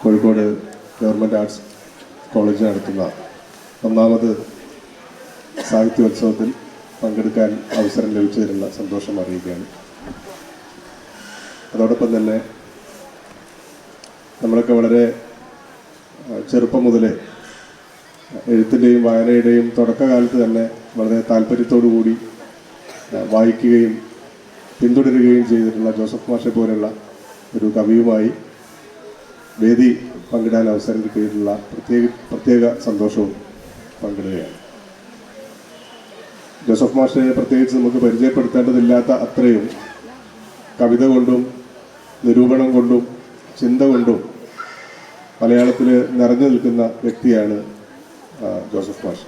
Kozhikode government arts college നടത്തുന്ന ഒന്നാമത് സാഹിത്യോത്സവത്തിൽ പങ്കെടുക്കാൻ അവസരം ലഭിച്ചതിലുള്ള സന്തോഷം അറിയിക്കുകയാണ്. അതോടൊപ്പം തന്നെ നമ്മളൊക്കെ വളരെ ചെറുപ്പം മുതലേ എഴുത്തിൻ്റെയും വായനയുടെയും തുടക്കകാലത്ത് തന്നെ വളരെ താല്പര്യത്തോടു കൂടി വായിക്കുകയും പിന്തുടരുകയും ചെയ്തിട്ടുള്ള ജോസഫ് മാഷെ പോലുള്ള ഒരു കവിയുമായി വേദി പങ്കിടാൻ അവസരം കിട്ടിയിട്ടുള്ള പ്രത്യേക സന്തോഷവും പങ്കിടുകയാണ്. ജോസഫ് മാഷെ പ്രത്യേകിച്ച് നമുക്ക് പരിചയപ്പെടുത്തേണ്ടതില്ലാത്ത അത്രയും കവിത കൊണ്ടും നിരൂപണം കൊണ്ടും ചിന്ത കൊണ്ടും മലയാളത്തിൽ നിറഞ്ഞു നിൽക്കുന്ന വ്യക്തിയാണ് ജോസഫ് മാഷ്.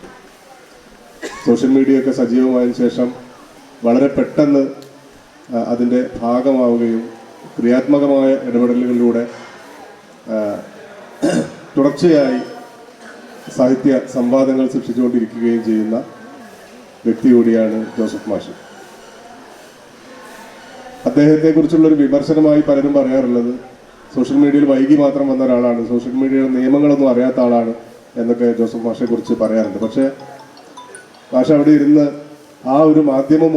സോഷ്യൽ മീഡിയയൊക്കെ സജീവമായതിനു ശേഷം വളരെ പെട്ടെന്ന് അതിൻ്റെ ഭാഗമാവുകയും ക്രിയാത്മകമായ ഇടപെടലുകളിലൂടെ തുടർച്ചയായി സാഹിത്യ സംവാദങ്ങൾ സൃഷ്ടിച്ചുകൊണ്ടിരിക്കുകയും ചെയ്യുന്ന വ്യക്തി കൂടിയാണ് ജോസഫ് മാഷ്. അദ്ദേഹത്തെക്കുറിച്ചുള്ളൊരു വിമർശനമായി പലരും പറയാറുള്ളത് സോഷ്യൽ മീഡിയയിൽ വൈകി മാത്രം വന്ന ഒരാളാണ്, സോഷ്യൽ മീഡിയയുടെ നിയമങ്ങളൊന്നും അറിയാത്ത ആളാണ് എന്നൊക്കെ ജോസഫ് മാഷെ കുറിച്ച് പറയാറുണ്ട്. പക്ഷേ മാഷ അവിടെ ഇരുന്ന് ആ ഒരു മാധ്യമം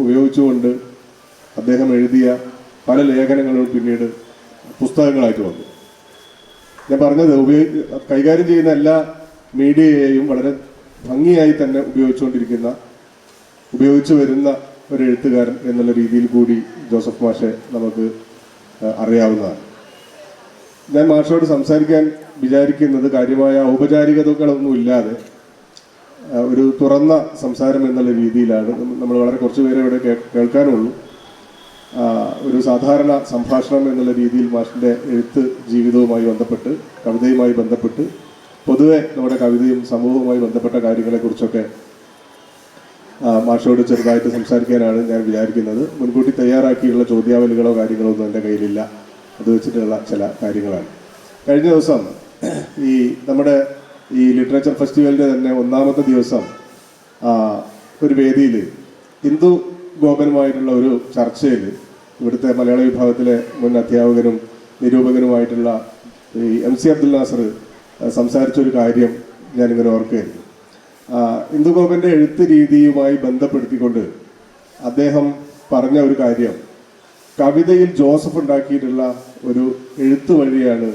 ഉപയോഗിച്ചുകൊണ്ട് അദ്ദേഹം എഴുതിയ പല ലേഖനങ്ങളും പിന്നീട് പുസ്തകങ്ങളായിട്ട് വന്നു. ഞാൻ പറഞ്ഞത് കൈകാര്യം ചെയ്യുന്ന എല്ലാ മീഡിയയെയും വളരെ ഭംഗിയായി തന്നെ ഉപയോഗിച്ചു വരുന്ന ഒരു എഴുത്തുകാരൻ എന്നുള്ള രീതിയിൽ കൂടി ജോസഫ് മാഷെ നമുക്ക് അറിയാവുന്നതാണ്. ഞാൻ മാഷോട് സംസാരിക്കാൻ വിചാരിക്കുന്നത് കാര്യമായ ഔപചാരികതകളൊന്നും ഇല്ലാതെ ഒരു തുറന്ന സംസാരം എന്നുള്ള രീതിയിലാണ്. നമ്മൾ വളരെ കുറച്ച് പേരെ ഇവിടെ കേൾക്കാനുള്ളൂ. ഒരു സാധാരണ സംഭാഷണം എന്നുള്ള രീതിയിൽ മാഷിൻ്റെ എഴുത്ത് ജീവിതവുമായി ബന്ധപ്പെട്ട് കവിതയുമായി ബന്ധപ്പെട്ട് പൊതുവെ നമ്മുടെ കവിതയും സമൂഹവുമായി ബന്ധപ്പെട്ട കാര്യങ്ങളെക്കുറിച്ചൊക്കെ മാഷോട് ചെറുതായിട്ട് സംസാരിക്കാനാണ് ഞാൻ വിചാരിക്കുന്നത്. മുൻകൂട്ടി തയ്യാറാക്കിയുള്ള ചോദ്യാവലികളോ കാര്യങ്ങളോ ഒന്നും എൻ്റെ കയ്യിലില്ല. അത് വെച്ചിട്ടുള്ള ചില കാര്യങ്ങളാണ്. കഴിഞ്ഞ ദിവസം നമ്മുടെ ഈ ലിറ്ററേച്ചർ ഫെസ്റ്റിവലിൻ്റെ തന്നെ ഒന്നാമത്തെ ദിവസം ഒരു വേദിയിൽ ഹിന്ദു ഗോപനുമായിട്ടുള്ള ഒരു ചർച്ചയിൽ ഇവിടുത്തെ മലയാള വിഭാഗത്തിലെ മുൻ അധ്യാപകനും നിരൂപകനുമായിട്ടുള്ള ഈ MC അബ്ദുൽ നാസർ സംസാരിച്ചൊരു കാര്യം ഞാനിങ്ങനെ ഓർക്കുകയായിരുന്നു. ഹിന്ദു ഗോപൻ്റെ എഴുത്ത് രീതിയുമായി ബന്ധപ്പെടുത്തിക്കൊണ്ട് അദ്ദേഹം പറഞ്ഞ ഒരു കാര്യം, കവിതയിൽ ജോസഫ് ഉണ്ടാക്കിയിട്ടുള്ള ഒരു എഴുത്ത് വഴിയാണ്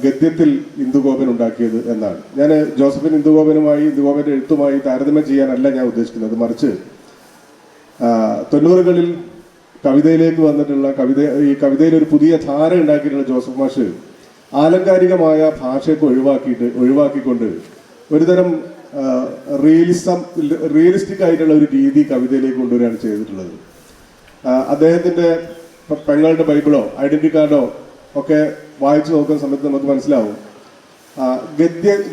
ഗദ്യത്തിൽ ഇന്ദുഗോപൻ ഉണ്ടാക്കിയത് എന്നാണ്. ഞാൻ ജോസഫിന് ഇന്ദുഗോപൻ്റെ എഴുത്തുമായി താരതമ്യം ചെയ്യാനല്ല ഞാൻ ഉദ്ദേശിക്കുന്നത്. മറിച്ച് 90കളിൽ കവിതയിലേക്ക് വന്നിട്ടുള്ള ഈ കവിതയിൽ ഒരു പുതിയ ധാര ഉണ്ടാക്കിയിട്ടുള്ള ജോസഫ് മാഷ് ആലങ്കാരികമായ ഭാഷയൊക്കെ ഒഴിവാക്കിക്കൊണ്ട് ഒരുതരം റിയലിസ്റ്റിക് ആയിട്ടുള്ള ഒരു രീതി കവിതയിലേക്ക് കൊണ്ടുവരികയാണ് ചെയ്തിട്ടുള്ളത്. അദ്ദേഹത്തിൻ്റെ പെങ്ങളുടെ ബൈബിളോ ഐഡന്റിറ്റി കാർഡോ ഒക്കെ വായിച്ചു നോക്കുന്ന സമയത്ത് നമുക്ക് മനസ്സിലാവും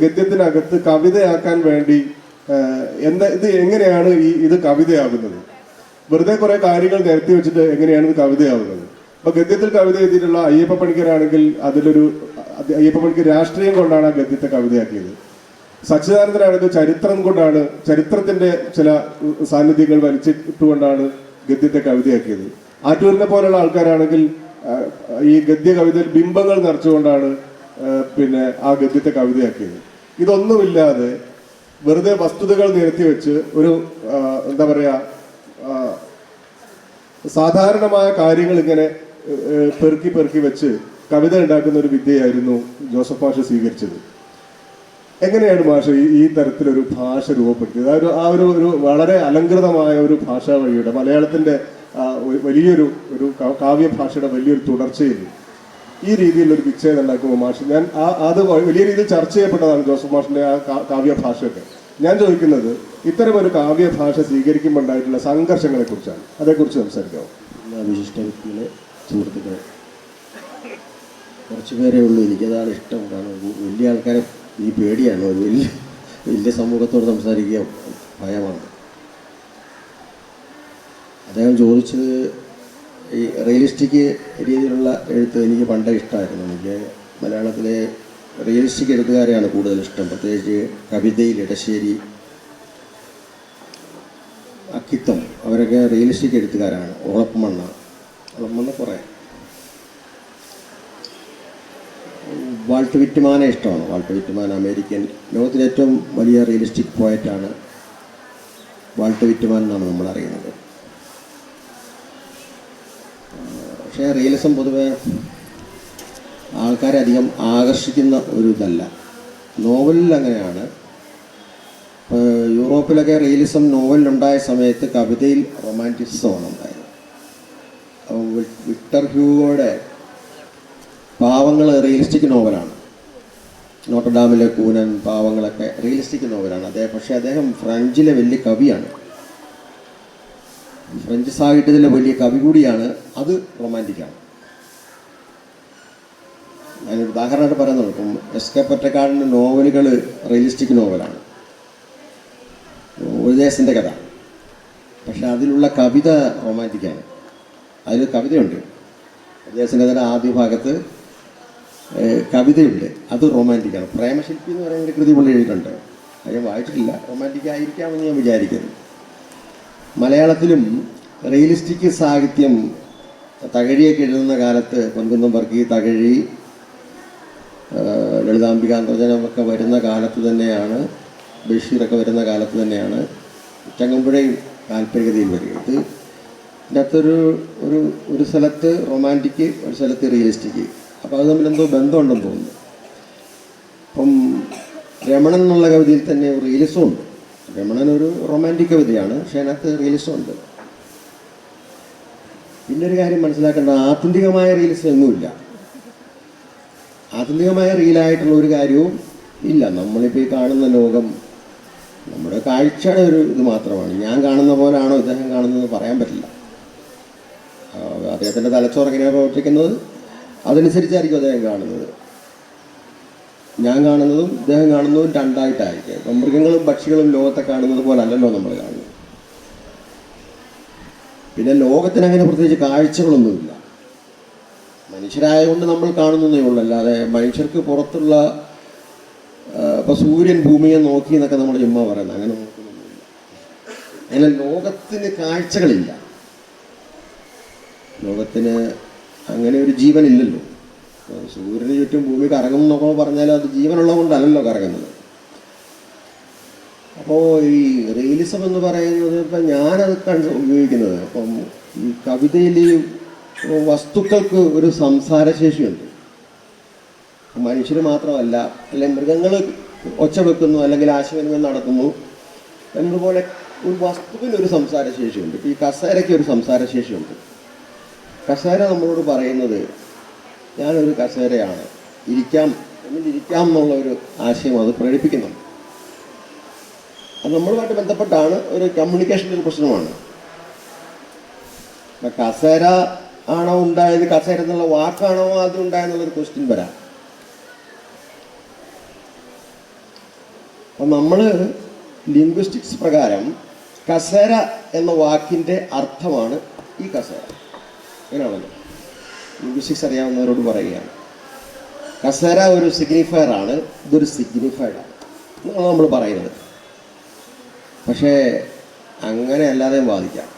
ഗദ്യത്തിനകത്ത് കവിതയാക്കാൻ വേണ്ടി ഇത് എങ്ങനെയാണ് ഇത് കവിതയാകുന്നത്. വെറുതെ കുറെ കാര്യങ്ങൾ നിരത്തി വെച്ചിട്ട് എങ്ങനെയാണ് ഇത് കവിതയാവുന്നത്. അപ്പൊ ഗദ്യത്തിൽ കവിത എഴുതിയിട്ടുള്ള അയ്യപ്പ പണിക്കരാണെങ്കിൽ അയ്യപ്പ പണിക്കർ രാഷ്ട്രീയം കൊണ്ടാണ് ആ ഗദ്യത്തെ കവിതയാക്കിയത്. സച്ചിദാനന്ദനാണെങ്കിൽ ചരിത്രത്തിന്റെ ചില സാന്നിധ്യങ്ങൾ വലിച്ചിട്ടുകൊണ്ടാണ് ഗദ്യത്തെ കവിതയാക്കിയത്. ആറ്റൂരിനെ പോലുള്ള ആൾക്കാരാണെങ്കിൽ ഈ ഗദ്യ കവിതയിൽ ബിംബങ്ങൾ നിറച്ചുകൊണ്ടാണ് ആ ഗദ്യത്തെ കവിതയാക്കിയത്. ഇതൊന്നുമില്ലാതെ വെറുതെ വസ്തുതകൾ നിരത്തി വെച്ച് ഒരു എന്താ പറയാ സാധാരണമായ കാര്യങ്ങൾ ഇങ്ങനെ പെറുക്കി വെച്ച് കവിത ഉണ്ടാക്കുന്ന ഒരു വിദ്യയായിരുന്നു ജോസഫ് മാഷ് സ്വീകരിച്ചത്. എങ്ങനെയാണ് മാഷ് ഈ തരത്തിലൊരു ഭാഷ രൂപപ്പെടുത്തിയത്? ആ ഒരു വളരെ അലങ്കൃതമായ ഒരു ഭാഷാ വഴിയുടെ മലയാളത്തിന്റെ വലിയൊരു കാവ്യ ഭാഷയുടെ വലിയൊരു തുടർച്ചയിൽ ഈ രീതിയിലൊരു വിച്ഛേദം ഉണ്ടാക്കുമ്പോൾ മാഷ് അത് വലിയ രീതിയിൽ ചർച്ച ചെയ്യപ്പെട്ടതാണ് ജോസഫ് മാഷിന്റെ ആ കാവ്യ ഭാഷയൊക്കെ. ഞാൻ ചോദിക്കുന്നത് ഇത്തരം ഒരു കാവ്യ ഭാഷ സ്വീകരിക്കുമ്പോൾ ഉണ്ടായിട്ടുള്ള സംഘർഷങ്ങളെ കുറിച്ചാണ്. അതേക്കുറിച്ച് സംസാരിക്കാമോ? വിശിഷ്ട വ്യക്തികളെ സുഹൃത്തുക്കളെ കുറച്ച് പേരേ ഉള്ളൂ. എനിക്കതാണ് ഇഷ്ടം. കാരണം വലിയ ആൾക്കാരെ ഈ പേടിയാണ്. ഒരു വലിയ സമൂഹത്തോട് സംസാരിക്കുക ഭയമാണ്. അദ്ദേഹം ചോദിച്ചത് ഈ റിയലിസ്റ്റിക് രീതിയിലുള്ള എഴുത്ത് എനിക്ക് പണ്ടേ ഇഷ്ടമായിരുന്നു. എനിക്ക് മലയാളത്തിലെ റിയലിസ്റ്റിക് എഴുത്തുകാരെയാണ് കൂടുതൽ ഇഷ്ടം. പ്രത്യേകിച്ച് കവിതയിൽ ഇടശ്ശേരി, അക്കിത്തം, അവരൊക്കെ റിയലിസ്റ്റിക് എഴുത്തുകാരാണ്. ഓളപ്പമണ്ണ കുറേ വാൾട്ട് വിറ്റ്മാനെ ഇഷ്ടമാണ്. വാൾട്ട് വിറ്റ്മാൻ അമേരിക്കൻ, ലോകത്തിലെ ഏറ്റവും വലിയ റിയലിസ്റ്റിക് പോയറ്റാണ് വാൾട്ട് വിറ്റ്മാൻ എന്നാണ് നമ്മൾ അറിയുന്നത്. പക്ഷേ റിയലിസം പൊതുവെ ആൾക്കാരെ അധികം ആകർഷിക്കുന്ന ഒരു ഇതല്ല. നോവലിൽ അങ്ങനെയാണ്. യൂറോപ്പിലൊക്കെ റിയലിസം നോവലിലുണ്ടായ സമയത്ത് കവിതയിൽ റൊമാൻറ്റിസമാണ് ഉണ്ടായത്. വിക്ടർ ഹ്യൂഗോയുടെ പാവങ്ങൾ റിയലിസ്റ്റിക് നോവലാണ്. നോട്ടർഡാമിലെ കൂനൻ, പാവങ്ങളൊക്കെ റിയലിസ്റ്റിക് നോവലാണ്. പക്ഷേ അദ്ദേഹം ഫ്രഞ്ചിലെ വലിയ കവിയാണ്, ഫ്രഞ്ച് സാഹിത്യത്തിലെ വലിയ കവി കൂടിയാണ്. അത് റൊമാൻറ്റിക്കാണ്. ഞാനൊരു ഉദാഹരണമായിട്ട് പറയുന്നുള്ളൂ. ഇപ്പം എസ് കെ പൊറ്റക്കാടിൻ്റെ നോവലുകൾ റിയലിസ്റ്റിക് നോവലാണ്, ഉദയസിൻ്റെ കഥ. പക്ഷെ അതിലുള്ള കവിത റൊമാൻറ്റിക്കാണ്. അതിൽ കവിതയുണ്ട്. ഉദയസിൻ്റെ കഥയുടെ ആദ്യ ഭാഗത്ത് കവിതയുണ്ട്, അത് റൊമാൻറ്റിക്കാണ്. പ്രേമശില്പി എന്ന് പറയുന്ന ഒരു കൃതി പുള്ളി എഴുതിയിട്ടുണ്ട്. അത് ഞാൻ വായിച്ചിട്ടില്ല. റൊമാൻറ്റിക് ആയിരിക്കാമെന്ന് ഞാൻ വിചാരിക്കുന്നു. മലയാളത്തിലും റിയലിസ്റ്റിക് സാഹിത്യം തകഴിയൊക്കെ എഴുതുന്ന കാലത്ത്, പൊൻകുന്നം വർക്കി, തകഴി, ലളിതാംബികാന്തർജനമൊക്കെ വരുന്ന കാലത്ത് തന്നെയാണ്, ബഷീറൊക്കെ വരുന്ന കാലത്ത് തന്നെയാണ് ചങ്ങമ്പുഴയും കാൽപ്പനികതയിൽ വരിക. ഇതിനകത്തൊരു ഒരു സ്ഥലത്ത് റൊമാൻറ്റിക്, ഒരു സ്ഥലത്ത് റിയലിസ്റ്റിക്. അപ്പോൾ അത് തമ്മിലെന്തോ ബന്ധമുണ്ടെന്ന് തോന്നുന്നു. അപ്പം രമണൻ എന്നുള്ള കവിതയിൽ തന്നെ റിയലിസം ഉണ്ട്. രമണൻ ഒരു റൊമാൻറ്റിക് കവിതയാണ്, പക്ഷേ അതിനകത്ത് റിയലിസം ഉണ്ട്. പിന്നെ ഒരു കാര്യം മനസ്സിലാക്കേണ്ട, ആത്യന്തികമായ റിയലിസം എങ്ങുമില്ല. ആത്യന്തികമായ റിയലായിട്ടുള്ള ഒരു കാര്യവും ഇല്ല. നമ്മളിപ്പോൾ ഈ കാണുന്ന ലോകം നമ്മുടെ കാഴ്ചയുടെ ഒരു ഇത് മാത്രമാണ്. ഞാൻ കാണുന്ന പോലാണോ ഇദ്ദേഹം കാണുന്നതെന്ന് പറയാൻ പറ്റില്ല. അദ്ദേഹത്തിൻ്റെ തലച്ചോറ് എങ്ങനെയാണ് പ്രവർത്തിക്കുന്നത് അതനുസരിച്ചായിരിക്കും അദ്ദേഹം കാണുന്നത്. ഞാൻ കാണുന്നതും ഇദ്ദേഹം കാണുന്നതും രണ്ടായിട്ടായിരിക്കും. ഇപ്പം മൃഗങ്ങളും പക്ഷികളും ലോകത്തെ കാണുന്നത് പോലെ അല്ലല്ലോ നമ്മൾ കാണുന്നത്. പിന്നെ ലോകത്തിന് അങ്ങനെ പ്രത്യേകിച്ച് കാഴ്ചകളൊന്നുമില്ല. മനുഷ്യരായതുകൊണ്ട് നമ്മൾ കാണുന്നതേ ഉള്ളൂ. അല്ലാതെ മനുഷ്യർക്ക് പുറത്തുള്ള ഇപ്പോൾ സൂര്യൻ ഭൂമിയെ നോക്കി എന്നൊക്കെ നമ്മൾ ചുമ്മാ പറയുന്നത്, അങ്ങനെ നോക്കുന്നൊന്നുമില്ല. അങ്ങനെ ലോകത്തിന് കാഴ്ചകളില്ല. ലോകത്തിന് അങ്ങനെ ഒരു ജീവനില്ലല്ലോ. സൂര്യന് ചുറ്റും ഭൂമി കറങ്ങും എന്നൊക്കെ പറഞ്ഞാൽ അത് ജീവനുള്ളത് കൊണ്ടല്ലല്ലോ കറങ്ങുന്നത്. അപ്പോൾ ഈ റിയലിസം എന്ന് പറയുന്നത് ഇപ്പം ഞാനത് ഉപയോഗിക്കുന്നത്, അപ്പം ഈ കവിതയിൽ വസ്തുക്കൾക്ക് ഒരു സംസാരശേഷിയുണ്ട്. മനുഷ്യർ മാത്രമല്ല, അല്ലെങ്കിൽ മൃഗങ്ങൾ ഒച്ച വെക്കുന്നു, അല്ലെങ്കിൽ ആശയവിനിമയം നടത്തുന്നു എന്നതുപോലെ ഒരു വസ്തുവിനൊരു സംസാരശേഷിയുണ്ട്. ഇപ്പോൾ ഈ കസേരയ്ക്ക് ഒരു സംസാരശേഷിയുണ്ട്. കസേര നമ്മളോട് പറയുന്നത് ഞാനൊരു കസേരയാണ്, ഇരിക്കാം എന്നുള്ള ഒരു ആശയം അത് പ്രകടിപ്പിക്കുന്നുണ്ട്. അത് നമ്മളുമായിട്ട് ബന്ധപ്പെട്ടാണ്, ഒരു കമ്മ്യൂണിക്കേഷൻ്റെ ഒരു പ്രശ്നമാണ്. അപ്പം കസേര ആണോ ഉണ്ടായത്, കസേര എന്നുള്ള വാക്കാണോ ആദ്യം ഉണ്ടായെന്നുള്ളൊരു ക്വസ്റ്റ്യൻ വരാം. അപ്പം നമ്മൾ ലിംഗ്വിസ്റ്റിക്സ് പ്രകാരം കസേര എന്ന വാക്കിൻ്റെ അർത്ഥമാണ് ഈ കസേര. അങ്ങനെയാണല്ലോ ലിംഗ്വിസ്റ്റിക്സ് അറിയാവുന്നവരോട് പറയുകയാണ്. കസേര ഒരു സിഗ്നിഫയർ ആണ്, ഇതൊരു സിഗ്നിഫൈഡാണ് എന്നാണ് നമ്മൾ പറയുന്നത്. പക്ഷേ അങ്ങനെ അല്ലാതെയും വാദിക്കാം.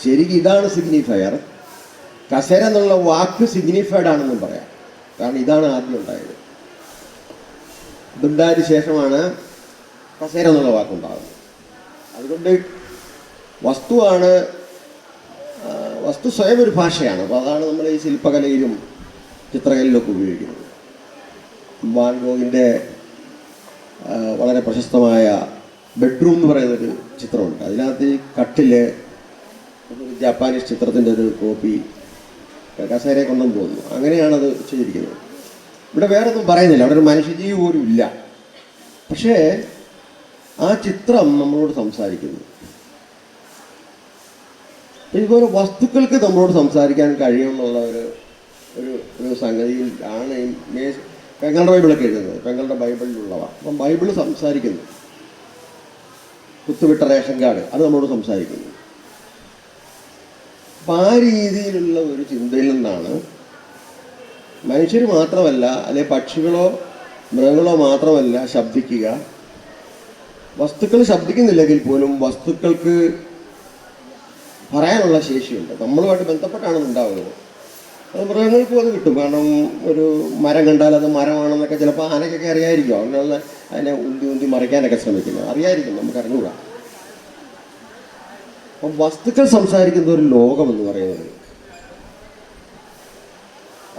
ശരിക്കും ഇതാണ് സിഗ്നിഫയർ. കസേര എന്നുള്ള വാക്ക് സിഗ്നിഫൈഡ് ആണെന്നും പറയാം. കാരണം ഇതാണ് ആദ്യം ഉണ്ടായത്. ഇതുണ്ടായതിനു ശേഷമാണ് കസേര എന്നുള്ള വാക്കുണ്ടാകുന്നത്. അതുകൊണ്ട് വസ്തുവാണ്, വസ്തു സ്വയം ഒരു ഭാഷയാണ്. അപ്പോൾ അതാണ് നമ്മൾ ഈ ശില്പകലയിലും ചിത്രകലയിലൊക്കെ ഉപയോഗിക്കുന്നത്. വാൻ ഗോഗിൻ്റെ വളരെ പ്രശസ്തമായ ബെഡ്റൂം എന്ന് പറയുന്നൊരു ചിത്രമുണ്ട്. അതിനകത്ത് ഈ കട്ടില് ഒരു ജാപ്പാനീസ് ചിത്രത്തിൻ്റെ ഒരു കോപ്പി കസേരയെ കൊണ്ടെന്ന് തോന്നുന്നു. അങ്ങനെയാണത് ചെയ്തിരിക്കുന്നത്. ഇവിടെ വേറെ ഒന്നും പറയുന്നില്ല, അവിടെ ഒരു മനുഷ്യജീവി പോലും ഇല്ല. പക്ഷേ ആ ചിത്രം നമ്മളോട് സംസാരിക്കുന്നു. ഇതുപോലെ വസ്തുക്കൾക്ക് നമ്മളോട് സംസാരിക്കാൻ കഴിയുമെന്നുള്ള ഒരു സംഗതിയിൽ ആണ് പെങ്ങളുടെ ബൈബിളൊക്കെ എഴുതുന്നത്. പെങ്ങളുടെ ബൈബിളിലുള്ളവ. അപ്പം ബൈബിള് സംസാരിക്കുന്നു. കുത്തുവിട്ട റേഷൻ കാർഡ് അത് നമ്മളോട് സംസാരിക്കുന്നു. അപ്പം ആ രീതിയിലുള്ള ഒരു ചിന്തയിൽ നിന്നാണ് മനുഷ്യർ മാത്രമല്ല, അല്ലെ പക്ഷികളോ മൃഗങ്ങളോ മാത്രമല്ല ശബ്ദിക്കുക. വസ്തുക്കൾ ശബ്ദിക്കുന്നില്ലെങ്കിൽ പോലും വസ്തുക്കൾക്ക് പറയാനുള്ള ശേഷിയുണ്ട്. നമ്മളുമായിട്ട് ബന്ധപ്പെട്ടാണ് ഉണ്ടാവുന്നത്. അത് മൃഗങ്ങൾക്കും അത് കിട്ടും. കാരണം ഒരു മരം കണ്ടാൽ അത് മരമാണെന്നൊക്കെ ചിലപ്പോൾ ആനയ്ക്കൊക്കെ അറിയായിരിക്കും. അതുകൊണ്ടാണ് അതിനെ ഉന്തി ഉന്തി മറിക്കാനൊക്കെ ശ്രമിക്കുന്നത്. അറിയായിരിക്കും, നമുക്ക് അറിഞ്ഞുകൂടാ. അപ്പം വസ്തുക്കൾ സംസാരിക്കുന്ന ഒരു ലോകമെന്ന് പറയുന്നത്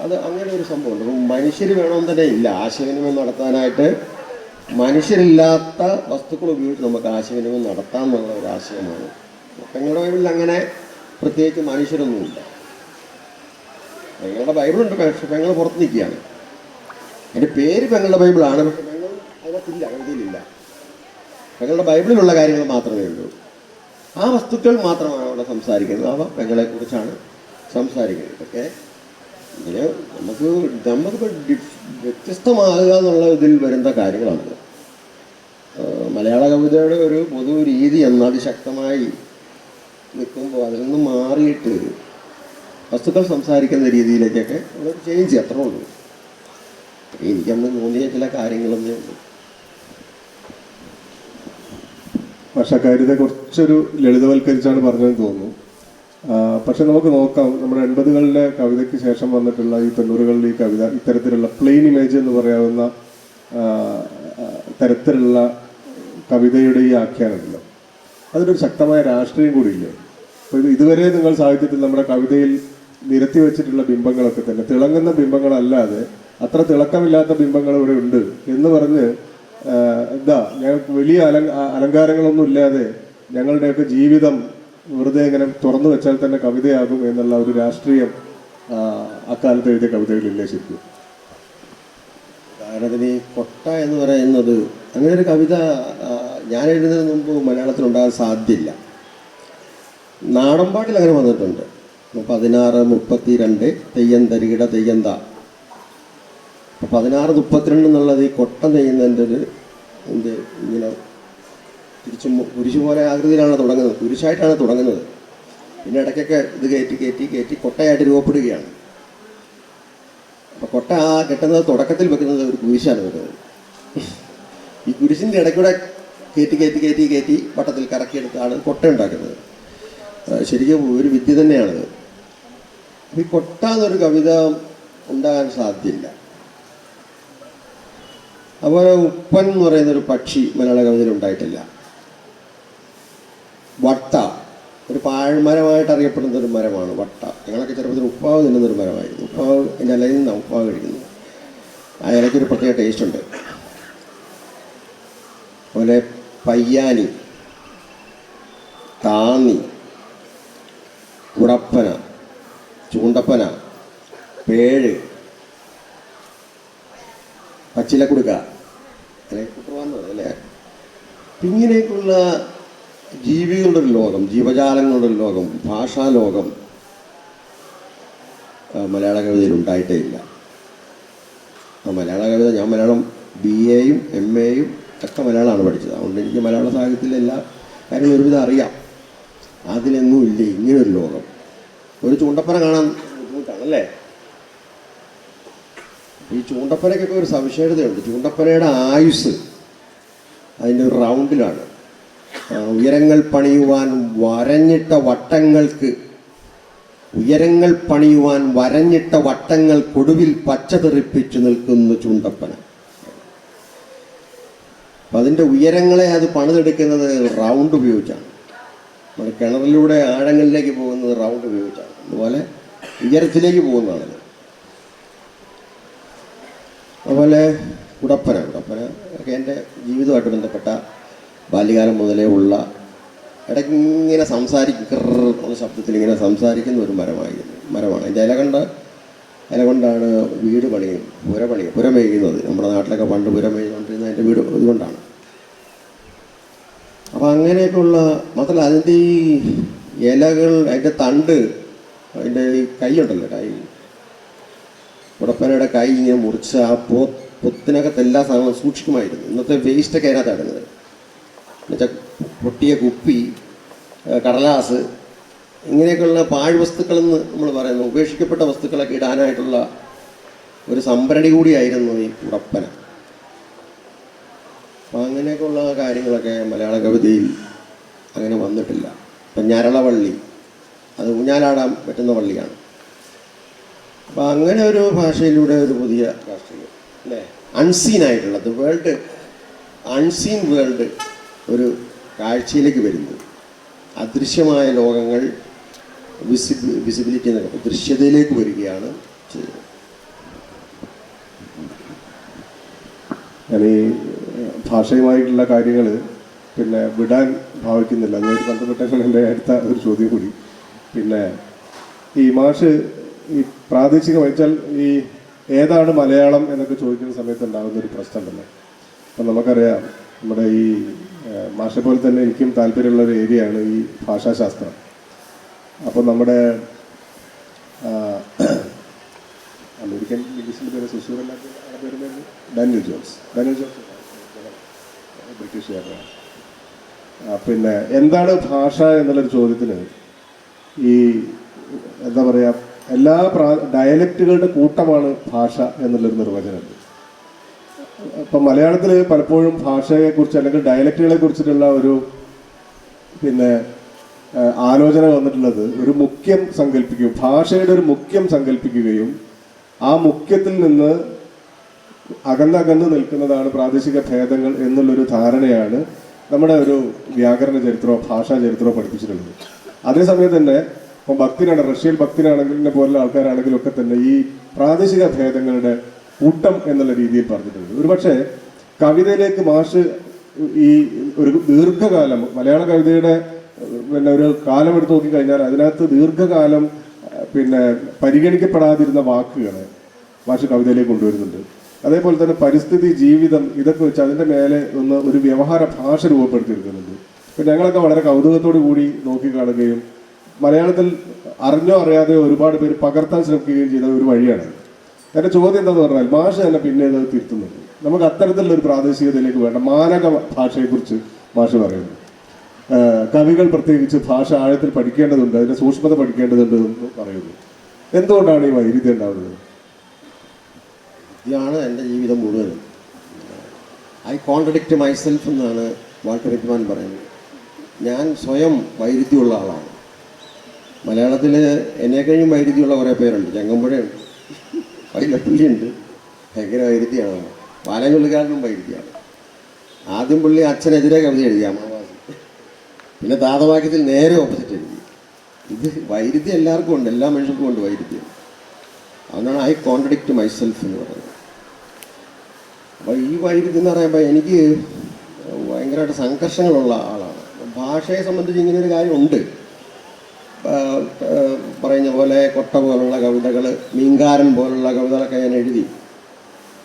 അത് അങ്ങനെ ഒരു സംഭവമുണ്ട്. അപ്പം മനുഷ്യർ വേണമെന്ന് തന്നെ ഇല്ല ആശയവിനിമയം നടത്താനായിട്ട്. മനുഷ്യരില്ലാത്ത വസ്തുക്കൾ ഉപയോഗിച്ച് നമുക്ക് ആശയവിനിമയം നടത്താം എന്നുള്ള ഒരു ആശയമാണ്. പെങ്ങളുടെ ബൈബിളിൽ അങ്ങനെ പ്രത്യേകിച്ച് മനുഷ്യരൊന്നുമില്ല. പെങ്ങളുടെ ബൈബിളുണ്ട്, പക്ഷെ പെങ്ങൾ പുറത്ത് നിൽക്കുകയാണ്. എൻ്റെ പേര് പെങ്ങളുടെ ബൈബിളാണ്, പക്ഷെ പെങ്ങൾ അതിനകത്തില്ല, കവിതയിലില്ല. പെങ്ങളുടെ ബൈബിളിലുള്ള കാര്യങ്ങൾ മാത്രമേ ഉള്ളൂ. ആ വസ്തുക്കൾ മാത്രമാണ് അവിടെ സംസാരിക്കുന്നത്. അവ പെങ്ങളെക്കുറിച്ചാണ് സംസാരിക്കുന്നത്. ഇതൊക്കെ ഇങ്ങനെ നമുക്കിപ്പോൾ വ്യത്യസ്തമാകുക എന്നുള്ള ഇതിൽ വരുന്ന കാര്യങ്ങളാണ്. മലയാള കവിതയുടെ ഒരു പൊതു രീതി അതിശക്തമായി നിൽക്കുമ്പോൾ അതിൽ നിന്ന് മാറിയിട്ട് വസ്തുക്കൾ സംസാരിക്കുന്ന രീതിയിലേക്കൊക്കെ ഒരു ചേഞ്ച് അത്രേ ഉള്ളൂ. എനിക്കന്ന് തോന്നിയ ചില കാര്യങ്ങളൊന്നേ ഉള്ളൂ. ഭാഷാക്കാര്യത്തെ കുറച്ചൊരു ലളിതവൽക്കരിച്ചാണ് പറഞ്ഞതെന്ന് തോന്നുന്നു. പക്ഷെ നമുക്ക് നോക്കാം, നമ്മുടെ 80കളിലെ കവിതയ്ക്ക് ശേഷം വന്നിട്ടുള്ള ഈ 90കളിലെ ഈ കവിത ഇത്തരത്തിലുള്ള പ്ലെയിൻ ഇമേജ് എന്ന് പറയാവുന്ന തരത്തിലുള്ള കവിതയുടെ ഈ ആഖ്യാനമുണ്ടല്ലോ, അതിനൊരു ശക്തമായ രാഷ്ട്രീയം കൂടിയില്ലേ? അപ്പോൾ ഇതുവരെ നിങ്ങൾ സാഹിത്യത്തിൽ നമ്മുടെ കവിതയിൽ നിരത്തി വെച്ചിട്ടുള്ള ബിംബങ്ങളൊക്കെ തന്നെ തിളങ്ങുന്ന ബിംബങ്ങളല്ലാതെ അത്ര തിളക്കമില്ലാത്ത ബിംബങ്ങൾ ഇവിടെ ഉണ്ട് എന്ന് പറഞ്ഞ് ഞങ്ങൾക്ക് വലിയ അലങ്കാരങ്ങളൊന്നും ഇല്ലാതെ ഞങ്ങളുടെയൊക്കെ ജീവിതം വെറുതെ ഇങ്ങനെ തുറന്നു വെച്ചാൽ തന്നെ കവിതയാകും എന്നുള്ള ഒരു രാഷ്ട്രീയം അക്കാലത്ത് എഴുതിയ കവിതകളില്ലേ ശരിക്കും? ഉദാഹരണത്തിന് കൊട്ട എന്ന് പറയുന്നത് അങ്ങനെ ഒരു കവിത ഞാൻ എഴുതുന്നതിന് മുമ്പ് മലയാളത്തിലുണ്ടാകാൻ സാധ്യമില്ല. നാടൻപാട്ടിൽ അങ്ങനെ വന്നിട്ടുണ്ട്. 16 32 തെയ്യം തരികിട തെയ്യന്ത. 16 32 എന്നുള്ളത് ഈ കൊട്ട നെയ്യുന്നതിൻ്റെ ഒരു ഇങ്ങനെ കുരിശ് പോലെ ആകൃതിയിലാണ് തുടങ്ങുന്നത്, കുരിശായിട്ടാണ് തുടങ്ങുന്നത്. പിന്നെ ഇടയ്ക്കൊക്കെ ഇത് കയറ്റി കൊട്ടയായിട്ട് രൂപപ്പെടുകയാണ്. അപ്പോൾ കൊട്ട കെട്ടുന്നത് തുടക്കത്തിൽ വെക്കുന്നത് ഒരു കുരിശാണ് വെക്കുന്നത്. ഈ കുരിശിൻ്റെ ഇടയ്ക്കൂടെ കയറ്റി വട്ടത്തിൽ കറക്കിയെടുത്താണ് കൊട്ട ഉണ്ടാക്കുന്നത്. ശരിക്കും ഒരു വിദ്യ തന്നെയാണത്. ഈ കൊട്ട എന്നൊരു കവിത ഉണ്ടാകാൻ സാധ്യമില്ല. അതുപോലെ ഉപ്പൻ എന്ന് പറയുന്നൊരു പക്ഷി മലയാള കവിതയിൽ ഉണ്ടായിട്ടില്ല. വട്ട ഒരു പാഴ്മരമായിട്ട് അറിയപ്പെടുന്ന ഒരു മരമാണ് വട്ട. ഞങ്ങളൊക്കെ ചെറുപ്പത്തിൽ ഉപ്പാവ് തിന്നുന്നൊരു മരമായിരുന്നു. ഉപ്പാവ് എൻ്റെ ഇലയിൽ നിന്നാണ് ഉപ്പാവ് കഴിക്കുന്നത്. ആ ഇലയ്ക്കൊരു പ്രത്യേക ടേസ്റ്റ് ഉണ്ട്. അതുപോലെ പയ്യാനി, താന്നി, കുടപ്പന, ചൂണ്ടപ്പന, പേഴ്, പച്ചിലക്കുടുക്ക, അല്ലേ? ഇങ്ങനെയൊക്കെയുള്ള ജീവികളുടെ ഒരു ലോകം, ജീവജാലങ്ങളുടെ ഒരു ലോകം, ഭാഷാലോകം മലയാള കവിതയിൽ ഉണ്ടായിട്ടേ ഇല്ല. മലയാള കവിത ഞാൻ മലയാളം BA യും MA യും ഒക്കെ മലയാളമാണ് പഠിച്ചത്. അതുകൊണ്ട് എനിക്ക് മലയാള സാഹിത്യത്തിലെ എല്ലാ കാര്യങ്ങളും ഒരുവിധം അറിയാം. അതിലെങ്ങും ഇല്ല ഇങ്ങനൊരു ലോകം. ഒരു ചൂണ്ടപ്പന കാണാൻ ബുദ്ധിമുട്ടാണല്ലേ? ഈ ചൂണ്ടപ്പനയ്ക്കൊക്കെ ഒരു സവിശേഷതയുണ്ട്. ചൂണ്ടപ്പനയുടെ ആയുസ് അതിൻ്റെ ഒരു റൗണ്ടിലാണ്. ഉയരങ്ങൾ പണിയുവാൻ വരഞ്ഞിട്ട വട്ടങ്ങൾക്കൊടുവിൽ പച്ച തെറിപ്പിച്ചു നിൽക്കുന്ന ചൂണ്ടപ്പന. അപ്പം അതിൻ്റെ ഉയരങ്ങളെ അത് പണിതെടുക്കുന്നത് റൗണ്ട് ഉപയോഗിച്ചാണ്. നമ്മൾ കിണറിലൂടെ ആഴങ്ങളിലേക്ക് പോകുന്നത് റൗണ്ട് ഉപയോഗിച്ചാണ്. അതുപോലെ ഉയരത്തിലേക്ക് പോകുന്നതാണത്. അതുപോലെ കുടപ്പന ഒക്കെ എൻ്റെ ജീവിതമായിട്ട് ബന്ധപ്പെട്ട ബാല്യകാലം മുതലേ ഉള്ള ഇടയ്ക്കിങ്ങനെ ഉള്ള ശബ്ദത്തിൽ ഇങ്ങനെ സംസാരിക്കുന്ന ഒരു മരമാണ്. അതിൻ്റെ ഇല കൊണ്ടാണ് വീട് പുര മേയുന്നത്. നമ്മുടെ നാട്ടിലൊക്കെ പണ്ട് പുര മേയുന്നോണ്ടിരുന്ന അതിൻ്റെ വീട് ഇതുകൊണ്ടാണ്. അപ്പം അങ്ങനെയൊക്കെയുള്ള മാത്രമല്ല അതിൻ്റെ ഈ ഇലകൾ, അതിൻ്റെ തണ്ട്, അതിൻ്റെ ഈ കൈ ഉണ്ടല്ലോ, കൈ കുടപ്പനയുടെ കൈ ഇങ്ങനെ മുറിച്ച് ആ പൊത്തിനകത്ത് എല്ലാ സാധനങ്ങളും സൂക്ഷിക്കുമായിരുന്നു. ഇന്നത്തെ വേസ്റ്റൊക്കെ അതിനകത്ത് ഇടുന്നത്. എന്നുവെച്ചാൽ പൊട്ടിയ കുപ്പി, കടലാസ്, ഇങ്ങനെയൊക്കെയുള്ള പാഴ്വസ്തുക്കളെന്ന് നമ്മൾ പറയുന്നു. ഉപേക്ഷിക്കപ്പെട്ട വസ്തുക്കളൊക്കെ ഇടാനായിട്ടുള്ള ഒരു സംഭരണി കൂടിയായിരുന്നു ഈ കുടപ്പന. അപ്പം അങ്ങനെയൊക്കെയുള്ള കാര്യങ്ങളൊക്കെ മലയാള കവിതയിൽ അങ്ങനെ വന്നിട്ടില്ല. ഇപ്പം ഞരളവള്ളി, അത് ഊഞ്ഞാലാടാൻ പറ്റുന്ന വള്ളിയാണ്. അപ്പം അങ്ങനെ ഒരു ഭാഷയിലൂടെ ഒരു പുതിയ രാഷ്ട്രീയം അല്ലേ, അൺസീൻ ആയിട്ടുള്ളത് വേൾഡ്, അൺസീൻ വേൾഡ് ഒരു കാഴ്ചയിലേക്ക് വരുന്നു. അദൃശ്യമായ ലോകങ്ങൾ വിസിബിലിറ്റി എന്നൊക്കെ ദൃശ്യതയിലേക്ക് വരികയാണ് ചെയ്യുന്നത്. ഞാൻ ഈ ഭാഷയുമായിട്ടുള്ള കാര്യങ്ങൾ പിന്നെ വിടാൻ ഭാവിക്കുന്നില്ല. അതുമായിട്ട് ബന്ധപ്പെട്ടാണ് എൻ്റെ അടുത്ത ഒരു ചോദ്യം കൂടി. പിന്നെ ഈ മാഷ് ഈ പ്രാദേശികമായി വെച്ചാൽ ഈ ഏതാണ് മലയാളം എന്നൊക്കെ ചോദിക്കുന്ന സമയത്ത് ഉണ്ടാകുന്ന ഒരു പ്രശ്നമുണ്ടല്ലോ. അപ്പം നമുക്കറിയാം നമ്മുടെ ഈ മാഷെ പോലെ തന്നെ എനിക്കും താല്പര്യമുള്ള ഒരു ഏരിയയാണ് ഈ ഭാഷാശാസ്ത്രം. അപ്പോൾ നമ്മുടെ അമേരിക്കൻ ലിംഗ്വിസ്റ്റിൻ്റെ പേര് സുസൂറല്ലാത്ത പേര് ഡാനിയൽ ജോൺസ് ബ്രിട്ടീഷുകാരനാണ്. പിന്നെ എന്താണ് ഭാഷ എന്നുള്ളൊരു ചോദ്യത്തിന് ഈ എന്താ പറയുക, എല്ലാ ഡയലക്റ്റുകളുടെ കൂട്ടമാണ് ഭാഷ എന്നുള്ളൊരു നിർവചനമുണ്ട്. ഇപ്പം മലയാളത്തിൽ പലപ്പോഴും ഭാഷയെക്കുറിച്ച് അല്ലെങ്കിൽ ഡയലക്റ്റുകളെ കുറിച്ചിട്ടുള്ള ഒരു പിന്നെ ആലോചന വന്നിട്ടുള്ളത് ഒരു മുഖ്യം സങ്കല്പിക്കുകയും ഭാഷയുടെ ഒരു മുഖ്യം സങ്കല്പിക്കുകയും ആ മുഖ്യത്തിൽ നിന്ന് അകന്നകന്ന് നിൽക്കുന്നതാണ് പ്രാദേശിക ഭേദങ്ങൾ എന്നുള്ളൊരു ധാരണയാണ് നമ്മുടെ ഒരു വ്യാകരണ ചരിത്രമോ ഭാഷാ ചരിത്രമോ പഠിപ്പിച്ചിട്ടുള്ളത്. അതേസമയം തന്നെ ഇപ്പോൾ ഭക്തിനാണ്, റഷ്യയിൽ ഭക്തിനാണെങ്കിലും പോലുള്ള ആൾക്കാരാണെങ്കിലും ഒക്കെ തന്നെ ഈ പ്രാദേശിക ഭേദങ്ങളുടെ കൂട്ടം എന്നുള്ള രീതിയിൽ പറഞ്ഞിട്ടുണ്ട്. ഒരുപക്ഷെ കവിതയിലേക്ക് മാഷ് ഈ ഒരു ദീർഘകാലം മലയാള കവിതയുടെ പിന്നെ ഒരു കാലം എടുത്ത് നോക്കിക്കഴിഞ്ഞാൽ അതിനകത്ത് ദീർഘകാലം പിന്നെ പരിഗണിക്കപ്പെടാതിരുന്ന വാക്കുകളെ മാഷ് കവിതയിലേക്ക് കൊണ്ടുവരുന്നുണ്ട്. അതേപോലെ തന്നെ പരിസ്ഥിതി, ജീവിതം, ഇതൊക്കെ വെച്ച് അതിൻ്റെ മേലെ ഒരു വ്യവഹാര ഭാഷ രൂപപ്പെടുത്തിയെടുക്കുന്നുണ്ട്. ഇപ്പം ഞങ്ങളൊക്കെ വളരെ കൗതുകത്തോടു കൂടി നോക്കിക്കാണുകയും മലയാളത്തിൽ അറിഞ്ഞോ അറിയാതെയോ ഒരുപാട് പേര് പകർത്താൻ ശ്രമിക്കുകയും ചെയ്ത ഒരു വഴിയാണ്. എൻ്റെ ചോദ്യം എന്താണെന്ന് പറഞ്ഞാൽ മാഷ് തന്നെ പിന്നെ ഇത് തിരുത്തുന്നുണ്ട്. നമുക്ക് അത്തരത്തിലുള്ള ഒരു പ്രാദേശികതയിലേക്ക് വേണ്ട മാനക ഭാഷയെക്കുറിച്ച് മാഷ് പറയുന്നു. കവികൾ പ്രത്യേകിച്ച് ഭാഷ ആഴത്തിൽ പഠിക്കേണ്ടതുണ്ട്, അതിൻ്റെ സൂക്ഷ്മത പഠിക്കേണ്ടതുണ്ട് എന്ന് പറയുന്നു. എന്തുകൊണ്ടാണ് ഈ വൈരുദ്ധ്യം ഉണ്ടാവുന്നത്? ഇതാണ് എൻ്റെ ജീവിതം മുഴുവനും. ഐ കോൺട്രഡിക്റ്റ് മൈസെൽഫ് എന്നാണ് വാൾട്ടർ വിറ്റ്മാൻ പറയുന്നത്. ഞാൻ സ്വയം വൈരുദ്ധ്യമുള്ള ആളാണ്. മലയാളത്തിൽ എന്നെ കഴിഞ്ഞും വൈരുദ്ധ്യമുള്ള കുറേ പേരുണ്ട്. ചങ്ങമ്പുഴയുണ്ട്, വൈലപ്പള്ളിയുണ്ട്, ഭയങ്കര വൈരുദ്ധ്യമാണ്. പാലഞ്ചുള്ളിക്കാരനും വൈരുദ്ധ്യമാണ്. ആദ്യം പുള്ളി അച്ഛനെതിരെ കവിത എഴുതി അമാവാസി, പിന്നെ താതവാക്യത്തിൽ നേരെ ഓപ്പോസിറ്റ് എഴുതി. ഇത് വൈരുദ്ധ്യം എല്ലാവർക്കും ഉണ്ട്, എല്ലാ മനുഷ്യർക്കും ഉണ്ട് വൈരുദ്ധ്യം. അതുകൊണ്ടാണ് ഐ കോൺട്രഡിക്റ്റ് മൈസെൽഫ് എന്ന് പറയുന്നത്. അപ്പോൾ ഈ വൈരുദ്ധ്യം എന്ന് പറയുമ്പോൾ എനിക്ക് ഭയങ്കരമായിട്ട് സംഘർഷങ്ങളുള്ള ആളാണ്. ഭാഷയെ സംബന്ധിച്ച് ഇങ്ങനൊരു കാര്യമുണ്ട്. പറയുന്ന പോലെ കൊട്ട പോലുള്ള കവിതകൾ, മീൻകാരൻ പോലുള്ള കവിതകളൊക്കെ ഞാൻ എഴുതി.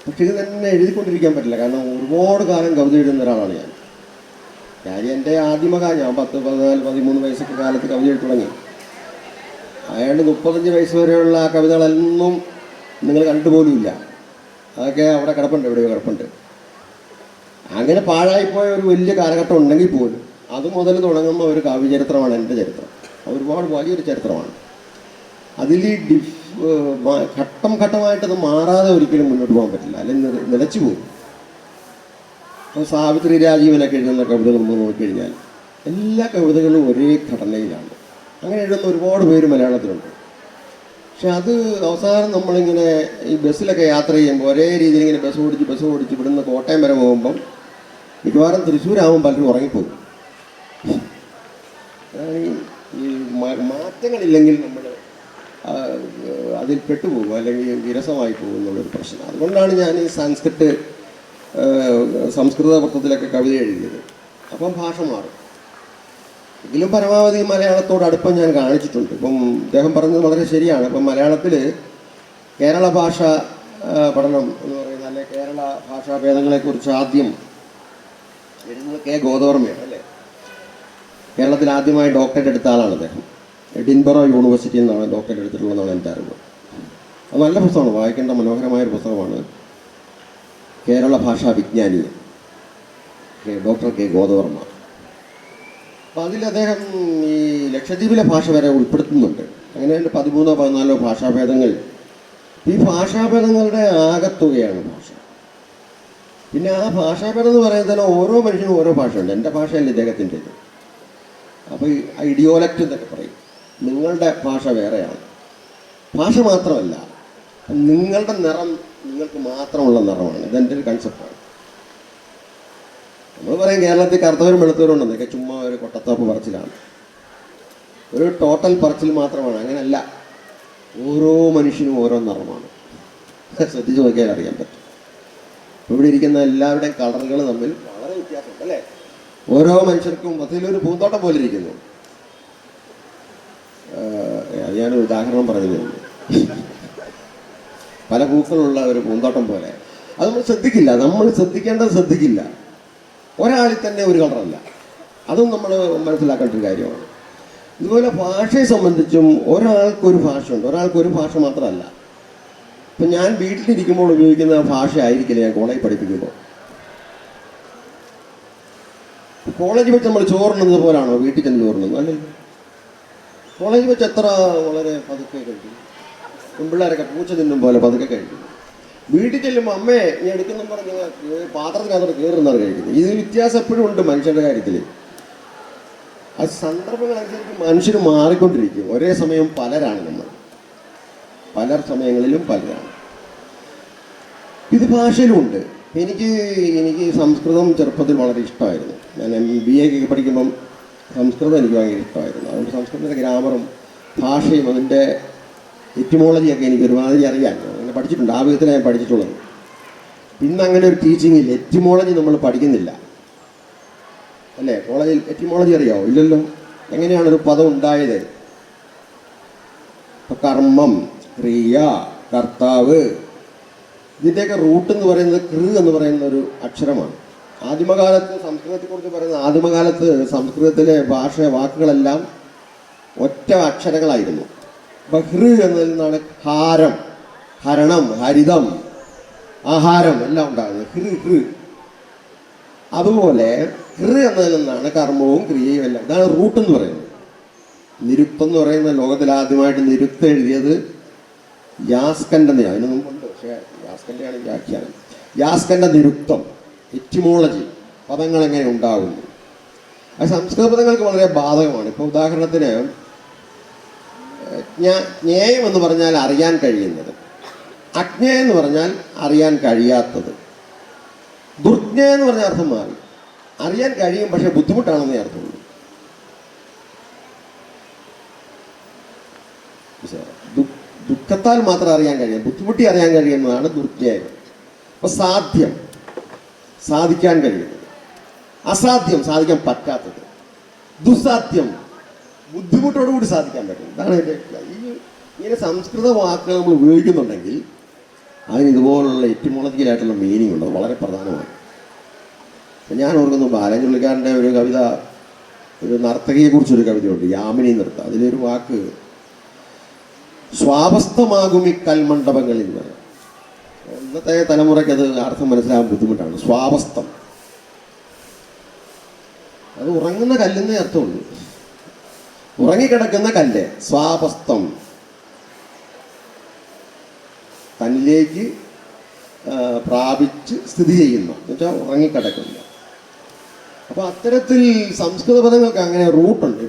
പക്ഷെ ഇത് തന്നെ എഴുതിക്കൊണ്ടിരിക്കാൻ പറ്റില്ല. കാരണം ഒരുപാട് കാലം കവിത എഴുതുന്ന ഒരാളാണ് ഞാൻ. കാര്യം എൻ്റെ ആദ്യമകാലം ഞാൻ 10, 14, 13 വയസ്സൊക്കെ കാലത്ത് കവിത എഴുതി തുടങ്ങി. അയാളുടെ 35 വയസ്സ് വരെയുള്ള ആ കവിതകളൊന്നും നിങ്ങൾ കണ്ടുപോലുമില്ല. അതൊക്കെ അവിടെ കിടപ്പുണ്ട്, എവിടെയോ കിടപ്പുണ്ട്. അങ്ങനെ പാഴായിപ്പോയ ഒരു വലിയ കാലഘട്ടം ഉണ്ടെങ്കിൽ പോലും അത് മുതൽ തുടങ്ങുന്ന ഒരു കാവ്യചരിത്രമാണ് എൻ്റെ ചരിത്രം. ഒരുപാട് വലിയൊരു ചരിത്രമാണ്. അതിൽ ഘട്ടം ഘട്ടമായിട്ടത് മാറാതെ ഒരിക്കലും മുന്നോട്ട് പോകാൻ പറ്റില്ല, അല്ലെങ്കിൽ നിലച്ചു പോകും. അപ്പോൾ സാവിത്രി രാജീവനൊക്കെ എഴുതുന്ന കവിതകൾ നമ്മൾ നോക്കിക്കഴിഞ്ഞാൽ എല്ലാ കവിതകളും ഒരേ ഘടനയിലാണ്. അങ്ങനെ എഴുതുന്ന ഒരുപാട് പേര് മലയാളത്തിലുണ്ട്. പക്ഷെ അത് അവസാനം നമ്മളിങ്ങനെ ഈ ബസ്സിലൊക്കെ യാത്ര ചെയ്യുമ്പോൾ ഒരേ രീതിയിൽ ഇങ്ങനെ ബസ് ഓടിച്ച് ഇവിടുന്ന് കോട്ടയം വരെ പോകുമ്പം മിക്കവാറും തൃശ്ശൂരാകുമ്പോൾ പലരും ഉറങ്ങിപ്പോകും. ഈ മാറ്റങ്ങളില്ലെങ്കിൽ നമ്മൾ അതിൽ പെട്ടുപോകും, അല്ലെങ്കിൽ വിരസമായി പോകും എന്നുള്ളൊരു പ്രശ്നം. അതുകൊണ്ടാണ് ഞാൻ ഈ സംസ്കൃത വൃത്തത്തിലൊക്കെ കവിത എഴുതിയത്. അപ്പം ഭാഷ മാറും. എങ്കിലും പരമാവധി മലയാളത്തോട് അടുപ്പം ഞാൻ കാണിച്ചിട്ടുണ്ട്. ഇപ്പം അദ്ദേഹം പറഞ്ഞത് വളരെ ശരിയാണ്. ഇപ്പം മലയാളത്തിൽ കേരള ഭാഷ പഠനം എന്ന് പറയുന്നത്, അല്ലെ കേരള ഭാഷാഭേദങ്ങളെക്കുറിച്ച് ആദ്യം എഴുതുന്നത് കെ ഗോദവർമ്മയാണ് അല്ലേ. കേരളത്തിൽ ആദ്യമായി ഡോക്ടറേറ്റ് എടുത്ത ആളാണ് അദ്ദേഹം. എഡിൻബറോ യൂണിവേഴ്സിറ്റിയിൽ നിന്നാണ് ഡോക്ടറേറ്റ് എടുത്തിട്ടുള്ളതെന്നാണ് എൻ്റെ അറിവ്. അത് നല്ല പുസ്തകമാണ്, വായിക്കേണ്ട മനോഹരമായൊരു പുസ്തകമാണ്. കേരള ഭാഷാ വിജ്ഞാനി ഡോക്ടർ കെ ഗോദവർമ്മ. അപ്പോൾ അതിൽ അദ്ദേഹം ഈ ലക്ഷദ്വീപിലെ ഭാഷ വരെ ഉൾപ്പെടുത്തുന്നുണ്ട്. അങ്ങനെ 13, 14 ഭാഷാഭേദങ്ങൾ. ഈ ഭാഷാഭേദങ്ങളുടെ ആകത്തുകയാണ് ഭാഷ. പിന്നെ ആ ഭാഷാഭേദം എന്ന് പറയുന്നതിന് ഓരോ മനുഷ്യനും ഓരോ ഭാഷയുണ്ട്. എൻ്റെ ഭാഷയല്ല ഇദ്ദേഹത്തിൻ്റേത്. അപ്പോൾ ഈ ഐഡിയോലക്റ്റ് എന്നൊക്കെ പറയും. നിങ്ങളുടെ ഭാഷ വേറെയാണ്. ഭാഷ മാത്രമല്ല, നിങ്ങളുടെ നിറം നിങ്ങൾക്ക് മാത്രമുള്ള നിറമാണ്. ഇതെൻ്റെ ഒരു കൺസെപ്റ്റാണ്. നമ്മൾ പറയും കേരളത്തിൽ കറുത്തവരും വെളുത്തവരും ഉണ്ടെന്നൊക്കെ ചുമ്മാ ഒരു കൊട്ടത്താപ്പ് പറച്ചിലാണ്, ഒരു ടോട്ടൽ പറച്ചിൽ മാത്രമാണ്. അങ്ങനെയല്ല, ഓരോ മനുഷ്യനും ഓരോ നിറമാണ്. ശ്രദ്ധിച്ച് നോക്കിയാൽ അറിയാൻ പറ്റും. ഇവിടെ ഇരിക്കുന്ന എല്ലാവരുടെയും കളറുകൾ തമ്മിൽ വളരെ വ്യത്യാസമുണ്ട് അല്ലേ? ഓരോ മനുഷ്യർക്കും അതിലൊരു പൂന്തോട്ടം പോലെ ഇരിക്കുന്നു. അത് ഞാനൊരു ഉദാഹരണം പറഞ്ഞതേ ഉള്ളൂ. പല പൂക്കളുള്ള ഒരു പൂന്തോട്ടം പോലെ. അത് നമ്മൾ ശ്രദ്ധിക്കേണ്ടത് ശ്രദ്ധിക്കില്ല. ഒരാളിൽ തന്നെ ഒരു കളറല്ല. അതും നമ്മൾ മനസ്സിലാക്കേണ്ട ഒരു കാര്യമാണ്. ഇതുപോലെ ഭാഷയെ സംബന്ധിച്ചും ഒരാൾക്കൊരു ഭാഷയുണ്ട്, ഒരാൾക്കൊരു ഭാഷ മാത്രമല്ല. ഇപ്പം ഞാൻ വീട്ടിലിരിക്കുമ്പോൾ ഉപയോഗിക്കുന്ന ഭാഷ ആയിരിക്കില്ല ഞാൻ കോളേജിൽ പഠിപ്പിക്കുമ്പോൾ. കോളേജിൽ വെച്ച് നമ്മൾ ചോറുന്നത് പോലാണോ വീട്ടിൽ ചെന്ന് ചോറുന്നത്? അല്ലല്ലോ. കോളേജിൽ വെച്ച് എത്ര വളരെ പതുക്കെ കഴിക്കും. പെൺപിള്ളേരൊക്കെ പൂച്ച തിന്നും പോലെ പതുക്കെ കഴിക്കും. വീട്ടിൽ ചെല്ലുമ്പോൾ അമ്മയെ നീ എടുക്കുന്ന പറഞ്ഞ് പാത്രത്തിനകത്തോട് കയറുന്നത് കഴിക്കുന്നത്. ഇതിൽ വ്യത്യാസം എപ്പോഴും ഉണ്ട് മനുഷ്യൻ്റെ കാര്യത്തിൽ. അത് സന്ദർഭങ്ങളനുസരിച്ച് മനുഷ്യർ മാറിക്കൊണ്ടിരിക്കും. ഒരേ സമയം പലരാണ് നമ്മൾ, പല സമയങ്ങളിലും പലരാണ്. ഇത് ഭാഷയിലുമുണ്ട്. എനിക്ക് സംസ്കൃതം ചെറുപ്പത്തിൽ വളരെ ഇഷ്ടമായിരുന്നു. ഞാൻ MBA ഒക്കെ പഠിക്കുമ്പം സംസ്കൃതം എനിക്ക് ഭയങ്കര ഇഷ്ടമായിരുന്നു. അതുകൊണ്ട് സംസ്കൃതത്തിൻ്റെ ഗ്രാമറും ഭാഷയും അതിൻ്റെ എറ്റിമോളജിയൊക്കെ എനിക്ക് ഒരുമാതിരി അറിയാൻ അങ്ങനെ പഠിച്ചിട്ടുണ്ട്. ആ വിധത്തിലാണ് ഞാൻ പഠിച്ചിട്ടുള്ളത്. ഇന്ന് അങ്ങനെ ഒരു ടീച്ചിങ് ഇല്ല. എറ്റിമോളജി നമ്മൾ പഠിക്കുന്നില്ല അല്ലേ? കോളേജിൽ എറ്റിമോളജി അറിയാമോ? ഇല്ലല്ലോ. എങ്ങനെയാണൊരു പദം ഉണ്ടായത്? ഇപ്പം കർമ്മം, ക്രിയ, കർത്താവ്, ഇതിൻ്റെയൊക്കെ റൂട്ട് എന്ന് പറയുന്നത് കൃ എന്ന് പറയുന്ന ഒരു അക്ഷരമാണ്. ആദിമകാലത്ത് സംസ്കൃതത്തെക്കുറിച്ച് പറയുന്നത്, ആദിമകാലത്ത് സംസ്കൃതത്തിലെ വാക്കുകളെല്ലാം ഒറ്റ അക്ഷരങ്ങളായിരുന്നു. ബഹ്റ് എന്നതിൽ നിന്നാണ് ഹാരം, ഹരണം, ഹരിതം, ആഹാരം എല്ലാം ഉണ്ടാകുന്നത്. ഹൃ. അതുപോലെ ഹൃ എന്നതിൽ നിന്നാണ് കർമ്മവും ക്രിയയും എല്ലാം. ഇതാണ് റൂട്ട് എന്ന് പറയുന്നത്. നിരുക്തം എന്ന് പറയുന്ന ലോകത്തിൽ ആദ്യമായിട്ട് നിരുക്തം എഴുതിയത് യാസ്കൻ്റെ. അതിന് മുമ്പുണ്ട്, പക്ഷേ യാസ്കൻ്റെയാണ് വ്യാഖ്യാനം. യാസ്കൻ്റെ നിരുക്തം, എറ്റിമോളജി, പദങ്ങൾ എങ്ങനെ ഉണ്ടാകുന്നു. അത് സംസ്കൃത പദങ്ങൾക്ക് വളരെ ബാധകമാണ്. ഇപ്പോൾ ഉദാഹരണത്തിന് ജ്ഞേയം എന്ന് പറഞ്ഞാൽ അറിയാൻ കഴിയുന്നത്, അജ്ഞേയം എന്ന് പറഞ്ഞാൽ അറിയാൻ കഴിയാത്തത്. ദുർജ്ഞേയം എന്ന് പറഞ്ഞ അർത്ഥം മാറി. അറിയാൻ കഴിയും പക്ഷെ ബുദ്ധിമുട്ടാണെന്നേ അർത്ഥമുള്ളൂ. ദുഃഖത്താൽ മാത്രം അറിയാൻ കഴിയും, ബുദ്ധിമുട്ടി അറിയാൻ കഴിയുന്നതാണ് ദുർജ്ഞേയം. അപ്പോൾ സാധ്യം, സാധിക്കാൻ കഴിയുന്നത്. അസാധ്യം, സാധിക്കാൻ പറ്റാത്തത്. ദുസ്സാധ്യം, ബുദ്ധിമുട്ടോടുകൂടി സാധിക്കാൻ പറ്റും. ഇതാണ് എൻ്റെ ഇങ്ങനെ സംസ്കൃത വാക്കുകൾ നമ്മൾ ഉപയോഗിക്കുന്നുണ്ടെങ്കിൽ അതിന് ഇതുപോലുള്ള എറ്റിമോളജിക്കലായിട്ടുള്ള മീനിങ് ഉണ്ട്. അത് വളരെ പ്രധാനമാണ്. ഞാൻ ഓർക്കുന്നു ബാലചുള്ളിക്കാരൻ്റെ ഒരു കവിത, ഒരു നർത്തകിയെക്കുറിച്ചൊരു കവിതയുണ്ട്, യാമിനി നൃത്തം. അതിലൊരു വാക്ക് സ്വാവസ്ഥമാകും ഈ കൽമണ്ഡപങ്ങളിൽ നിന്ന്. ഇന്നത്തെ തലമുറയ്ക്ക് അത് അർത്ഥം മനസ്സിലാകാൻ ബുദ്ധിമുട്ടാണ്. സ്വാവസ്ഥം, അത് ഉറങ്ങുന്ന കല്ലെന്നേ അർത്ഥമുള്ളൂ. ഉറങ്ങിക്കിടക്കുന്ന കല്ല്. സ്വാവസ്ഥം, തന്നിലേക്ക് പ്രാപിച്ച് സ്ഥിതി ചെയ്യുന്നു എന്ന് വെച്ചാൽ ഉറങ്ങിക്കിടക്കുന്നു. അപ്പോൾ അത്തരത്തിൽ സംസ്കൃത പദങ്ങൾക്ക് അങ്ങനെ റൂട്ടുണ്ട്.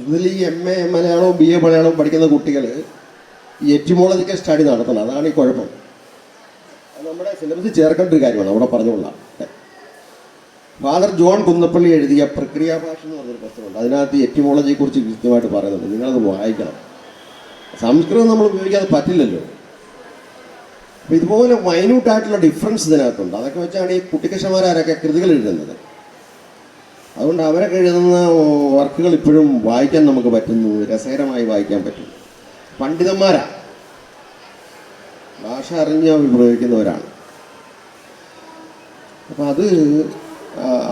ഇതിൽ ഈ MA മലയാളവും BA മലയാളവും പഠിക്കുന്ന കുട്ടികൾ ഈ എറ്റിമോളജിക്കൽ സ്റ്റഡി നടത്തണം. അതാണ് ഈ കുഴപ്പം. അത് നമ്മുടെ സിലബസിൽ ചേർക്കേണ്ട ഒരു കാര്യമാണ്. അവിടെ പറഞ്ഞുകൊള്ളാം. ഫാദർ ജോൺ കുന്നപ്പള്ളി എഴുതിയ പ്രക്രിയാഭാഷ എന്ന് പറഞ്ഞൊരു പുസ്തകമുണ്ട്. അതിനകത്ത് എറ്റിമോളജിയെക്കുറിച്ച് കൃത്യമായിട്ട് പറയുന്നുണ്ട്. നിങ്ങളത് വായിക്കണം. സംസ്കൃതം നമ്മൾ ഉപയോഗിക്കാതെ പറ്റില്ലല്ലോ. അപ്പോൾ ഇതുപോലെ മൈന്യൂട്ടായിട്ടുള്ള ഡിഫറൻസ് ഇതിനകത്തുണ്ട്. അതൊക്കെ വെച്ചാണ് ഈ കുട്ടിക്കൃഷ്ണന്മാരൊക്കെ കൃതികൾ എഴുതുന്നത്. അതുകൊണ്ട് അവരൊക്കെ എഴുതുന്ന വർക്കുകൾ ഇപ്പോഴും വായിക്കാൻ നമുക്ക് പറ്റുന്നു, രസകരമായി വായിക്കാൻ പറ്റും. പണ്ഡിതന്മാരാണ്, ഭാഷ അറിഞ്ഞ് അവർ പ്രയോഗിക്കുന്നവരാണ്. അപ്പം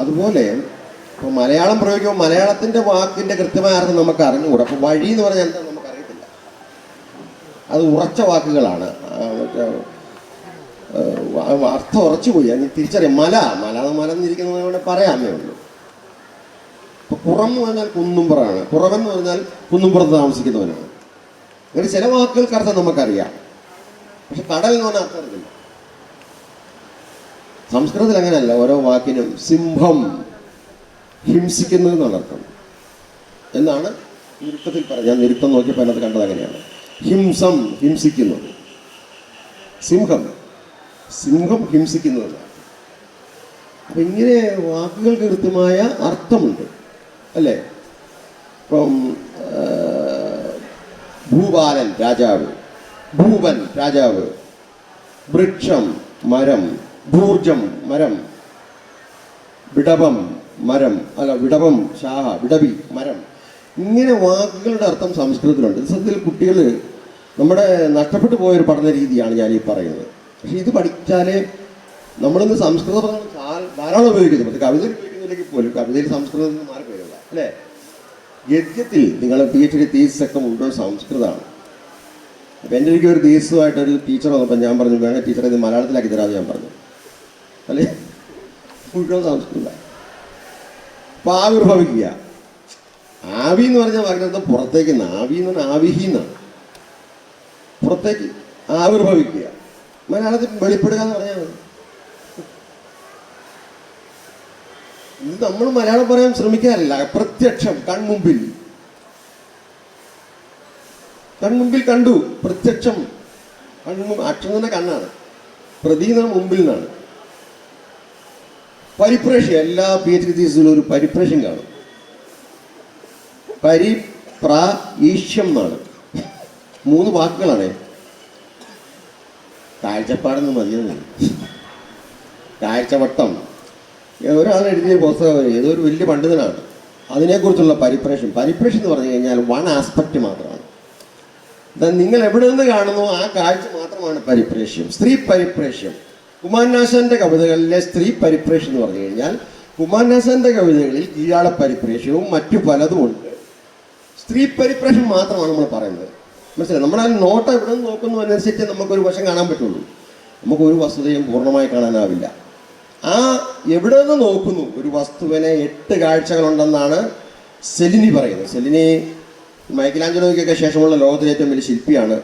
അതുപോലെ ഇപ്പോൾ മലയാളം പ്രയോഗിക്കുമ്പോൾ മലയാളത്തിൻ്റെ വാക്കിൻ്റെ കൃത്യമായ അർത്ഥം നമുക്ക് അറിഞ്ഞുകൂടാ. അപ്പോൾ വഴി എന്ന് പറഞ്ഞാൽ എന്താ നമുക്കറിയത്തില്ല. അത് ഉറച്ച വാക്കുകളാണ്, അർത്ഥം ഉറച്ചു പോയി. അതിന് തിരിച്ചറിയാം. മല മലന്നിരിക്കുന്നത് വേണേൽ പറയാമേ ഉള്ളൂ. ഇപ്പോൾ പുറം എന്ന് പറഞ്ഞാൽ കുന്നുംപുറമാണ്, പുറമെന്ന് പറഞ്ഞാൽ കുന്നുംപുറത്ത് താമസിക്കുന്നവനാണ്. അങ്ങനെ ചില വാക്കുകൾക്ക് അർത്ഥം നമുക്കറിയാം, പക്ഷെ കടൽ എന്ന് പറഞ്ഞാൽ അർത്ഥം അറിയില്ല. സംസ്കൃതത്തിൽ അങ്ങനെയല്ല. ഓരോ വാക്കിനും സിംഹം ഹിംസിക്കുന്നത് എന്നർത്ഥം എന്നാണ് നിരുക്തത്തിൽ പറഞ്ഞത്. ഞാൻ നിരുക്തം നോക്കിയപ്പോൾ അതിനകത്ത് കണ്ടത് അങ്ങനെയാണ്. ഹിംസം, ഹിംസിക്കുന്നത്. സിംഹം ഹിംസിക്കുന്നതല്ല. അപ്പം ഇങ്ങനെ വാക്കുകൾക്ക് കൃത്യമായ അർത്ഥമുണ്ട് അല്ലേ? ഇപ്പം ഭൂപാലൻ രാജാവ്, ഭൂപൻ രാജാവ്, വൃക്ഷം മരം, ഭൂർജം മരം, വിടവം മരം, വിടവം ശാഖ, വിടവി മരം. ഇങ്ങനെ വാക്കുകളുടെ അർത്ഥം സംസ്കൃതത്തിലുണ്ട്. ഇത് സത്യത്തിൽ കുട്ടികൾ നമ്മുടെ നഷ്ടപ്പെട്ടു പോയൊരു പഠന രീതിയാണ് ഞാൻ ഈ പറയുന്നത്. പക്ഷെ ഇത് പഠിച്ചാലേ നമ്മളിന്ന് സംസ്കൃത പദങ്ങൾ ധാരാളം ഉപയോഗിക്കുന്നു. പക്ഷേ കവിതയിൽ ഉപയോഗിക്കുന്നില്ലെങ്കിൽ പോലും കവിതയിൽ സംസ്കൃതത്തിൽ നിന്ന് മാറിപ്പോയില്ല അല്ലേ? ഗദ്യത്തിൽ നിങ്ങൾ PhD തീസൊക്കെ മുഴുവൻ സംസ്കൃതമാണ്. അപ്പം എൻ്റെ ഒരു തീസുമായിട്ടൊരു ടീച്ചർ വന്നപ്പോൾ ഞാൻ പറഞ്ഞു, വേണേൽ ടീച്ചറെ ഇത് മലയാളത്തിലാക്കി തരാമെന്ന് ഞാൻ പറഞ്ഞു. അല്ലേ? മുഴുവൻ സംസ്കൃതമാണ്. അപ്പം ആവിർഭവിക്കുക, ആവി എന്ന് പറഞ്ഞാൽ വാക്കിനർത്ഥം പുറത്തേക്ക്, ആവി എന്ന് പറഞ്ഞാൽ ആവിഹീന്നാണ്, പുറത്തേക്ക് ആവിർഭവിക്കുക. മലയാളത്തിൽ വെളിപ്പെടുക എന്ന് പറഞ്ഞാൽ മതി. ഇത് നമ്മൾ മലയാളം പറയാൻ ശ്രമിക്കാറില്ല. അപ്രത്യക്ഷം, കൺമുമ്പിൽ കണ്ടു, പ്രത്യക്ഷം, അക്ഷം തന്നെ കണ്ണാണ്, പ്രതി എന്ന് മുമ്പിൽ നിന്നാണ്. പരിപ്രേക്ഷ്യം, എല്ലാ PhD തീസിലും ഒരു പരിപ്രേക്ഷ്യം കാണും. ഈശ്യം എന്നാണ്, 3 വാക്കുകളാണ്. കാഴ്ചപ്പാടെന്ന് മതിയെന്ന്, കാഴ്ചവട്ടം. ഒരാൾ എഴുതിയ പുസ്തകം, ഏതൊരു വലിയ പണ്ഡിതനാണ്, അതിനെക്കുറിച്ചുള്ള പരിപ്രേക്ഷ്യം എന്ന് പറഞ്ഞു കഴിഞ്ഞാൽ 1 ആസ്പെക്റ്റ് മാത്രമാണ്. നിങ്ങൾ എവിടെ നിന്ന് കാണുന്നു ആ കാഴ്ച മാത്രമാണ് പരിപ്രേക്ഷ്യം. സ്ത്രീ പരിപ്രേക്ഷ്യം, കുമാരനാശാന്റെ കവിതകളിലെ സ്ത്രീ പരിപ്രേക്ഷ്യം എന്ന് പറഞ്ഞു കഴിഞ്ഞാൽ, കുമാരനാശാന്റെ കവിതകളിൽ കീഴാള പരിപ്രേക്ഷ്യവും മറ്റു പലതുമുണ്ട്. സ്ത്രീ പരിപ്രേക്ഷ്യം മാത്രമാണ് നമ്മൾ പറയുന്നത്. മനസ്സിലായി? നമ്മളാ നോട്ട് എവിടെ നിന്ന് നോക്കുന്നു അനുസരിച്ച് നമുക്കൊരു വശം കാണാൻ പറ്റുള്ളൂ. നമുക്കൊരു വസ്തുതയും പൂർണ്ണമായി കാണാനാവില്ല. ആ എവിടെ നിന്ന് നോക്കുന്നു ഒരു വസ്തുവിനെ 8 കാഴ്ചകളുണ്ടെന്നാണ് സെലിനി പറയുന്നത്. സെലിനി മൈക്കലാഞ്ചലോയ്ക്കൊക്കെ ശേഷമുള്ള ലോകത്തിലെ ഏറ്റവും വലിയ ശില്പിയാണ്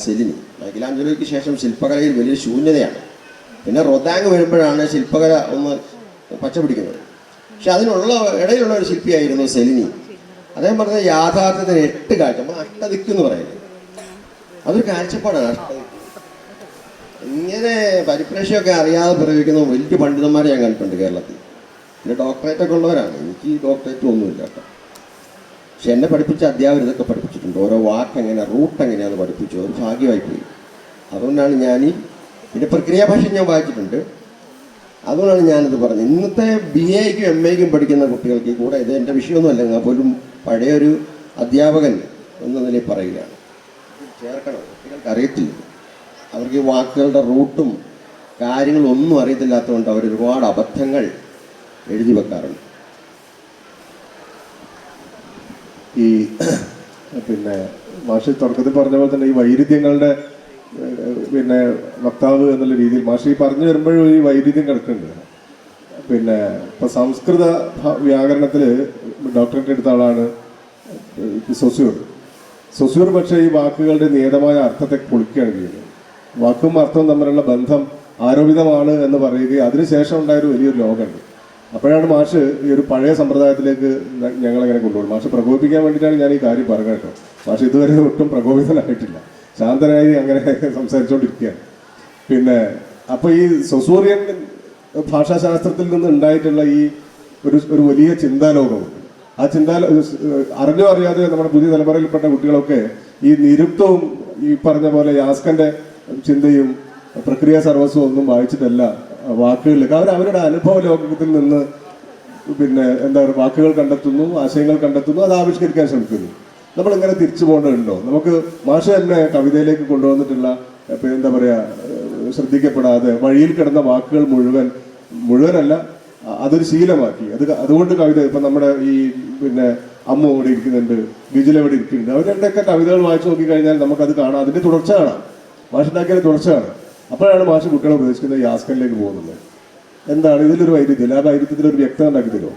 സെലിനി. മൈക്കലാഞ്ചലോയ്ക്ക് ശേഷം ശില്പകലയിൽ വലിയ ശൂന്യതയാണ്. പിന്നെ റൊദാങ് വരുമ്പോഴാണ് ശില്പകല ഒന്ന് പച്ച പിടിക്കുന്നത്. പക്ഷെ അതിനുള്ള ഇടയിലുള്ള ഒരു ശില്പിയായിരുന്നു സെലിനി. അദ്ദേഹം പറഞ്ഞ യാഥാർത്ഥ്യത്തിന് 8 കാഴ്ച, നമ്മൾ അഷ്ടദിക്ക് എന്ന് പറയുന്നത്, അതൊരു കാഴ്ചപ്പാടാണ് അഷ്ടദിക്ക്. ഇങ്ങനെ പരിപ്രേക്ഷ്യമൊക്കെ അറിയാതെ പ്രയോഗിക്കുന്ന വലിയ പണ്ഡിതന്മാരെ ഞാൻ കണ്ടിട്ടുണ്ട് കേരളത്തിൽ. പിന്നെ ഡോക്ടറേറ്റൊക്കെ ഉള്ളവരാണ്. എനിക്ക് ഡോക്ടറേറ്റും ഒന്നുമില്ല കേട്ടോ. പക്ഷെ എന്നെ പഠിപ്പിച്ച അധ്യാപകർ ഇതൊക്കെ പഠിപ്പിച്ചിട്ടുണ്ട്. ഓരോ വാക്ക് എങ്ങനെ, റൂട്ട് എങ്ങനെയാണെന്ന് പഠിപ്പിച്ചു. ഒരു ഭാഗ്യമായി പോയി. അതുകൊണ്ടാണ് പിന്നെ പ്രക്രിയാഭാഷ ഞാൻ വായിച്ചിട്ടുണ്ട്. അതുകൊണ്ടാണ് ഞാനിത് പറഞ്ഞത്. ഇന്നത്തെ BAയ്ക്കും MAയ്ക്കും പഠിക്കുന്ന കുട്ടികൾക്ക് കൂടെ ഇത് എൻ്റെ വിഷയമൊന്നും അല്ലെങ്കിൽ പോലും പഴയൊരു അധ്യാപകൻ എന്ന നിലയിൽ പറയുകയാണ്, ചേർക്കണം. കുട്ടികൾക്ക് അറിയത്തില്ല, അവർക്ക് ഈ വാക്കുകളുടെ റൂട്ടും കാര്യങ്ങളൊന്നും അറിയത്തില്ലാത്തതുകൊണ്ട് അവർ ഒരുപാട് അബദ്ധങ്ങൾ എഴുതി വെക്കാറുണ്ട്. ഈ പിന്നെ മാഷി തുടക്കത്തിൽ പറഞ്ഞ പോലെ തന്നെ ഈ വൈരുദ്ധ്യങ്ങളുടെ വക്താവ് എന്നുള്ള രീതിയിൽ മാഷി പറഞ്ഞു വരുമ്പോഴും ഈ വൈരുദ്ധ്യം കിടക്കുന്നുണ്ട്. ഇപ്പം സംസ്കൃത വ്യാകരണത്തിൽ ഡോക്ടറേറ്റ് എടുത്ത ആളാണ് സൊസ്യൂർ. പക്ഷേ ഈ വാക്കുകളുടെ നിയതമായ അർത്ഥത്തെ പൊളിക്കുകയാണ് ചെയ്യുന്നത്. വാക്കും അർത്ഥവും തമ്മിലുള്ള ബന്ധം ആരോപിതമാണ് എന്ന് പറയുകയും അതിനുശേഷം ഉണ്ടായൊരു വലിയൊരു ലോകമുണ്ട്. അപ്പോഴാണ് മാഷ് ഈ ഒരു പഴയ സമ്പ്രദായത്തിലേക്ക് ഞങ്ങളെങ്ങനെ കൊണ്ടുപോകും. മാഷ് പ്രകോപിപ്പിക്കാൻ വേണ്ടിയിട്ടാണ് ഞാൻ ഈ കാര്യം പറഞ്ഞത് കേട്ടോ. മാഷ് ഇതുവരെ ഒട്ടും പ്രകോപിതനായിട്ടില്ല, ശാന്തനായി അങ്ങനെ സംസാരിച്ചുകൊണ്ടിരിക്കുകയാണ്. അപ്പോൾ ഈ സൊസൂറിയൻ ഭാഷാശാസ്ത്രത്തിൽ നിന്ന് ഉണ്ടായിട്ടുള്ള ഈ ഒരു വലിയ ചിന്താലോകമുണ്ട്. ആ അറിഞ്ഞോ അറിയാതെ നമ്മുടെ പുതിയ തലമുറയിൽപ്പെട്ട കുട്ടികളൊക്കെ ഈ നിരുക്തവും ഈ പറഞ്ഞ പോലെ യാസ്കന്റെ ചിന്തയും പ്രക്രിയ സർവസ്വം ഒന്നും വായിച്ചിട്ടല്ല വാക്കുകളിലേക്ക് അവരുടെ അനുഭവ ലോകത്തിൽ നിന്ന് എന്താ പറയുക, വാക്കുകൾ കണ്ടെത്തുന്നു, ആശയങ്ങൾ കണ്ടെത്തുന്നു, അത് ആവിഷ്കരിക്കാൻ ശ്രമിക്കുന്നു. നമ്മളിങ്ങനെ തിരിച്ചു പോകേണ്ടതുണ്ടോ? നമുക്ക് മാഷ് തന്നെ കവിതയിലേക്ക് കൊണ്ടുവന്നിട്ടുള്ള എന്താ പറയുക, ശ്രദ്ധിക്കപ്പെടാതെ വഴിയിൽ കിടന്ന വാക്കുകൾ മുഴുവനല്ല അതൊരു ശീലമാക്കി. അതുകൊണ്ട് കവിത ഇപ്പം നമ്മുടെ ഈ അമ്മ ഇവിടെ ഇരിക്കുന്നുണ്ട്, ഗിജിൽ എവിടെ ഇരിക്കുന്നുണ്ട്, അവരുടെയൊക്കെ കവിതകൾ വായിച്ചു നോക്കിക്കഴിഞ്ഞാൽ നമുക്കത് കാണാം. അതിൻ്റെ തുടർച്ച കാണാം, മാഷുണ്ടാക്കിയ തുടർച്ച കാണാം. അപ്പോഴാണ് മാഷ് കുട്ടികളെ ഉപദേശിക്കുന്നത് യാസ്കനിലേക്ക് പോകുന്നത്. എന്താണ് ഇതിലൊരു വൈരുദ്ധ്യം? ആ വൈരുദ്ധ്യത്തിലൊരു വ്യക്തത ഉണ്ടാക്കി തരുമോ?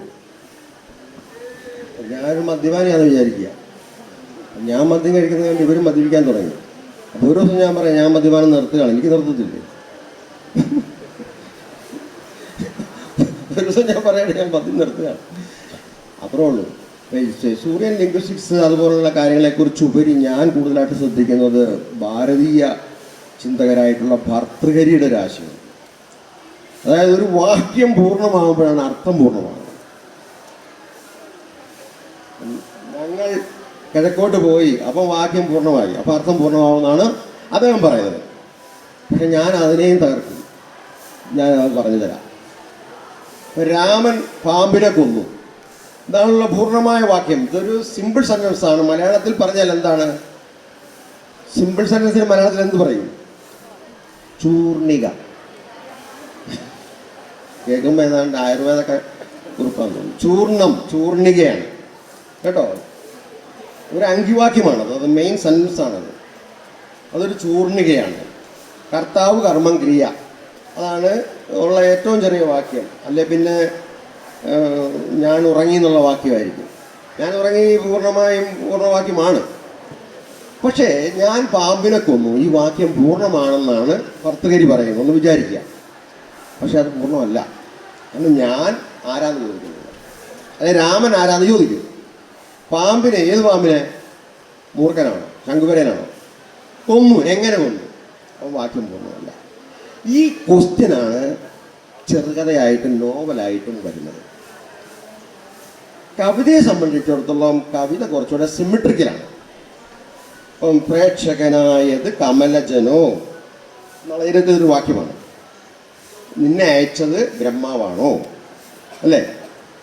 ഞാനൊരു മദ്യപാനിയാണെന്ന് വിചാരിക്കുക. ഞാൻ മദ്യം കഴിക്കുന്നത് കൊണ്ട് ഇവരും മദ്യപിക്കാൻ തുടങ്ങി. അപ്പോൾ ഒരു ദിവസം ഞാൻ പറയാം, ഞാൻ മദ്യപാനം നിർത്തുകയാണ്, എനിക്ക് നിർത്തത്തില്ലേ? ഒരു ദിവസം ഞാൻ പറയണേ ഞാൻ മദ്യം നിർത്തുകയാണ്, അത്രേ ഉള്ളൂ. സൂര്യൻ ലിംഗ്വിസ്റ്റിക്സ് അതുപോലുള്ള കാര്യങ്ങളെക്കുറിച്ചുപരി ഞാൻ കൂടുതലായിട്ട് ശ്രദ്ധിക്കുന്നത് ഭാരതീയ ചിന്തകരായിട്ടുള്ള ഭർതൃഹരിയുടെ ഒരു ആശയം. അതായത് ഒരു വാക്യം പൂർണ്ണമാകുമ്പോഴാണ് അർത്ഥം പൂർണ്ണമാകുന്നത്. ഞങ്ങൾ കിഴക്കോട്ട് പോയി, അപ്പം വാക്യം പൂർണ്ണമായി, അപ്പം അർത്ഥം പൂർണ്ണമാവുമെന്നാണ് അദ്ദേഹം പറയുന്നത്. പക്ഷെ ഞാൻ അതിനെയും തകർക്കും. ഞാൻ അത് പറഞ്ഞു തരാം. രാമൻ പാമ്പിനെ കൊന്നു, ഇതാണല്ലോ പൂർണ്ണമായ വാക്യം. ഇതൊരു സിമ്പിൾ സെൻറ്റൻസ് ആണ്. മലയാളത്തിൽ പറഞ്ഞാൽ എന്താണ് സിമ്പിൾ സെൻറ്റൻസിന് മലയാളത്തിൽ എന്ത് പറയും? ചൂർണിക. കേൾക്കുമ്പോൾ ഏതാണ്ട് ആയുർവേദമൊക്കെ കുറിപ്പാന്ന് തോന്നുന്നു. ചൂർണം, ചൂർണികയാണ് കേട്ടോ. ഒരു അങ്കിവാക്യമാണത്, അത് മെയിൻ സെൻറ്റൻസ് ആണത്. അതൊരു ചൂർണികയാണ്. കർത്താവ് കർമ്മം ക്രിയ, അതാണ് ഉള്ള ഏറ്റവും ചെറിയ വാക്യം. അല്ലെ പിന്നെ ഞാൻ ഉറങ്ങി എന്നുള്ള വാക്യമായിരിക്കും. ഞാൻ ഉറങ്ങി പൂർണ്ണമായും പൂർണ്ണവാക്യമാണ്. പക്ഷേ ഞാൻ പാമ്പിനെ കൊന്നു, ഈ വാക്യം പൂർണ്ണമാണെന്നാണ് ഭർതൃഹരി പറയുന്നത്. ഒന്ന് വിചാരിക്കുക. പക്ഷെ അത് പൂർണ്ണമല്ല. കാരണം ഞാൻ ആരാന്ന് ചോദിക്കുന്നത്, അല്ലെ രാമൻ ആരാന്ന് ചോദിക്കും. പാമ്പിനെ, ഏത് പാമ്പിനെ? മൂർഖനാണോ, ശങ്കുവരനാണോ? കൊന്നു. എങ്ങനെ കൊന്നു? അപ്പോൾ വാക്യം പൂർണ്ണമല്ല. ഈ ക്വസ്റ്റ്യനാണ് ചെറുകഥയായിട്ടും നോവലായിട്ടും വരുന്നത്. കവിതയെ സംബന്ധിച്ചിടത്തോളം കവിത കുറച്ചുകൂടെ സിമെട്രിക്കലാണ്. ഇപ്പം പ്രേക്ഷകനായത് കമലജനോ എന്നുള്ള ഇതിലൊരു വാക്യമാണ്. നിന്നെ അയച്ചത് ബ്രഹ്മാവാണോ? അല്ലേ?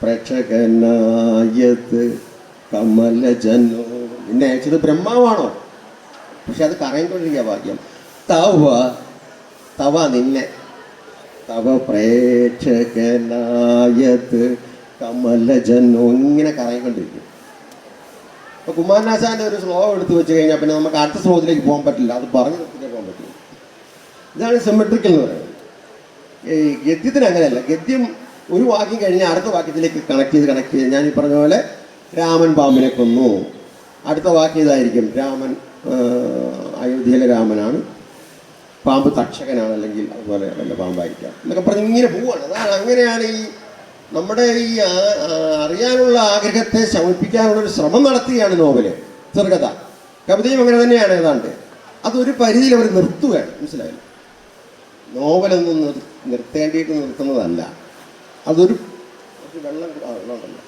പ്രേക്ഷകനായത് കമലജനോ, നിന്നെ അയച്ചത് ബ്രഹ്മാവാണോ? പക്ഷെ അത് കറങ്ങിക്കൊണ്ടിരിക്കുക വാക്യം. തവ നിന്നെ, തവ പ്രേക്ഷകനായത് കമലജനോ, ഇങ്ങനെ കറങ്ങിക്കൊണ്ടിരിക്കും. അപ്പോൾ കുമാരനാശാൻ്റെ ഒരു ശ്ലോകം എടുത്തു വെച്ച് കഴിഞ്ഞാൽ പിന്നെ നമുക്ക് അടുത്ത ശ്ലോകത്തിലേക്ക് പോകാൻ പറ്റില്ല. അത് പറഞ്ഞു നിർത്തിക്കാൻ പോകാൻ പറ്റില്ല. ഇതാണ് സിമെട്രിക്കൽ എന്ന് പറയുന്നത്. ഈ ഗദ്യത്തിന് അങ്ങനെയല്ല. ഗദ്യം ഒരു വാക്യം കഴിഞ്ഞാൽ അടുത്ത വാക്യത്തിലേക്ക് കണക്ട് ചെയ്ത് ഞാൻ ഈ പറഞ്ഞ പോലെ രാമൻ പാമ്പിനെ കൊന്നു, അടുത്ത വാക്യം ഇതായിരിക്കും, രാമൻ അയോധ്യയിലെ രാമനാണ്, പാമ്പ് തക്ഷകനാണ്, അല്ലെങ്കിൽ അതുപോലെ വല്ല പാമ്പായിരിക്കാം എന്നൊക്കെ പറഞ്ഞ് ഇങ്ങനെ പോവുകയാണ്. അതാണ് അങ്ങനെയാണ് ഈ നമ്മുടെ ഈ അറിയാനുള്ള ആഗ്രഹത്തെ ശമിപ്പിക്കാനുള്ളൊരു ശ്രമം നടത്തുകയാണ് നോവല്, ചെറുകഥ. കവിതയും അങ്ങനെ തന്നെയാണ് ഏതാണ്ട്. അതൊരു പരിധിയിൽ അവർ നിർത്തുകയാണ്. മനസ്സിലായില്ല? നോവലൊന്നും നിർത്തേണ്ടിയിട്ട് നിർത്തുന്നതല്ല. അതൊരു വെള്ളം ഉണ്ടല്ലോ,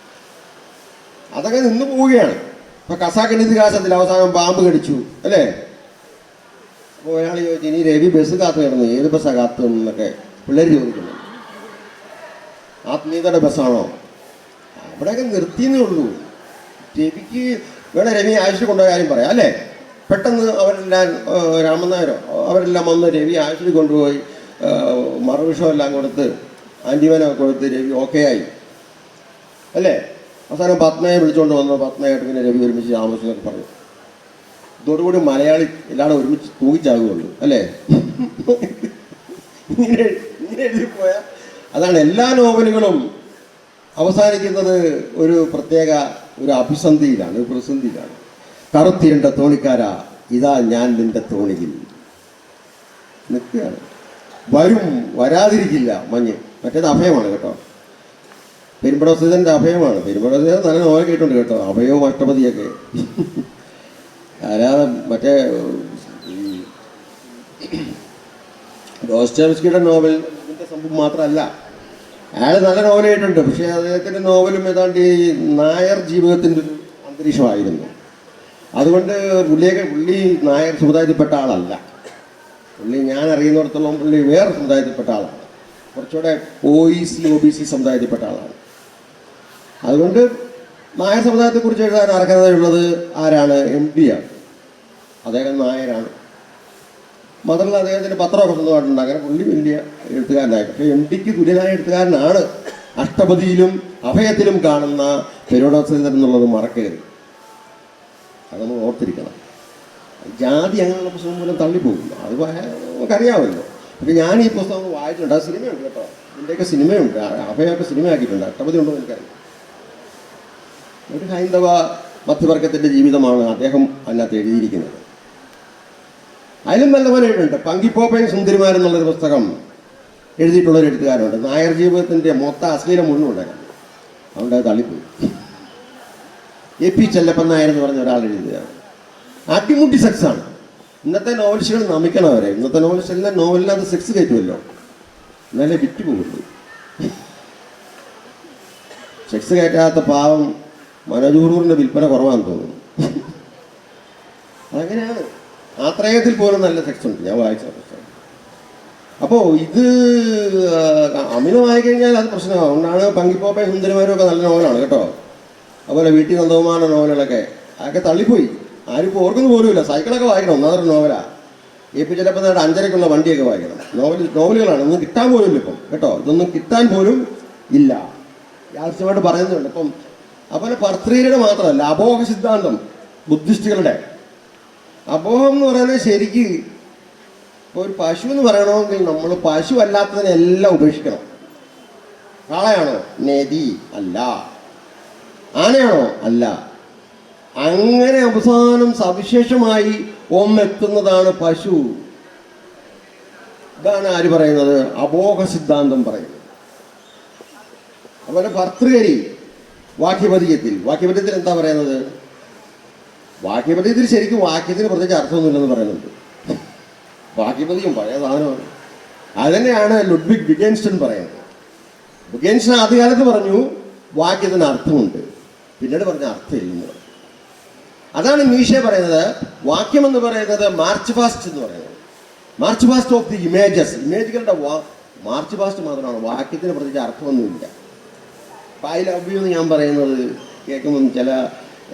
അതൊക്കെ നിന്ന് പോവുകയാണ്. ഇപ്പം ഖസാക്കിൻ്റെ ഇതിഹാസത്തിൽ അവസാനം പാമ്പ് കടിച്ചു, അല്ലേ? അപ്പോൾ ഒരാൾ ചോദിച്ചു, ഇനി രവി ബസ് കാത്തു കിടന്നു, ഏത് ബസ്സാണ് കാത്തു എന്നൊക്കെ പിള്ളേർ ചോദിക്കുന്നു. ആത്മീയതയുടെ ബസ്സാണോ? അവിടെയൊക്കെ നിർത്തിയെന്നേ ഉള്ളൂ. രവിക്ക് വേണം രവി ആശുപത്രി കൊണ്ടുപോയ കാര്യം പറയാം, അല്ലേ? പെട്ടെന്ന് അവരെല്ലാം രാമൻ നായരോ അവരെല്ലാം വന്ന് രവി ആശുപത്രി കൊണ്ടുപോയി മറുവിഷമെല്ലാം കൊടുത്ത് ആൻറ്റിബയോട്ടിക് കൊടുത്ത് രവി ഓക്കെ ആയി, അല്ലേ? അവസാനം പത്മയെ വിളിച്ചുകൊണ്ട് വന്നു. പത്മയായിട്ട് പിന്നെ രവി ഒരുമിച്ച് താമസിച്ചെന്നൊക്കെ പറഞ്ഞു. ഇതോടുകൂടി മലയാളി എല്ലാവരും ഒരുമിച്ച് തൂങ്ങിച്ചാകുകയുള്ളൂ, അല്ലേ? ഇങ്ങനെ എഴുതിപ്പോയാൽ അതാണ്. എല്ലാ നോവലുകളും അവസാനിക്കുന്നത് ഒരു പ്രത്യേക ഒരു അഭിസന്ധിയിലാണ്, ഒരു പ്രതിസന്ധിയിലാണ്. കറുത്തിരണ്ട തോണിക്കാര, ഇതാ ഞാൻ നിന്റെ തോണിയിൽ നിൽക്കുകയാണ്. വരും, വരാതിരിക്കില്ല മഞ്ഞ്. മറ്റേത് അഭയമാണ് കേട്ടോ. പെരുമ്പടവസ്ഥിതൻ്റെ അഭയമാണ്. പെരുമ്പടവസ്ഥിത നല്ല നോവൽ കേട്ടുണ്ട് കേട്ടോ, അഭയവും അഷ്ടപതിയൊക്കെ. അല്ലാതെ മറ്റേ ഡോസ്റ്റോവസ്കിയുടെ നോവൽ ഇതിൻ്റെ സംഭവം മാത്രമല്ല. അയാൾ നല്ല നോവൽ കേട്ടിട്ടുണ്ട്. പക്ഷേ അദ്ദേഹത്തിൻ്റെ നോവലും ഏതാണ്ട് ഈ നായർ ജീവിതത്തിൻ്റെ ഒരു അന്തരീക്ഷമായിരുന്നു. അതുകൊണ്ട് പുള്ളി നായർ സമുദായത്തിൽപ്പെട്ട ആളല്ല. പുള്ളി ഞാൻ അറിയുന്നിടത്തോളം പുള്ളി വേറെ സമുദായത്തിൽപ്പെട്ട ആളാണ്. കുറച്ചുകൂടെ OEC സമുദായത്തിൽപ്പെട്ട ആളാണ്. അതുകൊണ്ട് നായർ സമുദായത്തെക്കുറിച്ച് എഴുതാൻ അർഹതയുള്ളത് ആരാണ്? MD ആണ്. അദ്ദേഹം നായരാണ്. മാത്രമല്ല അദ്ദേഹത്തിന് പത്രമൊക്കെ സ്വന്തമായിട്ടുണ്ട്. അങ്ങനെ പുള്ളി വലിയ എഴുത്തുകാരനായി. പക്ഷേ MDക്ക് തുല്യനായ എഴുത്തുകാരനാണ് അഷ്ടപതിയിലും അഭയത്തിലും കാണുന്ന പെരുവടവസ്ഥിതൻ എന്നുള്ളത് മറക്കരുത്. അത് നമ്മൾ ഓർത്തിരിക്കണം. ജാതി അങ്ങനെയുള്ള പുസ്തകം മൂലം തള്ളിപ്പോകും. അത് നമുക്കറിയാമല്ലോ. പക്ഷേ ഞാൻ ഈ പുസ്തകം വായിച്ചിട്ടുണ്ട്. അത് സിനിമയുണ്ട് കേട്ടോ. ഇതിൻ്റെയൊക്കെ സിനിമയുണ്ട്. അഭയമൊക്കെ സിനിമയാക്കിയിട്ടുണ്ട്. അഷ്ടപതി ഉണ്ടോ എനിക്കറിയാം. ഒരു ഹൈന്ദവ മധ്യവർഗത്തിൻ്റെ ജീവിതമാണ് അദ്ദേഹം അതിനകത്ത് എഴുതിയിരിക്കുന്നത്. അതിലും നല്ലപോലെ എഴുതുന്നുണ്ട്. പങ്കിപ്പോപ്പയും സുന്ദരിമാരെന്നുള്ളൊരു പുസ്തകം എഴുതിയിട്ടുള്ളൊരു എഴുത്തുകാരുണ്ട്. നായർ ജീവിതത്തിൻ്റെ മൊത്തം അശ്ലീലം മുഴുവനുണ്ടായിരുന്നു. അതുകൊണ്ട് അത് തള്ളിപ്പോയി. AP ചെല്ലപ്പൻ നായർ എന്ന് പറഞ്ഞ ഒരാൾ എഴുതുകയാണ്. അടിമുട്ടി സെക്സാണ്. ഇന്നത്തെ നോവലിസ്റ്റുകൾ നമിക്കണം അവരെ. ഇന്നത്തെ നോവലിസ്റ്റ് എല്ലാം നോവലിനകത്ത് സെക്സ് കയറ്റുമല്ലോ, എന്നാലേ വിറ്റ് പോകുള്ളൂ. സെക്സ് കയറ്റാത്ത പാവം മനോജൂറിൻ്റെ വിൽപ്പന കുറവാണെന്ന് തോന്നുന്നു. അതങ്ങനെയാണ്. ആത്രേയത്തിൽ പോലും നല്ല സെക്സ് ഉണ്ട്, ഞാൻ വായിച്ച പുസ്തകം. അപ്പോൾ ഇത് അമിതമായി കഴിഞ്ഞാൽ അത് പ്രശ്നമാണ്. അതുകൊണ്ടാണ് പങ്കിപ്പോപ്പയും സുന്ദരിമാരും ഒക്കെ നല്ല നോവലാണ് കേട്ടോ. അതുപോലെ വീട്ടിൽ നന്ദകുമാരുടെ നോവലുകളൊക്കെ അതൊക്കെ തള്ളിപ്പോയി, ആരും ഇപ്പോൾ ഓർക്കുന്ന പോലുമില്ല. സൈക്കിളൊക്കെ വായിക്കണം, ഒന്നാമതൊരു നോവലാണ്. ഇപ്പോൾ ചിലപ്പോൾ നേരെ 5:30-ക്കുള്ള വണ്ടിയൊക്കെ വായിക്കണം. നോവലുകളാണ്, ഒന്നും കിട്ടാൻ പോലും ഇല്ല ഇപ്പം കേട്ടോ. ഇതൊന്നും കിട്ടാൻ പോലും ഇല്ല, യാദൃശ്യമായിട്ട് പറയുന്നുണ്ട് ഇപ്പം. അതുപോലെ ഭർത്തൃയുടെ മാത്രമല്ല, അബോഹ സിദ്ധാന്തം ബുദ്ധിസ്റ്റുകളുടെ അബോഹം എന്ന് പറയുന്നത് ശരിക്ക് ഇപ്പോൾ ഒരു പശു എന്ന് പറയണമെങ്കിൽ നമ്മൾ പശു അല്ലാത്തതിനെല്ലാം ഉപേക്ഷിക്കണം. കാളയാണോ? നദി അല്ല. ആനയാണോ? അല്ല. അങ്ങനെ അവസാനം സവിശേഷമായി ഒന്നെത്തുന്നതാണ് പശു. ഇതാണ് ആര് പറയുന്നത്? അബോഹ സിദ്ധാന്തം പറയുന്നത്. അതുപോലെ ഭർതൃഹരി വാക്യപദ്യത്തിൽ എന്താ പറയുന്നത്? വാക്യപദ്യത്തിൽ ശരിക്കും വാക്യത്തിന് പ്രത്യേകിച്ച് അർത്ഥമൊന്നുമില്ലെന്ന് പറയുന്നുണ്ട്. വാക്യപദ്യം പഴയ സാധനമാണ്. അതുതന്നെയാണ് ലുഡ്വിഗ് വിഗൻസ്റ്റൺ പറയുന്നത്. വിഗൻസ്റ്റൺ ആദ്യകാലത്ത് പറഞ്ഞു വാക്യത്തിന് അർത്ഥമുണ്ട്, പിന്നീട് പറഞ്ഞ അർത്ഥമില്ലെന്ന് പറഞ്ഞു. അതാണ് മീഷെ പറയുന്നത്. വാക്യം എന്ന് പറയുന്നത് മാർച്ച് ഫാസ്റ്റ് എന്ന് പറയുന്നത്, march past of the images. ഇമേജുകളുടെ മാർച്ച് ഫാസ്റ്റ് മാത്രമാണ്, വാക്യത്തിന് പ്രത്യേകിച്ച് അർത്ഥമൊന്നുമില്ല. ഐ ലവ് യു എന്ന് ഞാൻ പറയുന്നത് കേൾക്കുമ്പം ചില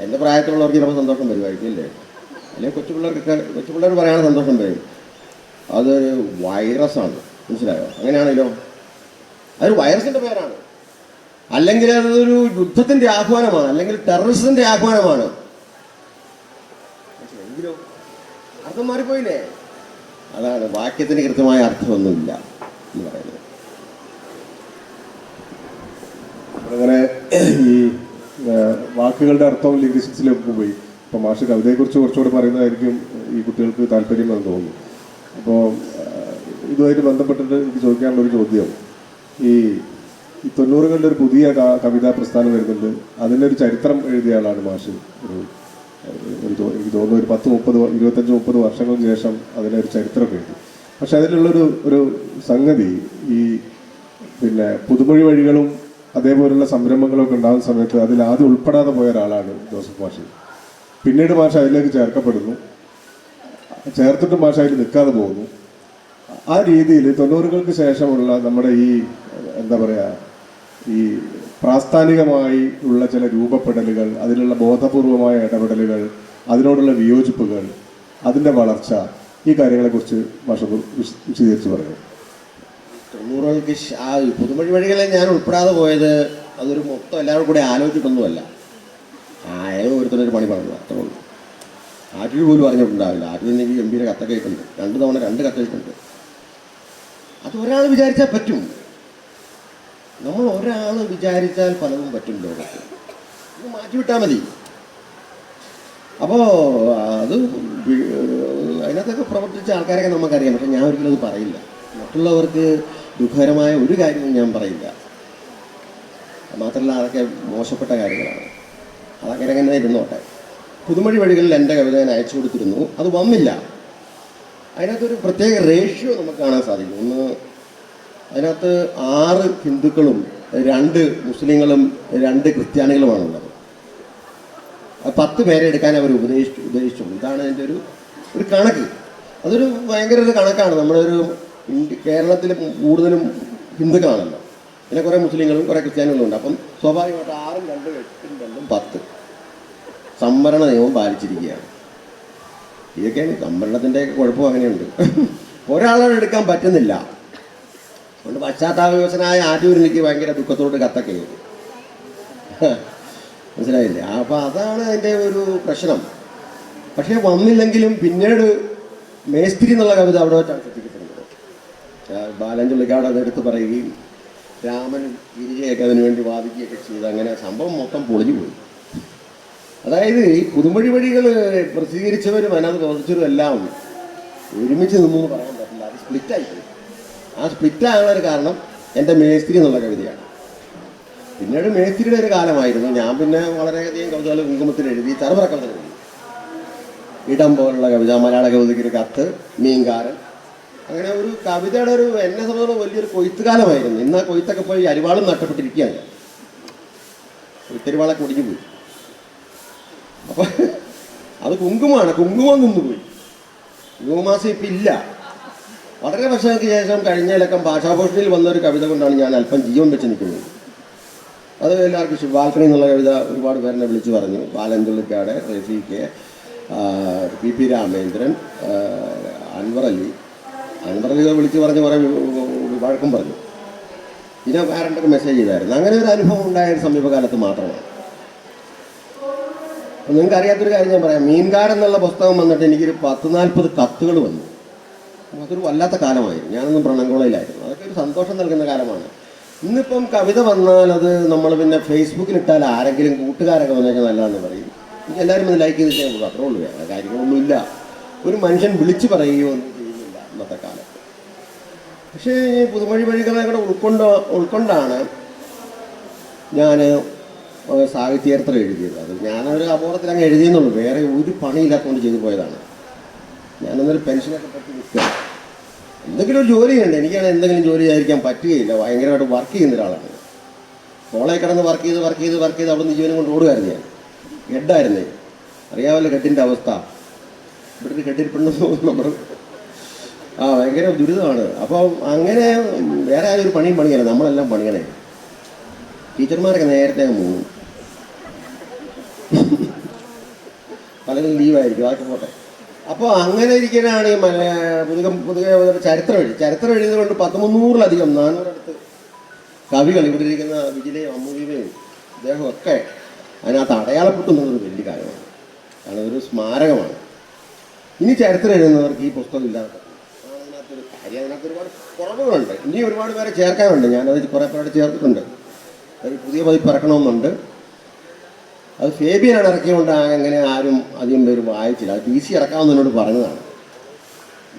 എൻ്റെ പ്രായത്തിലുള്ളവർക്ക് ചിലപ്പോൾ സന്തോഷം വരുമായിരിക്കും അല്ലേ, അല്ലെങ്കിൽ കൊച്ചുപിള്ളേർ പറയാൻ സന്തോഷം വരും. അതൊരു വൈറസാണ്, മനസ്സിലായോ? അങ്ങനെയാണല്ലോ, അതൊരു വൈറസിൻ്റെ പേരാണ്. അല്ലെങ്കിൽ അതൊരു യുദ്ധത്തിൻ്റെ ആഹ്വാനമാണ്, അല്ലെങ്കിൽ ടെററിസത്തിൻ്റെ ആഹ്വാനമാണ്. എങ്കിലോ അർത്ഥം മാറിപ്പോയില്ലേ? അതാണ് വാക്യത്തിന് കൃത്യമായ അർത്ഥമൊന്നുമില്ല എന്ന് പറയുന്നത്. അങ്ങനെ ഈ വാക്കുകളുടെ അർത്ഥം ലിംഗ്വിസ്റ്റിക്സിലേക്ക് പോയി. അപ്പോൾ മാഷ് കവിതയെക്കുറിച്ച് കുറച്ചുകൂടി പറയുന്നതായിരിക്കും ഈ കുട്ടികൾക്ക് താല്പര്യമെന്ന് തോന്നുന്നു. അപ്പോൾ ഇതുമായിട്ട് ബന്ധപ്പെട്ടിട്ട് എനിക്ക് ചോദിക്കാനുള്ളൊരു ചോദ്യം, ഈ 90കളുടെ ഒരു പുതിയ കവിതാ പ്രസ്ഥാനം വരുന്നുണ്ട്. അതിനൊരു ചരിത്രം എഴുതിയ ആളാണ് മാഷ്. എനിക്ക് തോന്നുന്നു ഒരു 25-30 വർഷങ്ങൾക്ക് ശേഷം അതിനൊരു ചരിത്രം എഴുതി. പക്ഷെ അതിലുള്ളൊരു സംഗതി, ഈ പിന്നെ പുതുമൊഴി വഴികളും അതേപോലുള്ള സംരംഭങ്ങളൊക്കെ ഉണ്ടാകുന്ന സമയത്ത് അതിൽ ആദ്യം ഉൾപ്പെടാതെ പോയ ഒരാളാണ് ജോസഫ് മാഷ്. പിന്നീട് മാഷ് അതിലേക്ക് ചേർക്കപ്പെടുന്നു, ചേർത്തിട്ട് മാഷ് അതിൽ നിൽക്കാതെ പോകുന്നു. ആ രീതിയിൽ 90കൾക്ക് ശേഷമുള്ള നമ്മുടെ ഈ എന്താ പറയുക, ഈ പ്രാസ്ഥാനികമായി ഉള്ള ചില രൂപപ്പെടലുകൾ, അതിലുള്ള ബോധപൂർവമായ ഇടപെടലുകൾ, അതിനോടുള്ള വിയോജിപ്പുകൾ, അതിൻ്റെ വളർച്ച, ഈ കാര്യങ്ങളെക്കുറിച്ച് മാഷ് വിശദീകരിച്ച് പറയുന്നു. 90കൾക്ക് ആ പുതുമൊഴി വഴികളെ ഞാൻ ഉൾപ്പെടാതെ പോയത് അതൊരു മൊത്തം എല്ലാവരും കൂടെ ആലോചിച്ചിട്ടൊന്നുമല്ല. ഏതോ ഒരുത്തരൊരു പണി പറഞ്ഞു, അത്രേ ഉള്ളൂ. ആറ്റിൽ പോലും അറിഞ്ഞിട്ടുണ്ടാവില്ല. ആറ്റിൽ എനിക്ക് ഗംഭീര കത്തൊക്കെ ഇട്ടുണ്ട്, 2 തവണ 2 കത്തിട്ടുണ്ട്. അത് ഒരാൾ വിചാരിച്ചാൽ പറ്റും. നമ്മൾ ഒരാൾ വിചാരിച്ചാൽ പലതും പറ്റും ലോകത്ത്. ഇത് മാറ്റിവിട്ടാൽ മതി. അപ്പോൾ അത് അതിനകത്തൊക്കെ പ്രവർത്തിച്ച ആൾക്കാരൊക്കെ നമുക്കറിയാം. പക്ഷെ ഞാൻ ഒരിക്കലും അത് പറയില്ല. മറ്റുള്ളവർക്ക് ദുഃഖകരമായ ഒരു കാര്യവും ഞാൻ പറയില്ല. മാത്രമല്ല അതൊക്കെ മോശപ്പെട്ട കാര്യങ്ങളാണ്. അതങ്ങനെ തന്നെ ഇരുന്നോട്ടെ. പുതുമൊഴി വഴികളിൽ എൻ്റെ കവിത ഞാൻ അയച്ചു കൊടുത്തിരുന്നു, അത് വന്നില്ല. അതിനകത്തൊരു പ്രത്യേക റേഷ്യോ നമുക്ക് കാണാൻ സാധിക്കും. ഒന്ന്, അതിനകത്ത് 6 ഹിന്ദുക്കളും 2 മുസ്ലിങ്ങളും 2 ക്രിസ്ത്യാനികളുമാണുള്ളത്. 10 പേരെ എടുക്കാൻ അവർ ഉപദേശിച്ചു. ഇതാണ് അതിൻ്റെ ഒരു കണക്ക്. അതൊരു ഭയങ്കര ഒരു കണക്കാണ്. നമ്മളൊരു കേരളത്തിൽ കൂടുതലും ഹിന്ദുക്കളാണല്ലോ, പിന്നെ കുറേ മുസ്ലിങ്ങളും കുറേ ക്രിസ്ത്യാനികളും ഉണ്ട്. അപ്പം സ്വാഭാവികമായിട്ട് 6, 2, 8, 2, 10 സംവരണ നിയമം പാലിച്ചിരിക്കുകയാണ്. ഇതൊക്കെയാണ് സംവരണത്തിൻ്റെ കുഴപ്പം. അങ്ങനെയുണ്ട്. ഒരാളോട് എടുക്കാൻ പറ്റുന്നില്ല. അതുകൊണ്ട് പശ്ചാത്താപവിവശനായ ആറ്റൂരിലേക്ക് ഭയങ്കര ദുഃഖത്തോട് കത്തൊക്കെ എഴുതി. മനസ്സിലായില്ലേ? അപ്പോൾ അതാണ് അതിൻ്റെ ഒരു പ്രശ്നം. പക്ഷേ വന്നില്ലെങ്കിലും പിന്നീട് മേസ്ത്രി എന്നുള്ള കവിത അവിടെ വെച്ചാണ് ശ്രദ്ധിക്കപ്പെടുന്നത്. ബാലഞ്ചുള്ളിക്കാട് അതെടുത്ത് പറയുകയും രാമൻ ഗിരിജയൊക്കെ അതിനു വേണ്ടി വാദിക്കുകയൊക്കെ ചെയ്ത് അങ്ങനെ സംഭവം മൊത്തം പൊളിഞ്ഞു പോയി. അതായത് ഈ പുതുമൊഴി വഴികൾ പ്രസിദ്ധീകരിച്ചവരും അതിനകത്ത് പ്രവർത്തിച്ചവരും എല്ലാം ഒരുമിച്ച് നിന്നു എന്ന് പറയാൻ പറ്റില്ല. അത് സ്പ്ലിറ്റായിപ്പോയി. ആ സ്പ്ലിറ്റാകാനൊരു കാരണം എൻ്റെ മേസ്ത്രി എന്നുള്ള കവിതയാണ്. പിന്നീട് മേസ്ത്രിയുടെ ഒരു കാലമായിരുന്നു. ഞാൻ പിന്നെ വളരെയധികം കവിതകൾ കുങ്കുമത്തിൽ എഴുതി, ചറുപറ കവിതകൾ എഴുതി. ഇടം പോലുള്ള കവിത, മലയാള കവിതയ്ക്ക് ഒരു കത്ത്, മീൻകാരൻ, അങ്ങനെ ഒരു കവിതയുടെ ഒരു എന്നെ സംബന്ധിച്ചുള്ള വലിയൊരു കൊയ്ത്തുകാലമായിരുന്നു. ഇന്ന് ആ കൊയ്ത്തൊക്കെ പോയി അരിവാളും നഷ്ടപ്പെട്ടിരിക്കുകയാണ്. കൊയ്ത്തരിവാളൊക്കെ ഒടിഞ്ഞു പോയി. അപ്പോൾ അത് കുങ്കുമമാണ്, കുങ്കുമം നിന്നുപോയി. കുങ്കുമാസം ഇപ്പം ഇല്ല. വളരെ വർഷങ്ങൾക്ക് ശേഷം കഴിഞ്ഞ ലക്കം ഭാഷാഭൂഷണിയിൽ വന്നൊരു കവിത കൊണ്ടാണ് ഞാൻ അല്പം ജീവൻ വെച്ച് നിൽക്കുന്നത്. അത് എല്ലാവർക്കും ഇഷ്ടം. ബാൽക്കണി എന്നുള്ള കവിത ഒരുപാട് പേരെന്നെ വിളിച്ചു പറഞ്ഞു. ബാലൻതുള്ളിക്കാട്, റഫീഖ്, പി രാമേന്ദ്രൻ, അൻവർ അലി വിളിച്ച് പറഞ്ഞ് കുറേ വഴക്കം പറഞ്ഞു. പിന്നെ വേറെ മെസ്സേജ് ചെയ്തായിരുന്നു. അങ്ങനെ ഒരു അനുഭവം ഉണ്ടായ സമീപകാലത്ത് മാത്രമാണ്. നിങ്ങൾക്ക് അറിയാത്തൊരു കാര്യം ഞാൻ പറയാം. മീൻകാരൻ എന്നുള്ള പുസ്തകം വന്നിട്ട് എനിക്കൊരു 10-40 കത്തുകൾ വന്നു. അതൊരു വല്ലാത്ത കാലമായിരുന്നു. ഞാനൊന്നും പ്രണങ്കോളയിലായിരുന്നു. അതൊക്കെ ഒരു സന്തോഷം നൽകുന്ന കാലമാണ്. ഇന്നിപ്പം കവിത വന്നാൽ അത് നമ്മൾ പിന്നെ ഫേസ്ബുക്കിലിട്ടാൽ ആരെങ്കിലും കൂട്ടുകാരൊക്കെ വന്നേക്കാൻ നല്ലതാണെന്ന് പറയും. എല്ലാവരും അത് ലൈക്ക് ചെയ്ത് ചെയ്യാൻ പോകും. അത്രേ ഉള്ളൂ. വേറെ കാര്യങ്ങളൊന്നുമില്ല. ഒരു മനുഷ്യൻ വിളിച്ചു പറയുകയോ ഒന്നും ചെയ്യുന്നില്ല ഇന്നത്തെ കാലത്ത്. പക്ഷേ ഈ പുതുമൊഴി വഴികളെ കൂടെ ഉൾക്കൊണ്ടാണ് ഞാൻ സാഹിത്യചരിത്രം എഴുതിയത്. അത് ഞാനൊരു അപൂർവത്തിൽ അങ്ങ് എഴുതിയെന്നുള്ളൂ. വേറെ ഒരു പണിയില്ലാത്തതുകൊണ്ട് ചെയ്തു പോയതാണ്. ഞാനൊന്നൊരു പെൻഷനൊക്കെ പറ്റി നിൽക്കുക. എന്തെങ്കിലും ഒരു ജോലിയുണ്ട്. എനിക്കാണ് എന്തെങ്കിലും ജോലി ആയിരിക്കാൻ പറ്റുകയില്ല. ഭയങ്കരമായിട്ട് വർക്ക് ചെയ്യുന്ന ഒരാളാണ്. കോളേജ് കിടന്ന് വർക്ക് ചെയ്ത് അവിടെ നിന്ന് ജീവനം കൊണ്ട് ഓടുകയായിരുന്നു. ഞാൻ ഹെഡായിരുന്നേ. അറിയാമല്ലോ ഹെഡിൻ്റെ അവസ്ഥ. ഇവിടെ ഒരു ഹെഡിരിപ്പുണ്ടെന്ന് നമ്മൾ ഭയങ്കര ദുരിതമാണ്. അപ്പോൾ അങ്ങനെ വേറെ ആരും ഒരു പണിയല്ല. നമ്മളെല്ലാം പണിയണേ. ടീച്ചർമാരൊക്കെ നേരത്തെ പോകും. പലരും ലീവായിരിക്കും. അതൊക്കെ പോട്ടെ. അപ്പോൾ അങ്ങനെ ഇരിക്കാനാണ് ഈ പുതിയ ചരിത്രം എഴുതിയത് കൊണ്ട് 300-ലധികം 400 അടുത്ത് കവികൾ ഇവിടെ ഇരിക്കുന്ന വിജിലയും അമ്മുവിയും ഇദ്ദേഹമൊക്കെ അതിനകത്ത് അടയാളപ്പെടുത്തുന്നതൊരു വലിയ കാര്യമാണ്. കാരണം ഒരു സ്മാരകമാണ്. ഇനി ചരിത്രം എഴുതുന്നവർക്ക് ഈ പുസ്തകം ഇല്ലാതെ അതിനകത്തൊരു കാര്യം. അതിനകത്ത് ഒരുപാട് കുറവുകളുണ്ട്. ഇനി ഒരുപാട് പേരെ ചേർക്കാനുണ്ട്. ഞാനത് കുറേ പേരോട് ചേർത്തിട്ടുണ്ട്. ഒരു പുതിയ പതിപ്പ് ഇറക്കണമെന്നുണ്ട്. അത് ഫേബിയനാണ് ഇറക്കിയതുകൊണ്ട് അങ്ങനെ ആരും അധികം പേര് വായിച്ചില്ല. അത് DC ഇറക്കാമെന്ന് എന്നോട് പറഞ്ഞതാണ്.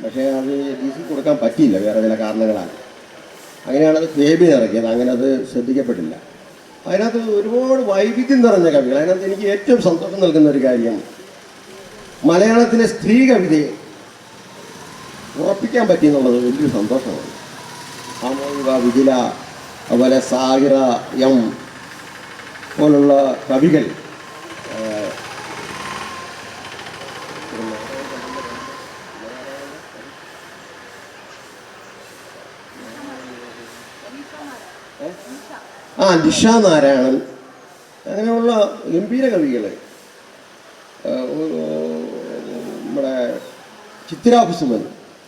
പക്ഷേ അത് DC കൊടുക്കാൻ പറ്റിയില്ല വേറെ ചില കാരണങ്ങളാണ്. അങ്ങനെയാണ് അത് ഫേബിയൻ ഇറക്കിയത്. അങ്ങനെ അത് ശ്രദ്ധിക്കപ്പെട്ടില്ല. അതിനകത്ത് ഒരുപാട് വൈവിധ്യം നിറഞ്ഞ കവികൾ. അതിനകത്ത് എനിക്ക് ഏറ്റവും സന്തോഷം നൽകുന്ന ഒരു കാര്യം മലയാളത്തിലെ സ്ത്രീ കവിതയെ ഉറപ്പിക്കാൻ പറ്റിയെന്നുള്ളത് വലിയൊരു സന്തോഷമാണ്. സാമൂഹിക വിജില, അതുപോലെ സാഹിറ എം പോലുള്ള കവികൾ നിഷ നാരായണൻ, അങ്ങനെയുള്ള ഗംഭീര കവികൾ, നമ്മുടെ ചിത്തിരാ കുസുമൻ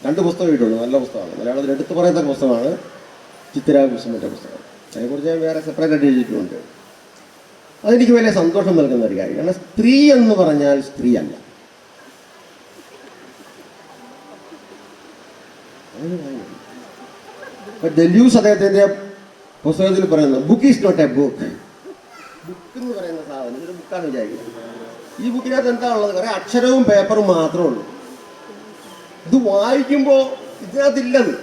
2 പുസ്തകം ഇട്ടുള്ളൂ. നല്ല പുസ്തകമാണ്. മലയാളത്തിൽ എടുത്തു പറയത്തക്ക പുസ്തകമാണ് ചിത്തിരാ കുസുമൻ്റെ പുസ്തകം. അതിനെക്കുറിച്ച് ഞാൻ വേറെ സെപ്പറേറ്റ് ആയിട്ട് എഴുതിയിട്ടുമുണ്ട്. അതെനിക്ക് വലിയ സന്തോഷം നൽകുന്ന ഒരു കാര്യം. കാരണം സ്ത്രീ എന്ന് പറഞ്ഞാൽ സ്ത്രീ അല്ല. ഡെല്യൂസ് അദ്ദേഹത്തിൻ്റെ പുസ്തകത്തിൽ പറയുന്നത് book is not a book. Book എന്ന് പറയുന്ന സാധനം ഇതൊരു ബുക്കാണ് വിചാരിക്കുന്നത്. ഈ ബുക്കിനകത്ത് എന്താ ഉള്ളത്? കുറേ അക്ഷരവും പേപ്പറും മാത്രമേ ഉള്ളൂ. ഇത് വായിക്കുമ്പോൾ ഇതിനകത്തില്ലത്.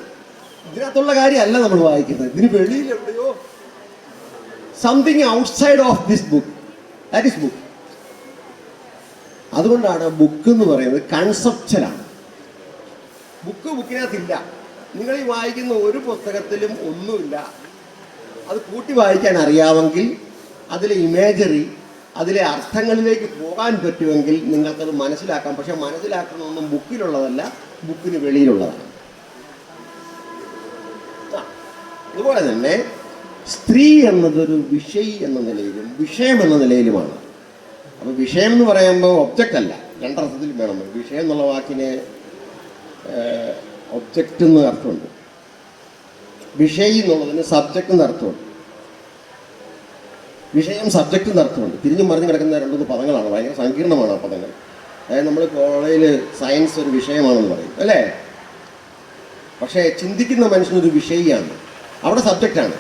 ഇതിനകത്തുള്ള കാര്യമല്ല നമ്മൾ വായിക്കുന്നത്. ഇതിന് വെളിയിൽ എവിടെയോ something outside of this book, that is book. അതുകൊണ്ടാണ് ബുക്ക് എന്ന് പറയുന്നത് കൺസെപ്ച്വലാണ്. ബുക്കിനകത്തില്ല. നിങ്ങൾ ഈ വായിക്കുന്ന ഒരു പുസ്തകത്തിലും ഒന്നുമില്ല. അത് കൂട്ടി വായിക്കാൻ അറിയാമെങ്കിൽ, അതിലെ ഇമേജറി, അതിലെ അർത്ഥങ്ങളിലേക്ക് പോകാൻ പറ്റുമെങ്കിൽ നിങ്ങൾക്കത് മനസ്സിലാക്കാം. പക്ഷെ മനസ്സിലാക്കുന്നതൊന്നും ബുക്കിലുള്ളതല്ല, ബുക്കിന് വെളിയിലുള്ളതാണ്. അതുപോലെ തന്നെ സ്ത്രീ എന്നതൊരു വിഷയി എന്ന നിലയിലും വിഷയം എന്ന നിലയിലുമാണ്. അപ്പോൾ വിഷയം എന്ന് പറയുമ്പോൾ ഒബ്ജക്റ്റ് അല്ല, രണ്ടർത്ഥത്തിൽ വേണം. വിഷയം എന്നുള്ള വാക്കിന് ഒബ്ജക്റ്റ് എന്ന് അർത്ഥമുണ്ട്. വിഷയി എന്നുള്ളതിന് സബ്ജക്റ്റ് എന്ന് അർത്ഥമുണ്ട്. വിഷയം സബ്ജക്റ്റ് എന്ന് അർത്ഥമുണ്ട്. തിരിഞ്ഞും മറിഞ്ഞു കിടക്കുന്ന 2 പദങ്ങളാണ്. ഭയങ്കര സങ്കീർണമാണ് ആ പദങ്ങൾ. അതായത് നമ്മൾ കോളേജിൽ സയൻസ് ഒരു വിഷയമാണെന്ന് പറയും അല്ലേ? പക്ഷേ ചിന്തിക്കുന്ന മനുഷ്യനൊരു വിഷയിയാണ്. അവിടെ സബ്ജക്റ്റാണ്.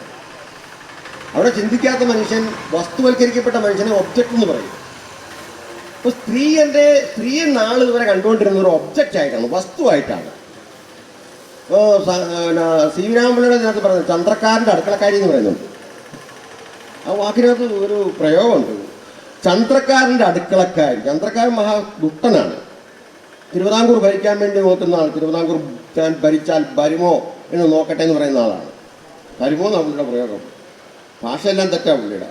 അവിടെ ചിന്തിക്കാത്ത മനുഷ്യൻ, വസ്തുവൽക്കരിക്കപ്പെട്ട മനുഷ്യനെ ഒബ്ജക്റ്റ് എന്ന് പറയും. അപ്പോൾ സ്ത്രീയെ നാൾ ഇതുവരെ കണ്ടുകൊണ്ടിരുന്ന ഒരു ഒബ്ജക്റ്റ് ആയിട്ടാണ്, വസ്തുവായിട്ടാണ്. ഇപ്പോൾ സി വി രാമപിള്ളയുടെ ഇതിനകത്ത് പറയുന്നത് ചന്ദ്രക്കാരൻ്റെ അടുക്കളക്കാരി എന്ന് പറയുന്നുണ്ട്. ആ വാക്കിനകത്ത് ഒരു പ്രയോഗമുണ്ട്, ചന്ദ്രക്കാരൻ്റെ അടുക്കളക്കാരി. ചന്ദ്രക്കാരൻ മഹാദുഷ്ടനാണ്. തിരുവിതാംകൂർ ഭരിക്കാൻ വേണ്ടി നോക്കുന്ന ആൾ, തിരുവിതാംകൂർ താൻ ഭരിച്ചാൽ വരുമോ എന്ന് നോക്കട്ടെ എന്ന് പറയുന്ന ആളാണ്. വരുമോ എന്നാണ് പുള്ളിയുടെ പ്രയോഗം. ഭാഷയെല്ലാം തെറ്റാണ് പുള്ളിയുടെ.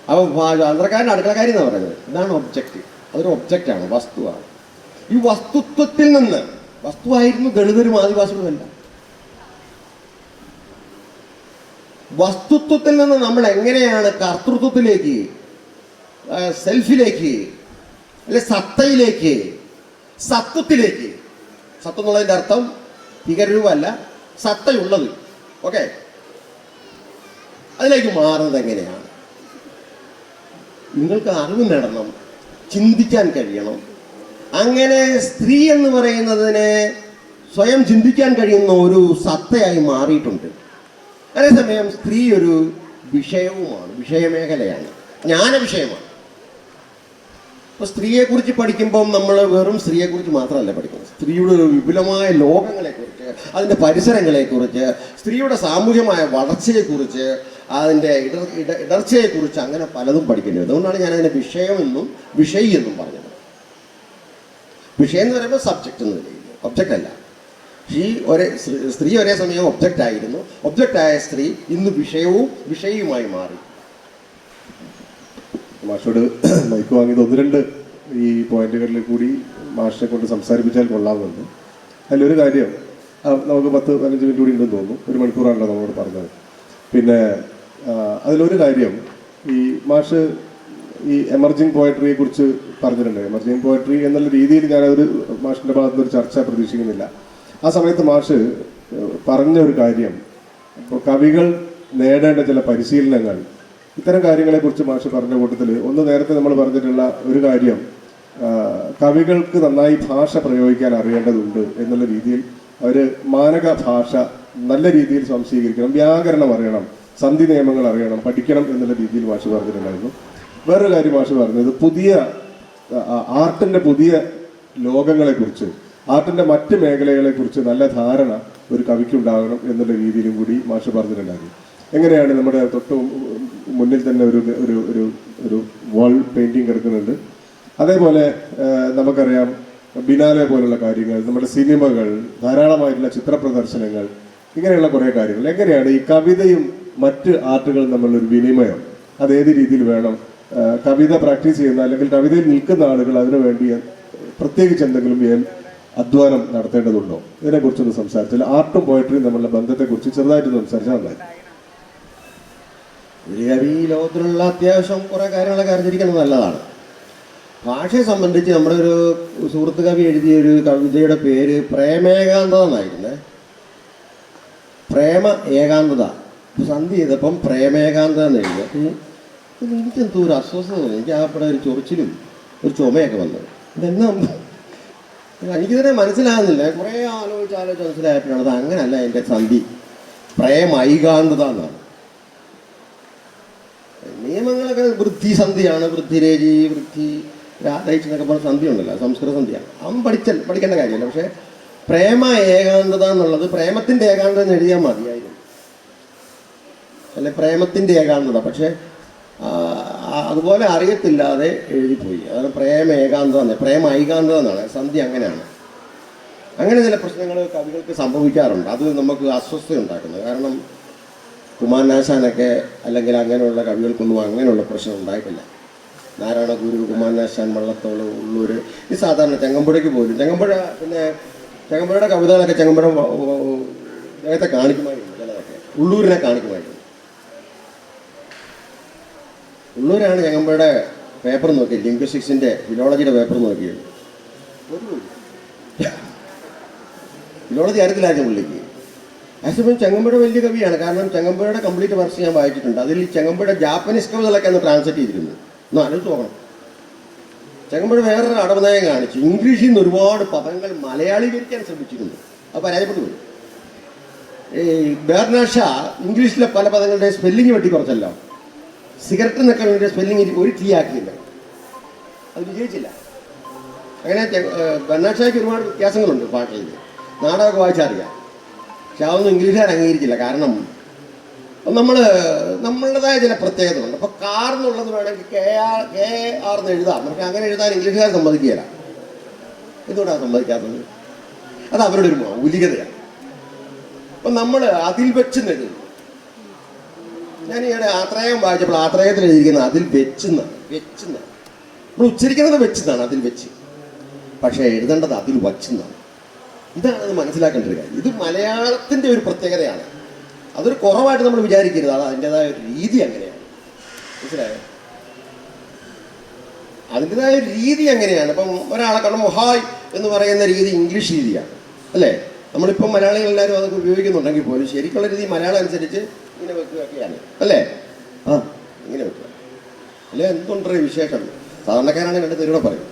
അപ്പോൾ ആന്ധ്രക്കാരൻ അടുക്കളക്കാരി എന്നാണ് പറയുന്നത്. ഇതാണ് ഒബ്ജക്റ്റ്. അതൊരു ഒബ്ജക്റ്റാണ്, വസ്തുവാണ്. ഈ വസ്തുത്വത്തിൽ നിന്ന്, വസ്തുവായിരുന്നു ദളിതരും ആദിവാസികളുമല്ല, വസ്തുത്വത്തിൽ നിന്ന് നമ്മൾ എങ്ങനെയാണ് കർത്തൃത്വത്തിലേക്ക്, സെൽഫിലേക്ക്, അല്ലെ സത്തയിലേക്ക്, സത്വത്തിലേക്ക്, സത്വം എന്നുള്ളതിൻ്റെ അർത്ഥം ഭീകരരൂപമല്ല, സത്തയുള്ളത്, ഓക്കെ, അതിലേക്ക് മാറുന്നത് എങ്ങനെയാണ്? നിങ്ങൾക്ക് അറിവ് നേടണം, ചിന്തിക്കാൻ കഴിയണം. അങ്ങനെ സ്ത്രീ എന്ന് പറയുന്നതിനെ സ്വയം ചിന്തിക്കാൻ കഴിയുന്ന ഒരു സത്തയായി മാറിയിട്ടുണ്ട്. അതേസമയം സ്ത്രീ ഒരു വിഷയവുമാണ്, വിഷയമേഖലയാണ്, ജ്ഞാനവിഷയമാണ്. അപ്പോൾ സ്ത്രീയെക്കുറിച്ച് പഠിക്കുമ്പം നമ്മൾ വെറും സ്ത്രീയെക്കുറിച്ച് മാത്രമല്ല പഠിക്കുന്നത്, സ്ത്രീയുടെ ഒരു വിപുലമായ ലോകങ്ങളെക്കുറിച്ച്, അതിൻ്റെ പരിസരങ്ങളെക്കുറിച്ച്, സ്ത്രീയുടെ സാമൂഹ്യമായ വളർച്ചയെക്കുറിച്ച്, അതിൻ്റെ ഇടർച്ചയെക്കുറിച്ച്, അങ്ങനെ പലതും പഠിക്കേണ്ടി വരും. അതുകൊണ്ടാണ് ഞാനതിനെ വിഷയമെന്നും വിഷയി എന്നും പറഞ്ഞത്. വിഷയം എന്ന് പറയുമ്പോൾ സബ്ജക്റ്റ് എന്ന് പറയുന്നത്, ഒബ്ജക്റ്റ് അല്ല. സ്ത്രീ ഒരേ സമയം ഒബ്ജക്റ്റ് ആയിരുന്നു. ഒബ്ജക്റ്റായ സ്ത്രീ ഇന്ന് വിഷയവും വിഷയിയുമായി മാറി. മാഷോട് മൈക്ക് വാങ്ങിയത് ഒന്ന് രണ്ട് ഈ പോയിന്റുകളിൽ കൂടി മാഷിനെ കൊണ്ട് സംസാരിപ്പിച്ചാൽ കൊള്ളാമെന്നുണ്ട്. അതിലൊരു കാര്യം, നമുക്ക് 10-15 മിനിറ്റ് കൂടി ഉണ്ടെന്ന് തോന്നുന്നു, 1 മണിക്കൂറാണല്ലോ നമ്മളോട് പറഞ്ഞത്. പിന്നെ അതിലൊരു കാര്യം, ഈ മാഷ് ഈ എമർജിങ് പോയട്രിയെ കുറിച്ച് പറഞ്ഞിട്ടുണ്ട്. എമർജിങ് പോയട്രി എന്നുള്ള രീതിയിൽ ഞാനതൊരു മാഷിൻ്റെ ഭാഗത്തുനിന്നൊരു ചർച്ച പ്രതീക്ഷിക്കുന്നില്ല. ആ സമയത്ത് മാഷ് പറഞ്ഞ ഒരു കാര്യം, ഇപ്പോൾ കവികൾ നേടേണ്ട ചില പരിശീലനങ്ങൾ, ഇത്തരം കാര്യങ്ങളെക്കുറിച്ച് മാഷ് പറഞ്ഞ കൂട്ടത്തിൽ ഒന്ന് നേരത്തെ നമ്മൾ പറഞ്ഞിട്ടുള്ള ഒരു കാര്യം, കവികൾക്ക് നന്നായി ഭാഷ പ്രയോഗിക്കാൻ അറിയേണ്ടതുണ്ട് എന്നുള്ള രീതിയിൽ അവർ മാനക ഭാഷ നല്ല രീതിയിൽ സംശീകരിക്കണം, വ്യാകരണം അറിയണം, സന്ധി നിയമങ്ങൾ അറിയണം, പഠിക്കണം എന്നുള്ള രീതിയിൽ മാഷ് പറഞ്ഞിട്ടുണ്ടായിരുന്നു. വേറൊരു കാര്യം മാഷ് പറഞ്ഞത്, പുതിയ ആർട്ടിൻ്റെ പുതിയ ലോകങ്ങളെക്കുറിച്ച്, ആർട്ടിൻ്റെ മറ്റ് മേഖലകളെക്കുറിച്ച് നല്ല ധാരണ ഒരു കവിക്കുണ്ടാകണം എന്നുള്ള രീതിയിലും കൂടി മാഷ് പറഞ്ഞിട്ടുണ്ടായിരുന്നു. എങ്ങനെയാണ് നമ്മുടെ തൊട്ട് മുന്നിൽ തന്നെ ഒരു ഒരു ഒരു ഒരു വാൾ പെയിൻറ്റിങ് കിടക്കുന്നുണ്ട്. അതേപോലെ നമുക്കറിയാം ബിനാലെ പോലുള്ള കാര്യങ്ങൾ, നമ്മുടെ സിനിമകൾ, ധാരാളമായിട്ടുള്ള ചിത്ര പ്രദർശനങ്ങൾ, ഇങ്ങനെയുള്ള കുറേ കാര്യങ്ങൾ. എങ്ങനെയാണ് ഈ കവിതയും മറ്റ് ആർട്ടുകളും തമ്മിലൊരു വിനിമയം, അതേത് രീതിയിൽ വേണം? കവിത പ്രാക്ടീസ് ചെയ്യുന്ന അല്ലെങ്കിൽ കവിതയിൽ നിൽക്കുന്ന ആളുകൾ അതിനു വേണ്ടി പ്രത്യേകിച്ച് എന്തെങ്കിലും അധ്വാനം നടത്തേണ്ടതുണ്ടോ? ഇതിനെക്കുറിച്ചൊന്ന് സംസാരിച്ചാൽ, ആർട്ടും പോയട്രിയും തമ്മിലുള്ള ബന്ധത്തെക്കുറിച്ച് ചെറുതായിട്ടൊന്ന് സംസാരിച്ചാൽ നന്നായി. ഒരു കവി ലോകത്തിലുള്ള അത്യാവശ്യം കുറേ കാര്യങ്ങളൊക്കെ അറിഞ്ഞിരിക്കുന്നത് നല്ലതാണ്. ഭാഷയെ സംബന്ധിച്ച് നമ്മുടെ ഒരു സുഹൃത്ത് കവി എഴുതിയ ഒരു കവിതയുടെ പേര് പ്രേമേകാന്തത എന്നായിരുന്നേ. പ്രേമ ഏകാന്തത. സന്ധി ചെയ്തപ്പം പ്രേമേകാന്തത എന്ന് എഴുതി. അപ്പം എനിക്കെന്തോ ഒരു അസ്വസ്ഥത തോന്നി. എനിക്ക് ആകപ്പെടെ ഒരു ചൊറിച്ചിലും ഒരു ചുമയൊക്കെ വന്നത്. ഇതെന്നാ എനിക്കിതിനെ മനസ്സിലാകുന്നില്ല. കുറേ ആലോചിച്ച് മനസ്സിലായപ്പോഴാണ് അത് അങ്ങനെയല്ല എൻ്റെ സന്ധി, പ്രേമൈകാന്തത എന്നാണ്. നിയമങ്ങളൊക്കെ വൃദ്ധി സന്ധിയാണ്, വൃദ്ധിരേജി, വൃദ്ധി രാധയിച്ച് എന്നൊക്കെ പറഞ്ഞ സന്ധി ഉണ്ടല്ലോ, സംസ്കൃത സന്ധിയാണ്. അവൻ പഠിക്കേണ്ട കാര്യമല്ല. പക്ഷേ പ്രേമ ഏകാന്തത എന്നുള്ളത് പ്രേമത്തിൻ്റെ ഏകാന്തത എന്ന് എഴുതിയാൽ മതിയായിരുന്നു, അല്ലെ പ്രേമത്തിൻ്റെ ഏകാന്തത. പക്ഷേ അതുപോലെ അറിയത്തില്ലാതെ എഴുതിപ്പോയി. അതാണ് പ്രേമ ഏകാന്തത എന്ന്, പ്രേമ ഐകാന്തത എന്നാണ് സന്ധി. അങ്ങനെയാണ്. അങ്ങനെ ചില പ്രശ്നങ്ങൾ കവികൾക്ക് സംഭവിക്കാറുണ്ട്. അത് നമുക്ക് അസ്വസ്ഥത ഉണ്ടാക്കുന്നത്. കാരണം കുമാരനാശാനൊക്കെ അല്ലെങ്കിൽ അങ്ങനെയുള്ള കവികൾക്കൊന്നും അങ്ങനെയുള്ള പ്രശ്നം ഉണ്ടായിട്ടില്ല. നാരായണ ഗുരു, കുമാരനാശാൻ, വള്ളത്തോൾ, ഉള്ളൂർ, ഈ സാധാരണ ചെങ്ങമ്പുഴയ്ക്ക് പോലും, ചെങ്ങമ്പുഴയുടെ കവിതകളൊക്കെ ചെങ്ങമ്പുഴ നേരത്തെ കാണിക്കുമായിരുന്നു, ചിലതൊക്കെ ഉള്ളൂരിനെ കാണിക്കുമായിരുന്നു. ഉള്ളൂരാണ് ചെങ്ങമ്പുഴയുടെ പേപ്പർ നോക്കിയത്, ലിംഗ്വിസ്റ്റിക്സിൻ്റെ ഫിലോളജിയുടെ പേപ്പർ നോക്കിയത്. ഫിലോളജി അറിയത്തില്ലായിരുന്നു പുള്ളിക്ക്. അതേസമയം ചെങ്ങമ്പുഴ വലിയ കവിയാണ്. കാരണം ചെങ്ങമ്പുഴയുടെ കംപ്ലീറ്റ് വർക്ക്സ് ഞാൻ വായിച്ചിട്ടുണ്ട്. അതിൽ ചെങ്ങമ്പുഴ ജാപ്പനീസ് കവിതകളൊക്കെ അന്ന് ട്രാൻസ്ലേറ്റ് ചെയ്തിരുന്നു. ഒന്ന് ആലോചിച്ച് നോക്കണം. ചെങ്ങമ്പുഴ വേറൊരു അടവുനയം കാണിച്ചു. ഇംഗ്ലീഷിൽ നിന്ന് ഒരുപാട് പദങ്ങൾ മലയാളീകരിക്കാൻ ശ്രമിച്ചിരുന്നു. അത് പരാജയപ്പെട്ടു പോയി. ഈ ബെർണാഡ് ഷാ ഇംഗ്ലീഷിലെ പല പദങ്ങളുടെ സ്പെല്ലിങ് വെട്ടി കുറച്ചല്ലോ. സിഗരറ്റ് എന്നൊക്കെ വേണ്ടി സ്പെല്ലിങ് ഒരു ടീ ആക്കിയില്ല, അത് വിജയിച്ചില്ല. അങ്ങനെ ബെർണാഡ് ഷായ്ക്ക് ഒരുപാട് വ്യത്യാസങ്ങളുണ്ട് ഭാഷയിൽ. നാടകമൊക്കെ വായിച്ചറിയാം. പക്ഷെ അതൊന്നും ഇംഗ്ലീഷുകാർ അംഗീകരിച്ചില്ല. കാരണം നമ്മളുടേതായ ചില പ്രത്യേകത ഉണ്ട്. അപ്പോൾ കാർ എന്നുള്ളത് വേണമെങ്കിൽ KAR എന്ന് എഴുതാം. പക്ഷെ അങ്ങനെ എഴുതാൻ ഇംഗ്ലീഷുകാർ സമ്മതിക്കുകയില്ല. എന്തുകൊണ്ടാണ് സമ്മതിക്കാത്തത്? അത് അവരുടെ ഒരു മൗലികതയാണ്. അപ്പം നമ്മൾ അതിൽ വെച്ച് എഴുതുന്നു. ഞാൻ ഈയിടെ ആത്രയം വായിച്ചപ്പോൾ ആത്രയത്തിൽ എഴുതിയിരിക്കുന്നത് അതിൽ വെച്ചെന്നാണ്. നമ്മൾ ഉച്ചരിക്കുന്നത് വെച്ചെന്നാണ്, അതിൽ വെച്ച്. പക്ഷേ എഴുതേണ്ടത് അതിൽ വച്ചെന്നാണ്. ഇതാണ് അത് മനസ്സിലാക്കേണ്ട ഒരു കാര്യം. ഇത് മലയാളത്തിൻ്റെ ഒരു പ്രത്യേകതയാണ്. അതൊരു കുറവായിട്ട് നമ്മൾ വിചാരിക്കരുത്. അത് അതിൻ്റെതായ ഒരു രീതി അങ്ങനെയാണ്. മനസ്സിലായോ? അതിൻ്റെതായ ഒരു രീതി അങ്ങനെയാണ്. ഇപ്പം ഒരാളെ കാണുമ്പോൾ ഹായ് എന്ന് പറയുന്ന രീതി ഇംഗ്ലീഷ് രീതിയാണ്, അല്ലേ? നമ്മളിപ്പം മലയാളികൾ എല്ലാവരും അതൊക്കെ ഉപയോഗിക്കുന്നുണ്ടെങ്കിൽ പോലും ശരിക്കുള്ള രീതി മലയാളം അനുസരിച്ച് ഇങ്ങനെ വെക്കുകയൊക്കെയാണ്, അല്ലേ? ഇങ്ങനെ വെക്കുക, അല്ലേ? എന്തുണ്ടൊരു വിശേഷം സാധാരണക്കാരാണ് കണ്ട് തരുവിടെ പറയും.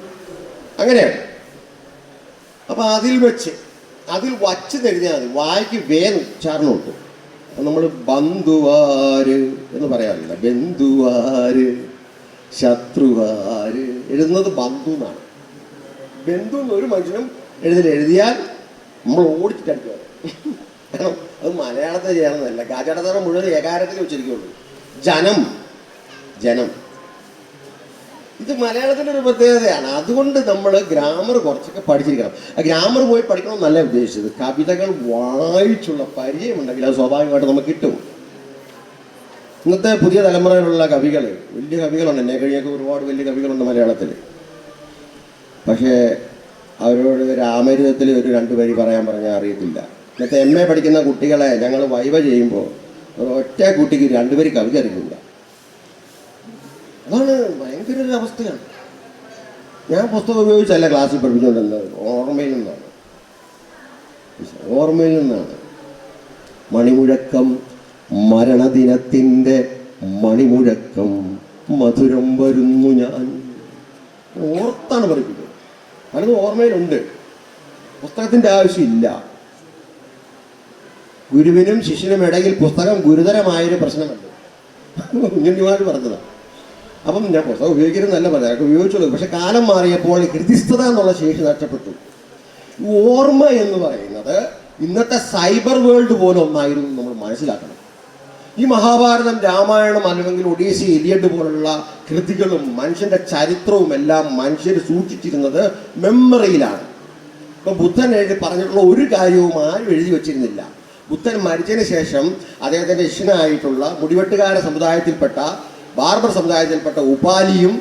അങ്ങനെയാണ്. അപ്പം അതിൽ വച്ച് തരുന്നാൽ മതി. വായിക്ക് ഉച്ചാരണം കിട്ടും. അപ്പം നമ്മൾ ബന്ധുവാര് എന്ന് പറയാറില്ല, ബന്ധുവാര്, ശത്രുവാര്. എഴുതുന്നത് ബന്ധു എന്നാണ്. ബന്ധു എന്നൊരു മനുഷ്യനും എഴുതിയാൽ നമ്മൾ ഓടിച്ചിട്ടടിക്കുക. കാരണം അത് മലയാളത്തിൽ ചെയ്യണമെന്നല്ല. കാച്ചാടത്തറ മുഴുവൻ ഏകാരത്തിൽ ഉച്ചരിക്കുള്ളൂ. ജനം ഇത് മലയാളത്തിൻ്റെ ഒരു പ്രത്യേകതയാണ്. അതുകൊണ്ട് നമ്മൾ ഗ്രാമർ കുറച്ചൊക്കെ പഠിച്ചിരിക്കണം. ആ ഗ്രാമർ പോയി പഠിക്കണമെന്നല്ല ഉദ്ദേശിച്ചത്. കവിതകൾ വായിച്ചുള്ള പരിചയമുണ്ടെങ്കിൽ അത് സ്വാഭാവികമായിട്ട് നമുക്ക് കിട്ടും. ഇന്നത്തെ പുതിയ തലമുറയിലുള്ള കവികൾ, വലിയ കവികളുണ്ട്, എന്നെ കഴിഞ്ഞൊക്കെ ഒരുപാട് വലിയ കവികളുണ്ട് മലയാളത്തിൽ. പക്ഷേ അവരോട് രാമചരിതത്തിൽ ഒരു 2 വരി പറയാൻ പറഞ്ഞാൽ അറിയത്തില്ല. ഇന്നത്തെ MA പഠിക്കുന്ന കുട്ടികളെ ഞങ്ങൾ വൈവ ചെയ്യുമ്പോൾ ഒറ്റ കുട്ടിക്ക് 2 വരി കവിത അറിയില്ല. അതാണ് ഭയങ്കര ഒരു അവസ്ഥയാണ്. ഞാൻ പുസ്തകം ഉപയോഗിച്ചല്ല ക്ലാസ്സിൽ പഠിപ്പിച്ചുകൊണ്ടിരുന്നത്, ഓർമ്മയിൽ നിന്നാണ്. മണിമുഴക്കം, മരണദിനത്തിൻ്റെ മണിമുഴക്കം, മധുരം വരുന്നു ഞാൻ. ഓർത്താണ് പഠിപ്പിക്കുന്നത്. പലതും ഓർമ്മയിലുണ്ട്, പുസ്തകത്തിൻ്റെ ആവശ്യമില്ല. ഗുരുവിനും ശിഷ്യനും ഇടയിൽ പുസ്തകം ഗുരുതരമായൊരു പ്രശ്നമല്ല. കുഞ്ഞുണ്ണിമാര് പറഞ്ഞതാണ്. അപ്പം ഞാൻ പുസ്തകം ഉപയോഗിക്കരുതെന്നല്ല പറഞ്ഞത്, അതൊക്കെ ഉപയോഗിച്ചോളൂ. പക്ഷെ കാലം മാറിയപ്പോൾ ഹൃദിസ്ഥത എന്നുള്ള ശേഷി നഷ്ടപ്പെട്ടു. ഓർമ്മ എന്ന് പറയുന്നത് ഇന്നത്തെ സൈബർ വേൾഡ് പോലെ ഒന്നായിരുന്നു നമ്മൾ മനസ്സിലാക്കണം. ഈ മഹാഭാരതം, രാമായണം, അല്ലെങ്കിൽ ഒഡീസി, ഇലിയഡ് പോലുള്ള കൃതികളും മനുഷ്യന്റെ ചരിത്രവും എല്ലാം മനുഷ്യർ സൂക്ഷിച്ചിരുന്നത് മെമ്മറിയിലാണ്. ഇപ്പം ബുദ്ധൻ പറഞ്ഞിട്ടുള്ള ഒരു കാര്യവും ആരും എഴുതി വച്ചിരുന്നില്ല. ബുദ്ധൻ മരിച്ചതിന് ശേഷം അദ്ദേഹത്തിൻ്റെ ശിഷ്യനായിട്ടുള്ള മുടിവെട്ടുകാര സമുദായത്തിൽപ്പെട്ട, ബാർബർ സമുദായത്തിൽപ്പെട്ട ഉപാലിയും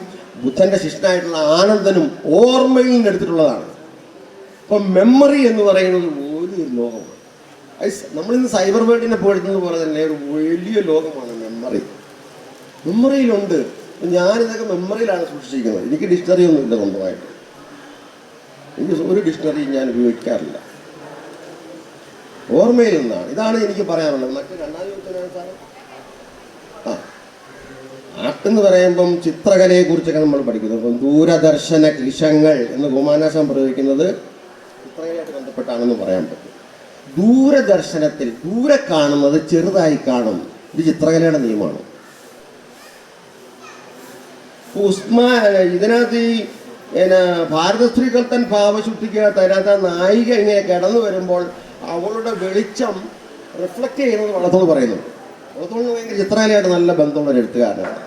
ബുദ്ധൻ്റെ ശിഷ്യനായിട്ടുള്ള ആനന്ദനും ഓർമ്മയിൽ നിന്ന് എടുത്തിട്ടുള്ളതാണ്. അപ്പം മെമ്മറി എന്ന് പറയുന്നത് വലിയൊരു ലോകമാണ്. നമ്മളിന്ന് സൈബർ വേൾഡിനെ പോയിട്ടുള്ളത് പോലെ തന്നെ ഒരു വലിയ ലോകമാണ് മെമ്മറിയിലുണ്ട്. ഞാനിതൊക്കെ മെമ്മറിയിലാണ് സൂക്ഷിച്ചിരിക്കുന്നത്. എനിക്ക് ഡിക്ഷണറി ഒന്നുമില്ല സ്വന്തമായിട്ട്. എനിക്ക് ഒരു ഡിക്ഷണറി ഞാൻ ഉപയോഗിക്കാറില്ല. ഓർമ്മയിൽ നിന്നാണ്. ഇതാണ് എനിക്ക് പറയാനുള്ളത്. മറ്റു ആർട്ടെന്ന് പറയുമ്പം ചിത്രകലയെ കുറിച്ചൊക്കെ നമ്മൾ പഠിക്കുന്നത്. അപ്പം ദൂരദർശന കൃശങ്ങൾ എന്ന് കുമാരനാശാൻ പ്രയോഗിക്കുന്നത് ചിത്രകലയായിട്ട് ബന്ധപ്പെട്ടാണെന്ന് പറയാൻ പറ്റും. ദൂരദർശനത്തിൽ ദൂരെ കാണുന്നത് ചെറുതായി കാണും. ഇത് ചിത്രകലയുടെ നിയമമാണ്. ഇതിനകത്ത് ഈ ഭാരതശ്രീകൾ തൻ ഭാവശുദ്ധിക്ക് തരാത്ത നായിക ഇങ്ങനെ കിടന്നു വരുമ്പോൾ അവളുടെ വെളിച്ചം റിഫ്ലക്റ്റ് ചെയ്യുന്നത് വള്ളത്തോൾ പറയുന്നുണ്ട്. വള്ളത്തോളിന് ഭയങ്കര ചിത്രകലയായിട്ട് നല്ല ബന്ധമുള്ള എഴുത്തുകാരനാണ്.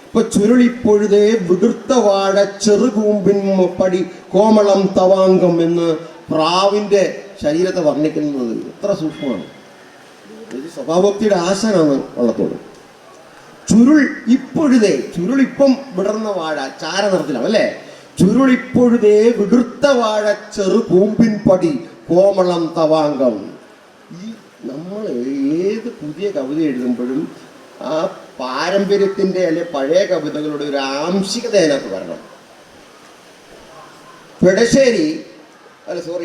ഇപ്പൊ ചുരുളിപ്പൊഴുതേ വികൃത്ത വാഴ ചെറുകൂമ്പിൻ പടി കോമളം തവാങ്കം എന്ന് പ്രാവിന്റെ ശരീരത്തെ വർണ്ണിക്കുന്നത് എത്ര സൂക്ഷ്മമാണ്. സ്വഭാവോക്തിയുടെ ആശാനാണ് വള്ളത്തോട്. ചുരുളിപ്പം വിടർന്ന വാഴ ചാരനിറത്തിലാണ്, അല്ലേ? ചുരുളിപ്പൊഴുതേ വികൃത്ത വാഴ ചെറു കൂമ്പിൻ പടി കോമളം തവാങ്കം. ഈ നമ്മൾ ഏത് പുതിയ കവിത എഴുതുമ്പോഴും ആ പാരമ്പര്യത്തിൻ്റെ അല്ലെ പഴയ കവിതകളുടെ ഒരു ആംശികത അതിനകത്ത് വരണം.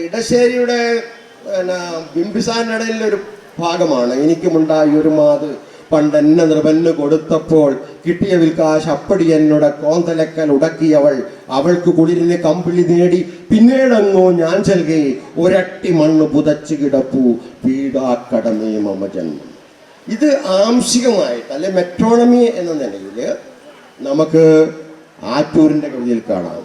ഇടശ്ശേരിയുടെ ബിംബിസാരനിടയിലൊരു ഭാഗമാണ് എനിക്കുമുണ്ടായി ഒരു മാത് പണ്ടെന്നെ നൃപന് കൊടുത്തപ്പോൾ കിട്ടിയ വിൽക്കാശ് അപ്പടി എന്നോട് കോന്തലക്കൽ ഉടക്കിയവൾ അവൾക്ക് കുളിരിന് കമ്പിളി നേടി പിന്നീടങ്ങോ ഞാൻ ചെൽകെ ഒരട്ടി മണ്ണ് പുതച്ച് കിടപ്പു പീഡാക്കടമേ മമ ജന്മം. ഇത് ആംശികമായിട്ട് അല്ലെ മെട്രോണമി എന്ന നിലയിൽ നമുക്ക് ആറ്റൂരിൻ്റെ കവിതയിൽ കാണാം.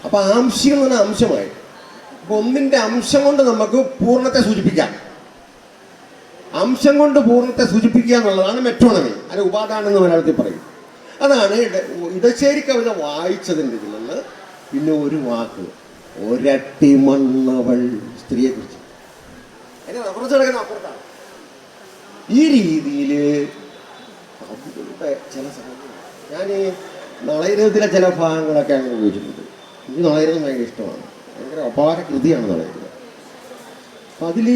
അപ്പൊ ആംശികം എന്ന് അംശമായി. അപ്പൊ ഒന്നിന്റെ അംശം കൊണ്ട് നമുക്ക് പൂർണ്ണത്തെ സൂചിപ്പിക്കാം. അംശം കൊണ്ട് പൂർണ്ണത്തെ സൂചിപ്പിക്കുക എന്നുള്ളതാണ് മെറ്റോണമി, അല്ല ഉപാദാനം എന്ന് മലയാളത്തിൽ പറയും. അതാണ് ഇടശ്ശേരി കവിത വായിച്ചതിൻ്റെ ഇതിൽ നിന്ന് പിന്നെ ഒരു വാക്ക് ഒരട്ടി മണ്ണവൾ സ്ത്രീയെ കുറിച്ച് അതിനെ റഫറൻസ് കിടക്കുന്ന അപ്പുറത്താണ്. ഈ രീതിയിൽ ചില സമയത്ത് ഞാൻ ഈ നളയരത്തിലെ ചില ഭാഗങ്ങളൊക്കെ അങ്ങനെ ഉപയോഗിച്ചിട്ടുണ്ട്. എനിക്ക് നളയരം ഭയങ്കര ഇഷ്ടമാണ്, ഭയങ്കര അപാര കൃതിയാണ് നളയരം. അപ്പം അതിൽ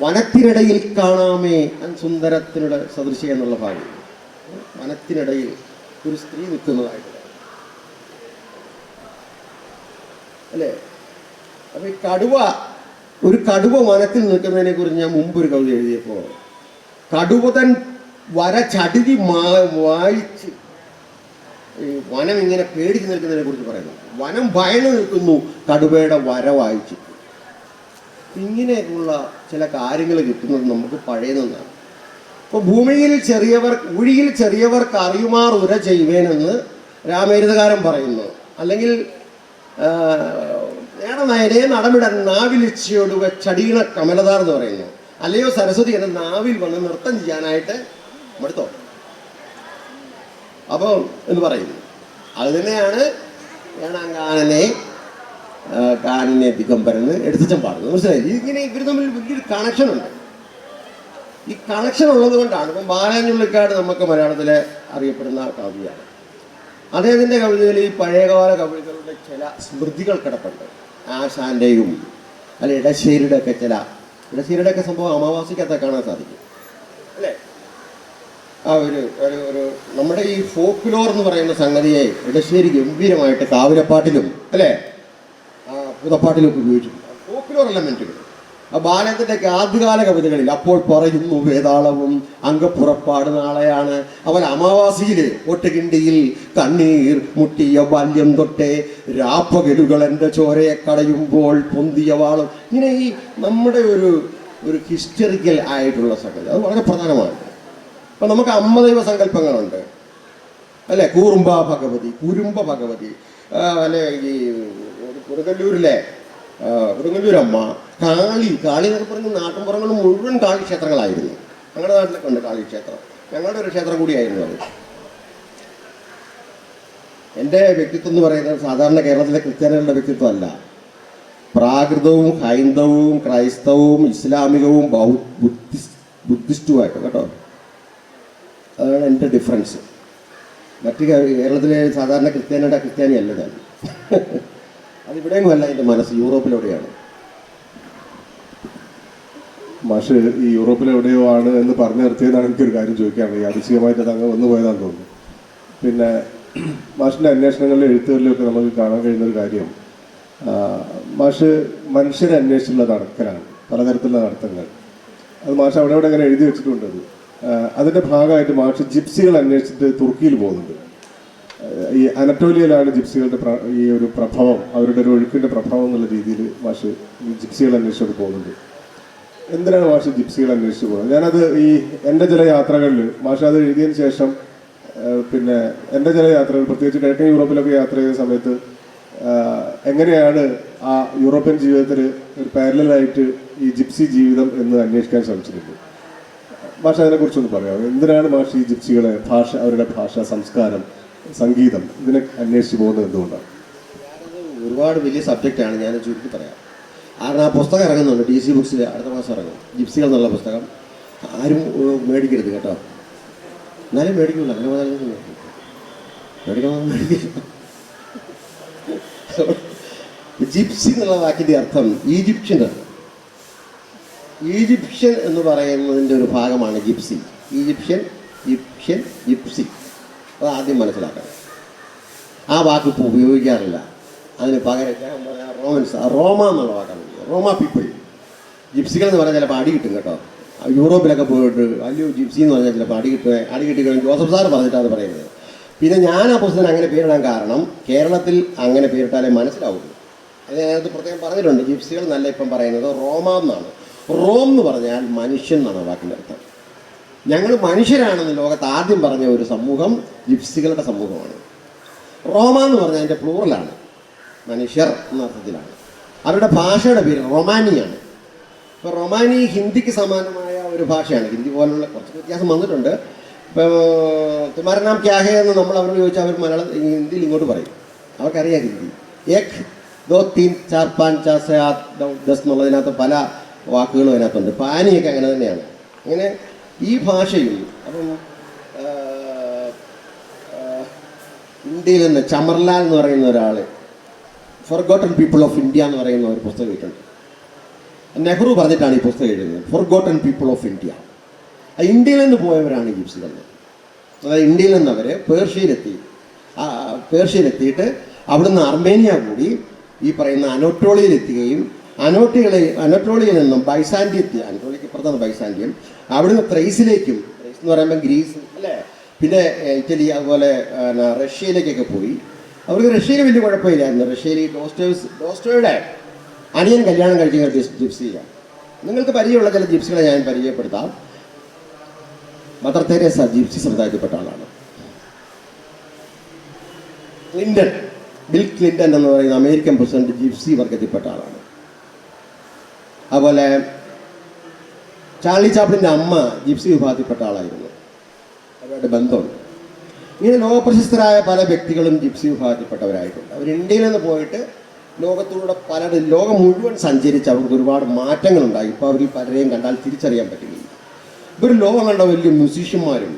വനത്തിനിടയിൽ കാണാമേ സുന്ദരത്തിനുടെ സദൃശ്യം എന്നുള്ള ഭാഗം, വനത്തിനിടയിൽ ഒരു സ്ത്രീ നിൽക്കുന്നതായിട്ട് അല്ലേ. അപ്പം ഈ ഒരു കടുവ വനത്തിൽ നിൽക്കുന്നതിനെ കുറിച്ച് ഞാൻ മുമ്പ് ഒരു കവിത എഴുതിയപ്പോൾ കടുവതൻ വര ചടുതി വായിച്ച് ഈ വനം ഇങ്ങനെ പേടിച്ച് നിൽക്കുന്നതിനെ കുറിച്ച് പറയുന്നു. വനം ഭയന്ന് നിൽക്കുന്നു കടുവയുടെ വര വായിച്ച്. ഇങ്ങനെയുള്ള ചില കാര്യങ്ങൾ കിട്ടുന്നത് നമുക്ക് പഴയ നിന്നാണ്. ഇപ്പോൾ ഭൂമിയിൽ ഊഴിയിൽ ചെറിയവർക്ക് അറിയുമാർ ഉര ചെയ്യുവേനെന്ന് രാമേരുതകാരൻ പറയുന്നു. അല്ലെങ്കിൽ നേരെ നടമിടൻ നാവിലിച്ചയോട് ചടീണ കമലതാർ എന്ന് പറയുന്നു. അല്ലയോ സരസ്വതി എന്ന നാവിൽ വന്ന് നൃത്തം ചെയ്യാനായിട്ട് മടുത്തോ അപ്പോൾ എന്ന് പറയുന്നു. അത് തന്നെയാണ് കാനനെ ദിഗംബരന് എടുത്തും പാടുന്നത്. മനസ്സിലായി? ഇങ്ങനെ ഇവർ തമ്മിൽ വലിയൊരു കണക്ഷനുണ്ട്. ഈ കണക്ഷൻ ഉള്ളത് കൊണ്ടാണ് ഇപ്പം ബാലചുള്ളിക്കാട് നമുക്ക് മലയാളത്തിലെ അറിയപ്പെടുന്ന കവിയാണ്. അദ്ദേഹത്തിൻ്റെ കവിതയിൽ ഈ പഴയകാല കവിതകളുടെ ചില സ്മൃതികൾ കിടപ്പുണ്ട്. ആശാന്റെയും അല്ല ഇടശ്ശേരിയുടെയൊക്കെ ഇടശ്ശേരിയുടെയൊക്കെ സംഭവം അമാവാസിക്കകത്ത് കാണാൻ സാധിക്കും അല്ലേ. ആ ഒരു നമ്മുടെ ഈ ഫോക്ലോർ എന്ന് പറയുന്ന സംഗതിയെ ഇടശ്ശേരി ഗംഭീരമായിട്ട് കാവിലപ്പാട്ടിലും അല്ലേ പുതപ്പാട്ടിലും ഒക്കെ ഉപയോഗിച്ചിട്ടുണ്ട്. ഫോക്ലോർ എലമെൻറ്റുകൾ ആ ബാലത്തിൻ്റെ ആദ്യകാല കവിതകളിൽ അപ്പോൾ പറയുന്നു വേതാളവും അംഗപ്പുറപ്പാട് നാളെയാണ് അവൻ അമാവാസിയിൽ ഒട്ടുകിണ്ടിയിൽ കണ്ണീർ മുട്ടിയ ബാല്യം തൊട്ടേ രാപ്പകലുകൾ എൻ്റെ ചോരയെ കടയുമ്പോൾ പൊന്തിയ വാളും. ഇങ്ങനെ ഈ നമ്മുടെ ഒരു ഹിസ്റ്ററിക്കൽ ആയിട്ടുള്ള സംഗതി അത് വളരെ പ്രധാനമാണ്. അപ്പം നമുക്ക് അമ്മദൈവ സങ്കല്പങ്ങളുണ്ട് അല്ലേ. കുറുമ്പ ഭഗവതി അല്ലെ ഈ കൊടുങ്ങല്ലൂരമ്മ കാളി എന്നൊക്കെ പറഞ്ഞ് നാട്ടിൻപുറങ്ങൾ മുഴുവൻ കാളി ക്ഷേത്രങ്ങളായിരുന്നു. ഞങ്ങളുടെ നാട്ടിലൊക്കെ ഉണ്ട് കാളി ക്ഷേത്രം. ഞങ്ങളുടെ ഒരു ക്ഷേത്രം കൂടിയായിരുന്നു അത്. എൻ്റെ വ്യക്തിത്വം എന്ന് പറയുന്നത് സാധാരണ കേരളത്തിലെ ക്രിസ്ത്യാനികളുടെ വ്യക്തിത്വമല്ല. പ്രാകൃതവും ഹൈന്ദവവും ക്രൈസ്തവവും ഇസ്ലാമികവും ബുദ്ധിസ്റ്റുമായിട്ട് കേട്ടോ. അതാണ് എൻ്റെ ഡിഫറൻസ്. മറ്റ് കേരളത്തിലെ സാധാരണ ക്രിസ്ത്യാനിയല്ല ഞാൻ. അതിവിടെയെങ്കിലും അല്ല എൻ്റെ മനസ്സ് യൂറോപ്പിലെവിടെയാണ്. മാഷ് ഈ യൂറോപ്പിലെവിടെയോ ആണ് എന്ന് പറഞ്ഞു നിർത്തിയതാണ് എനിക്കൊരു കാര്യം ചോദിക്കാനുള്ളത്. യാദൃശ്ചികമായിട്ട് അത് അങ്ങ് വന്നു പോയതാണെന്ന് തോന്നുന്നു. പിന്നെ മാഷിൻ്റെ അന്വേഷണങ്ങളിലും എഴുത്തുകളിലൊക്കെ നമുക്ക് കാണാൻ കഴിയുന്നൊരു കാര്യം, മാഷ് മനുഷ്യരെ അന്വേഷിച്ചുള്ള നടക്കലാണ്, പലതരത്തിലുള്ള നടത്തങ്ങൾ. അത് മാഷ് അവിടെ അങ്ങനെ എഴുതി വെച്ചിട്ടുണ്ട്. അതിൻ്റെ ഭാഗമായിട്ട് മാഷ് ജിപ്സികൾ അന്വേഷിച്ചിട്ട് തുർക്കിയിൽ പോകുന്നുണ്ട്. ഈ അനറ്റോലിയയിലാണ് ജിപ്സികളുടെ ഈ ഒരു പ്രഭാവം, അവരുടെ ഒരു ഒഴുക്കിൻ്റെ പ്രഭാവം എന്നുള്ള രീതിയിൽ മാഷ് ജിപ്സികൾ അന്വേഷിച്ചോട്ട് പോകുന്നുണ്ട്. എന്തിനാണ് മാഷ് ജിപ്സികൾ അന്വേഷിച്ച് പോകുന്നത്? ഞാനത് ഈ എൻ്റെ ചില യാത്രകളിൽ മാഷ് അത് എഴുതിയതിന് ശേഷം പിന്നെ എൻ്റെ ചില യാത്രകൾ പ്രത്യേകിച്ച് കിഴക്കൻ യൂറോപ്പിലൊക്കെ യാത്ര ചെയ്ത സമയത്ത് എങ്ങനെയാണ് ആ യൂറോപ്യൻ ജീവിതത്തിൽ ഒരു പാരലായിട്ട് ഈ ജിപ്സി ജീവിതം എന്ന് അന്വേഷിക്കാൻ ശ്രമിച്ചിട്ടുണ്ട്. മാഷ് അതിനെക്കുറിച്ചൊന്ന് പറയാമോ? എന്തിനാണ് മാഷ് ഈ ജിപ്സികളെ അവരുടെ ഭാഷ, സംസ്കാരം, സംഗീതം ഇതിനെ അന്വേഷിച്ച് പോകുന്നത് എന്തുകൊണ്ടാണ്? ഒരുപാട് വലിയ സബ്ജക്റ്റാണ്, ഞാൻ ചുരുക്കി പറയാം. കാരണം ആ പുസ്തകം ഇറങ്ങുന്നുണ്ട് DC ബുക്സിൽ, അടുത്ത മാസം ഇറങ്ങും. ജിപ്സികൾ എന്നുള്ള പുസ്തകം. ആരും മേടിക്കരുത് കേട്ടോ. എന്നാലും മേടിക്കില്ല, അങ്ങനെ മേടിക്കില്ല. ജിപ്സി എന്നുള്ള വാക്കിൻ്റെ അർത്ഥം ഈജിപ്ഷ്യൻ എന്ന് പറയുന്നതിൻ്റെ ഒരു ഭാഗമാണ് ജിപ്സി. ജിപ്സി അത് ആദ്യം മനസ്സിലാക്കണം. ആ വാക്ക് ഇപ്പോൾ ഉപയോഗിക്കാറില്ല. അതിന് പകരം റോമ എന്നുള്ള വാക്കാണ്. റോമ പീപ്പിൾ. ജിപ്സികൾ എന്ന് പറഞ്ഞാൽ ചിലപ്പോൾ അടി കിട്ടും കേട്ടോ. യൂറോപ്പിലൊക്കെ പോയിട്ട് വലിയ ജിപ്സി എന്ന് പറഞ്ഞാൽ ചിലപ്പോൾ അടി കിട്ടിക്കഴിഞ്ഞ് ജോസഫ് സാർ പറഞ്ഞിട്ടാണ് പറയുന്നത്. പിന്നെ ഞാൻ ആ പുസ്തകം അങ്ങനെ പേരിടാൻ കാരണം കേരളത്തിൽ അങ്ങനെ പേരിട്ടാലേ മനസ്സിലാവുള്ളൂ. അതിനകത്ത് പ്രത്യേകം പറഞ്ഞിട്ടുണ്ട്. ജിപ്സികൾ എന്നല്ല ഇപ്പം പറയുന്നത്, റോമ എന്നാണ്. റോം എന്ന് പറഞ്ഞാൽ മനുഷ്യൻ എന്നാണ് വാക്കിൻ്റെ അർത്ഥം. ഞങ്ങൾ മനുഷ്യരാണെന്ന് ലോകത്ത് ആദ്യം പറഞ്ഞ ഒരു സമൂഹം ജിപ്സികളുടെ സമൂഹമാണ്. റോമ എന്ന് പറഞ്ഞാൽ അതിൻ്റെ പ്ലൂറലാണ്, മനുഷ്യർ എന്ന അർത്ഥത്തിലാണ്. അവരുടെ ഭാഷയുടെ പേര് റൊമാനിയാണ്. ഇപ്പോൾ റൊമാനി ഹിന്ദിക്ക് സമാനമായ ഒരു ഭാഷയാണ്. ഹിന്ദി പോലുള്ള കുറച്ച് വ്യത്യാസം വന്നിട്ടുണ്ട്. ഇപ്പോൾ തുമാര നാം ക്യാ ഹേ എന്ന് നമ്മൾ അവരോട് ചോദിച്ചാൽ അവർ ഹിന്ദിയിൽ ഇങ്ങോട്ട് പറയും. അവർക്കറിയാം ഹിന്ദി. ഏക് ദോ തീൻ ചാർ പാഞ്ച് ചാർ സേ ആത് നൗ ദസ് എന്നുള്ളതിനകത്ത് പല വാക്കുകളും അതിനകത്തുണ്ട്. പാനിയൊക്കെ അങ്ങനെ തന്നെയാണ്. അങ്ങനെ ഈ ഭാഷയും അപ്പം ഇന്ത്യയിൽ നിന്ന് ചമർലാൽ എന്ന് പറയുന്ന ഒരാൾ ഫോർഗോട്ടൺ പീപ്പിൾ ഓഫ് ഇന്ത്യ എന്ന് പറയുന്ന ഒരു പുസ്തകം എഴുതിയിട്ടുണ്ട്. നെഹ്റു പറഞ്ഞിട്ടാണ് ഈ പുസ്തകം എഴുതുന്നത്, ഫോർഗോട്ടൺ പീപ്പിൾ ഓഫ് ഇന്ത്യ. ഇന്ത്യയിൽ നിന്ന് പോയവരാണ് ജിപ്സികൾ. അതായത് ഇന്ത്യയിൽ നിന്ന് അവർ പേർഷ്യയിലെത്തിയിട്ട് അവിടുന്ന് അർമേനിയ കൂടി ഈ പറയുന്ന അനോട്ടോളിയയിലെത്തുകയും അനോട്ടോളിയയിൽ നിന്നും അനോട്ടോളിയക്ക് ഇപ്പുറത്താണ് ബൈസാൻഡിയം, അവിടുന്ന് ത്രൈസിലേക്കും, ത്രൈസ് എന്ന് പറയുമ്പോൾ ഗ്രീസ് അല്ലേ, പിന്നെ ഇറ്റലി, അതുപോലെ റഷ്യയിലേക്കൊക്കെ പോയി. അവർക്ക് റഷ്യയിൽ വലിയ കുഴപ്പമില്ലായിരുന്നു. റഷ്യയിൽ ഡോസ്റ്റോയുടെ അനിയൻ കല്യാണം കഴിക്കുന്ന ജിപ്സിയാണ്. നിങ്ങൾക്ക് പരിചയമുള്ള ചില ജിപ്സികളെ ഞാൻ പരിചയപ്പെടുത്താം. മദർ തെരേസ ജിപ്സി സമുദായത്തിൽപ്പെട്ട ആളാണ്. ബിൽ ക്ലിന്റൺ എന്ന് പറയുന്ന അമേരിക്കൻ പ്രസിഡന്റ് ജിപ്സി വർഗത്തിൽപ്പെട്ട ആളാണ്. അതുപോലെ ചാർലി ചാപ്ലിൻ്റെ അമ്മ ജിപ്സി വിഭാഗത്തിൽപ്പെട്ട ആളായിരുന്നു. അവരുടെ ബന്ധമുണ്ട്. ഇങ്ങനെ ലോകപ്രശസ്തരായ പല വ്യക്തികളും ജിപ്സി വിഭാഗത്തിൽപ്പെട്ടവരായിട്ടുണ്ട്. അവർ ഇന്ത്യയിൽ നിന്ന് പോയിട്ട് ലോകത്തിലൂടെ ലോകം മുഴുവൻ സഞ്ചരിച്ച് അവർക്ക് ഒരുപാട് മാറ്റങ്ങളുണ്ടായി. ഇപ്പോൾ അവരിൽ പലരെയും കണ്ടാൽ തിരിച്ചറിയാൻ പറ്റുകയില്ല. ഇവർ ലോകം കണ്ട വലിയ മ്യൂസീഷ്യന്മാരും,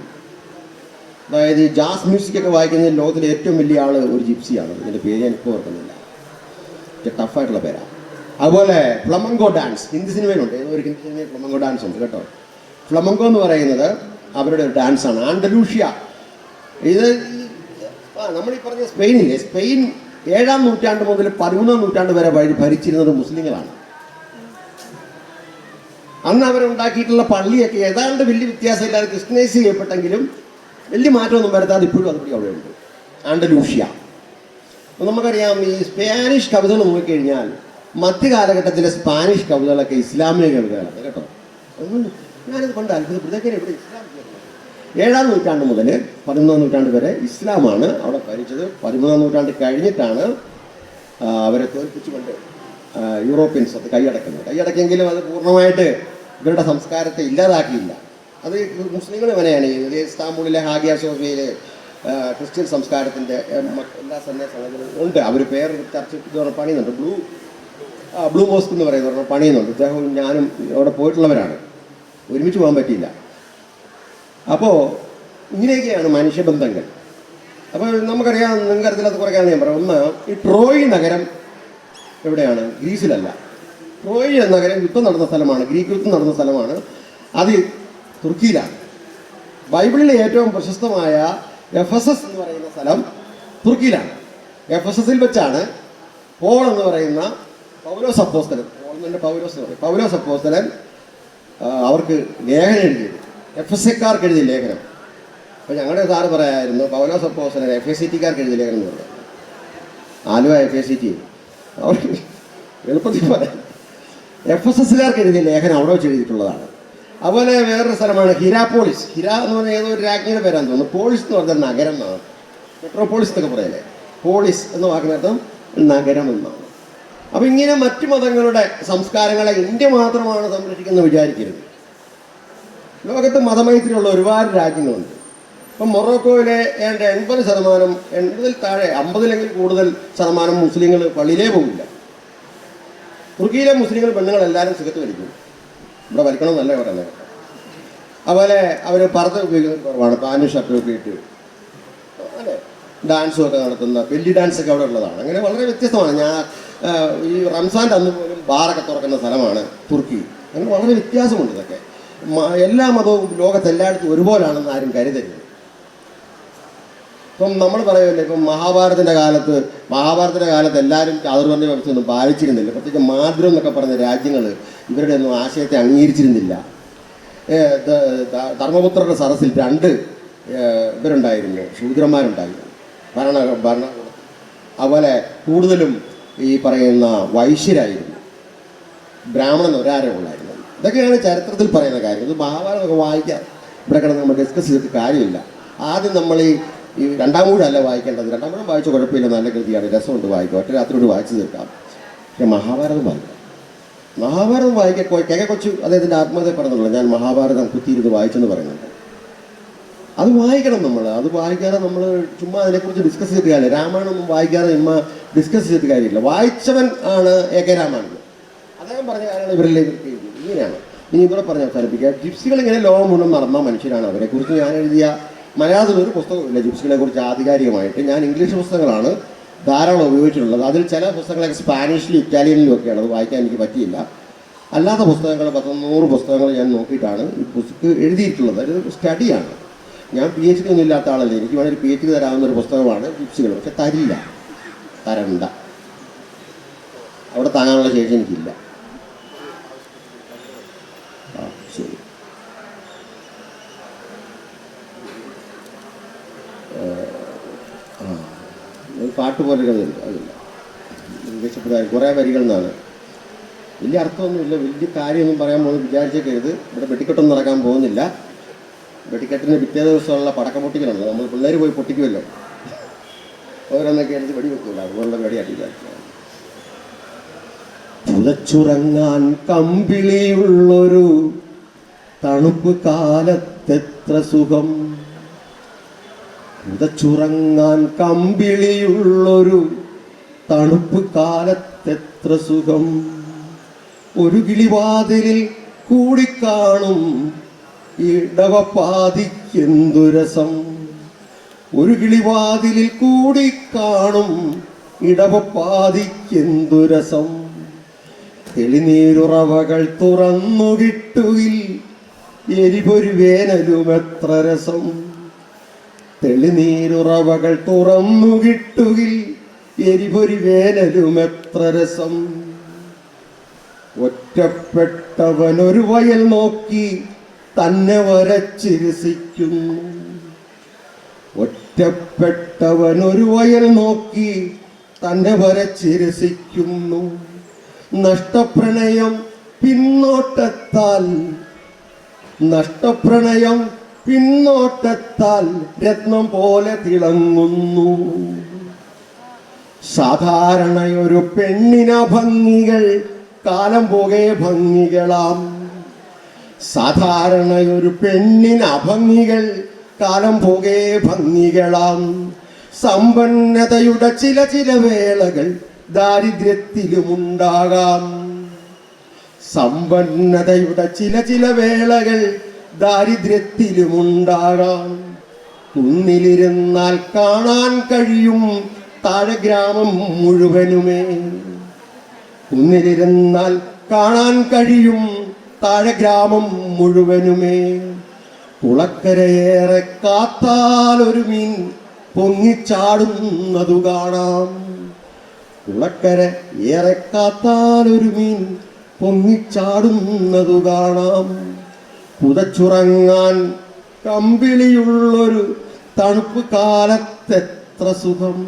അതായത് ഈ ജാസ് മ്യൂസിക്കൊക്കെ വായിക്കുന്നതിൽ ലോകത്തിലെ ഏറ്റവും വലിയ ആൾ ഒരു ജിപ്സിയാണ്. ഇതിൻ്റെ പേര് ഞാൻ ഇപ്പോൾ ഓർക്കുന്നില്ല, ടഫായിട്ടുള്ള പേരാണ്. അതുപോലെ ഫ്ലമങ്കോ ഡാൻസ് ഹിന്ദി സിനിമയിലുണ്ട്. ഏതോ ഒരു ഹിന്ദി സിനിമയിൽ ഫ്ലമങ്കോ ഡാൻസ് ഉണ്ട് കേട്ടോ. ഫ്ലമങ്കോ എന്ന് പറയുന്നത് അവരുടെ ഒരു ഡാൻസാണ്. ആൻഡലൂഷ്യ, ഇത് നമ്മൾ ഈ പറഞ്ഞ സ്പെയിനില്ലേ, സ്പെയിൻ 7-ാം നൂറ്റാണ്ട് മുതൽ 13-ാം നൂറ്റാണ്ട് വരെ ഭരിച്ചിരുന്നത് മുസ്ലിങ്ങളാണ്. അന്ന് അവരുണ്ടാക്കിയിട്ടുള്ള പള്ളിയൊക്കെ ഏതാണ്ട് വലിയ വ്യത്യാസമില്ലാതെ ക്രിസ്ത്യനൈസ് ചെയ്യപ്പെട്ടെങ്കിലും വലിയ മാറ്റമൊന്നും വരുത്താതെ ഇപ്പോഴും അതുപടി അവിടെ ഉണ്ട്. ആൻഡലൂഷ്യ. അപ്പം നമുക്കറിയാം, ഈ സ്പാനിഷ് കവിതകൾ നോക്കിക്കഴിഞ്ഞാൽ മധ്യകാലഘട്ടത്തിലെ സ്പാനിഷ് കവിതകളൊക്കെ ഇസ്ലാമിക കവിതകളാണ് കേട്ടോ. അതുകൊണ്ട് ഞാനത് പണ്ട് അത്ഭുതപ്പെടുത്തേക്കാണ്. ഇവിടെ ഇസ്ലാം 7-ാം നൂറ്റാണ്ട് മുതൽ 13-ാം നൂറ്റാണ്ട് വരെ ഇസ്ലാമാണ് അവിടെ ഭരിച്ചത്. 13-ാം നൂറ്റാണ്ട് കഴിഞ്ഞിട്ടാണ് അവരെ തോൽപ്പിച്ചുകൊണ്ട് യൂറോപ്യൻസ് അത് കൈയടക്കിയെങ്കിലും അത് പൂർണ്ണമായിട്ട് ഇവരുടെ സംസ്കാരത്തെ ഇല്ലാതാക്കിയില്ല. അത് മുസ്ലിങ്ങൾ തന്നെയാണ് ചെയ്തത്. ഇസ്താംബൂളിലെ ഹാഗിയ സോഫിയയിലെ ക്രിസ്ത്യൻ സംസ്കാരത്തിൻ്റെ എല്ലാ സന്ദേശങ്ങളും ഉണ്ട്. അവർ പേര് ചർച്ച പണിയുന്നുണ്ട്. ബ്ലൂ മോസ്ക് എന്ന് പറയുന്ന പണിയുന്നുണ്ട്. അദ്ദേഹവും ഞാനും അവിടെ പോയിട്ടുള്ളവരാണ്. ഒരുമിച്ച് പോകാൻ പറ്റിയില്ല. അപ്പോൾ ഇങ്ങനെയൊക്കെയാണ് മനുഷ്യബന്ധങ്ങൾ. അപ്പോൾ നമുക്കറിയാം, നിങ്ങൾക്കറിയത്തില്ലാത്ത കുറേ കാര്യം ഞാൻ പറയാം. ഒന്ന്, ഈ ട്രോയ് നഗരം എവിടെയാണ്? ഗ്രീസിലല്ല. ട്രോയ് നഗരം യുദ്ധം നടന്ന സ്ഥലമാണ്, ഗ്രീക്ക് യുദ്ധം നടന്ന സ്ഥലമാണ്. അത് തുർക്കിയിലാണ്. ബൈബിളിലെ ഏറ്റവും പ്രശസ്തമായ എഫസസ് എന്ന് പറയുന്ന സ്ഥലം തുർക്കിയിലാണ്. എഫസസിൽ വെച്ചാണ് പോൾ എന്ന് പറയുന്ന പൗലോസ് അപ്പോസ്തലൻ, പൗലോസ് അപ്പോസ്തലൻ അവർക്ക് ലേഖനം എഴുതിയത്, എഫെസ്യക്കാർക്ക് എഴുതിയ ലേഖനം. അപ്പോൾ ഞങ്ങളുടെ സാറ് പറയായിരുന്നു, പൗലോസ് അപ്പോസ്തലൻ FACT-കാർക്ക് എഴുതിയ ലേഖനം എന്ന് പറഞ്ഞത്. ആലുവ FACT അവർക്ക് എളുപ്പത്തിൽ പറയാം. എഫെസസുകാർക്ക് എഴുതിയ ലേഖനം അവിടെ വെച്ച് എഴുതിയിട്ടുള്ളതാണ്. അതുപോലെ വേറൊരു സ്ഥലമാണ് ഹിരാപോളിസ്. ഹിര എന്ന് പറഞ്ഞാൽ ഏതോ ഒരു രാജ്ഞിയുടെ പേരാന്ന് തോന്നുന്നു. പോളിസ് എന്ന് പറഞ്ഞാൽ നഗരം എന്നാണ്. മെട്രോപോളിസ് എന്നൊക്കെ പറയല്ലേ. പോളിസ് എന്ന വാക്കിനർത്ഥം നഗരം എന്നാണ്. അപ്പം ഇങ്ങനെ മറ്റു മതങ്ങളുടെ സംസ്കാരങ്ങളെ ഇന്ത്യ മാത്രമാണ് സംരക്ഷിക്കുന്നത് വിചാരിക്കരുത്. ലോകത്ത് മതമൈത്രിയുള്ള ഒരുപാട് രാജ്യങ്ങളുണ്ട്. ഇപ്പം മൊറോക്കോയിലെ ഏതാണ്ട് 80%, 80-ൽ താഴെ 50-ലെങ്കിലും കൂടുതൽ ശതമാനം മുസ്ലിങ്ങൾ പള്ളിയിലേ പോകില്ല. തുർക്കിയിലെ മുസ്ലിങ്ങൾ പെണ്ണുങ്ങളെല്ലാവരും സിഗരറ്റ് വലിക്കും. ഇവിടെ വലിക്കണമെന്നല്ല പറയുന്നത്. അതുപോലെ അവർ പർദ്ദ ഉപയോഗിക്കുന്നത് കുറവാണ്. പാൻറ് ഷർട്ടൊക്കെ ഇട്ട് അല്ലേ ഡാൻസും ഒക്കെ നടത്തുന്ന ബെല്ലി ഡാൻസൊക്കെ അവിടെ ഉള്ളതാണ്. അങ്ങനെ വളരെ വ്യത്യസ്തമാണ്. ഈ റംസാൻ്റെ അന്ന് പോലും ബാറൊക്കെ തുറക്കുന്ന സ്ഥലമാണ് തുർക്കി. അങ്ങനെ വളരെ വ്യത്യാസമുണ്ട്. ഇതൊക്കെ എല്ലാ മതവും ലോകത്തെല്ലായിടത്തും ഒരുപോലാണെന്ന് ആരും കരുതരുത്. ഇപ്പം നമ്മൾ പറയുമല്ലേ, ഇപ്പം മഹാഭാരതത്തിൻ്റെ കാലത്ത് എല്ലാവരും ചാതുർവർണ്ണ വ്യവസ്ഥയൊന്നും പാലിച്ചിരുന്നില്ല. പ്രത്യേകിച്ച് മാതൃം എന്നൊക്കെ പറഞ്ഞ രാജ്യങ്ങൾ ഇവരുടെ ഒന്നും ആശയത്തെ അംഗീകരിച്ചിരുന്നില്ല. ധർമ്മപുത്രരുടെ സദസ്സിൽ 2 ഇവരുണ്ടായിരുന്നു, ശൂദ്രന്മാരുണ്ടായിരുന്നു ഭരണകൂടം. അതുപോലെ കൂടുതലും ഈ പറയുന്ന വൈശ്യരായിരുന്നു, ബ്രാഹ്മണൻ ഒരാരേ ഉള്ളായിരുന്നു. ഇതൊക്കെയാണ് ചരിത്രത്തിൽ പറയുന്ന കാര്യം. ഇത് മഹാഭാരതമൊക്കെ വായിക്കാം. ഇവിടെ കിടന്ന് നമ്മൾ ഡിസ്കസ് ചെയ്തിട്ട് കാര്യമില്ല. ആദ്യം നമ്മൾ ഈ 2-ാം കൂടല്ല വായിക്കേണ്ടത്. 2-ാം കൂടെ വായിച്ച കുഴപ്പമില്ല, നല്ല കൃതിയാണ്, രസമുണ്ട് വായിക്കാം. ഒറ്റ രാത്രി കൊണ്ട് വായിച്ചു തീർക്കാം. പക്ഷെ മഹാഭാരതം വായിക്കാം. മഹാഭാരതം കെ കൊച്ചു അദ്ദേഹത്തിൻ്റെ ആത്മകഥ പറഞ്ഞല്ലോ, ഞാൻ മഹാഭാരതം കുത്തിയിരുന്ന് വായിച്ചെന്ന് പറയുന്നുണ്ട്. അത് വായിക്കണം നമ്മൾ. അത് വായിക്കാതെ നമ്മൾ ചുമ്മാ അതിനെക്കുറിച്ച് ഡിസ്കസ് ചെയ്തിട്ട് കാര്യമില്ല. രാമായണമൊന്നും വായിക്കാതെ ചുമ്മാ ഡിസ്കസ് ചെയ്തിട്ട് കാര്യമില്ല. വായിച്ചവൻ ആണ് എ കെ രാമായണൻ. അദ്ദേഹം പറഞ്ഞ കാര്യമാണ് ഇവരെല്ലാം ഇവർക്ക് ഇങ്ങനെയാണ്. ഇനി ഇവിടെ പറഞ്ഞ് അവസാനിപ്പിക്കുക. ജിപ്സികൾ ഇങ്ങനെ ലോകം മുഴുവൻ നടന്ന മനുഷ്യരാണ്. അവരെക്കുറിച്ച് ഞാൻ എഴുതിയ മലയാളത്തിലൊരു പുസ്തകമില്ല ജിപ്സികളെ കുറിച്ച് ആധികാരികമായിട്ട്. ഞാൻ ഇംഗ്ലീഷ് പുസ്തകങ്ങളാണ് ധാരാളം ഉപയോഗിച്ചിട്ടുള്ളത്. അതിൽ ചില പുസ്തകങ്ങളൊക്കെ സ്പാനിഷിലും ഇറ്റാലിയനിലും ഒക്കെയാണ്. അത് വായിക്കാൻ എനിക്ക് പറ്റിയില്ല. അല്ലാത്ത പുസ്തകങ്ങൾ 100 പുസ്തകങ്ങൾ ഞാൻ നോക്കിയിട്ടാണ് ഈ പുസ്തകം എഴുതിയിട്ടുള്ളത്. അതൊരു സ്റ്റഡിയാണ്. ഞാൻ PhD ഒന്നും ഇല്ലാത്ത ആളല്ലേ. എനിക്ക് വേണമെങ്കിൽ PhD തരാവുന്ന ഒരു പുസ്തകമാണ് ജിപ്സികൾ. പക്ഷെ തരണ്ട. അവിടെ താങ്ങാനുള്ള ശേഷി എനിക്കില്ല. ശരി. ഒരു പാട്ട് പോലെ അതില്ല. ഇംഗ്ലീഷ് കുറേ വരികൾ എന്നാണ്. വലിയ അർത്ഥമൊന്നുമില്ല, വലിയ കാര്യമൊന്നും പറയാൻ പോകുന്നത് വിചാരിച്ചേക്കരുത്. ഇവിടെ വെടിക്കെട്ടൊന്നും നടക്കാൻ പോകുന്നില്ല. വെടിക്കെട്ടിന് പിറ്റേ ദിവസമുള്ള പടക്കം പൊട്ടിക്കണമല്ലോ. നമ്മൾ പിള്ളേർ പോയി പൊട്ടിക്കുമല്ലോ, ഓരോന്നൊക്കെ എടുത്ത് വെടിവെക്കില്ല. അതുപോലുള്ള വെടിയാട്ടില്ല. പുതച്ചുറങ്ങാൻ കമ്പിളിയുള്ളൊരു തണുപ്പ് കാലത്തെത്ര സുഖം. പുതച്ചുറങ്ങാൻ കമ്പിളിയുള്ളൊരു തണുപ്പ് കാലത്തെത്ര സുഖം. ഒരു കിളിവാതിലിൽ കൂടിക്കാണും ഇടവപ്പാതിക്കെന്തു രസം. ഒരു കിളിവാതിലിൽ കൂടിക്കാണും ഇടവപ്പാതിക്കെന്തു രസം. തെളിനീരുറവകൾ തുറന്നു കിട്ടുകിൽ എരിപൊരു വേനലുമെത്ര രസം. തെളിനീരുറവകൾ തുറന്നു കിട്ടുകിൽ എരിപൊരു വേനലുമെത്ര രസം. ഒറ്റപ്പെട്ടവനൊരു വയൽ നോക്കി തന്നെ വരച്ചിരസിക്കുന്നു. ഒറ്റപ്പെട്ടവനൊരു വയൽ നോക്കി തന്നെ വരച്ചിരസിക്കുന്നു. നഷ്ടപ്രണയം പിന്നോട്ടത്താൽ രത്നം പോലെ തിളങ്ങുന്നു. സാധാരണയൊരു പെണ്ണിന ഭംഗികൾ കാലം പോകെ ഭംഗികളാം. സാധാരണയൊരു പെണ്ണിന് അഭംഗികൾ കാലം പോകെ ഭംഗികളാം. സമ്പന്നതയുടെ ചില വേളകൾ ദാരിദ്ര്യത്തിലുമുണ്ടാകാം. സമ്പന്നതയുടെ ചില വേളകൾ ദാരിദ്ര്യത്തിലുമുണ്ടാകാം. കുന്നിലിരുന്നാൽ കാണാൻ കഴിയും താഴെ ഗ്രാമം മുഴുവനുമേ. കുന്നിലിരുന്നാൽ കാണാൻ കഴിയും താഴെ ഗ്രാമം മുഴുവനുമേ. കുളക്കരയേറെ കാത്താൽ ഒരു മീൻ പൊങ്ങിച്ചാടുന്നതു കാണാം. കുളക്കര ഏറെ കാത്താൽ ഒരു മീൻ പൊങ്ങിച്ചാടുന്നതു കാണാം. പുതച്ചുറങ്ങാൻ കമ്പിളിയുള്ളൊരു തണുപ്പ് കാലത്തെത്ര സുഖം.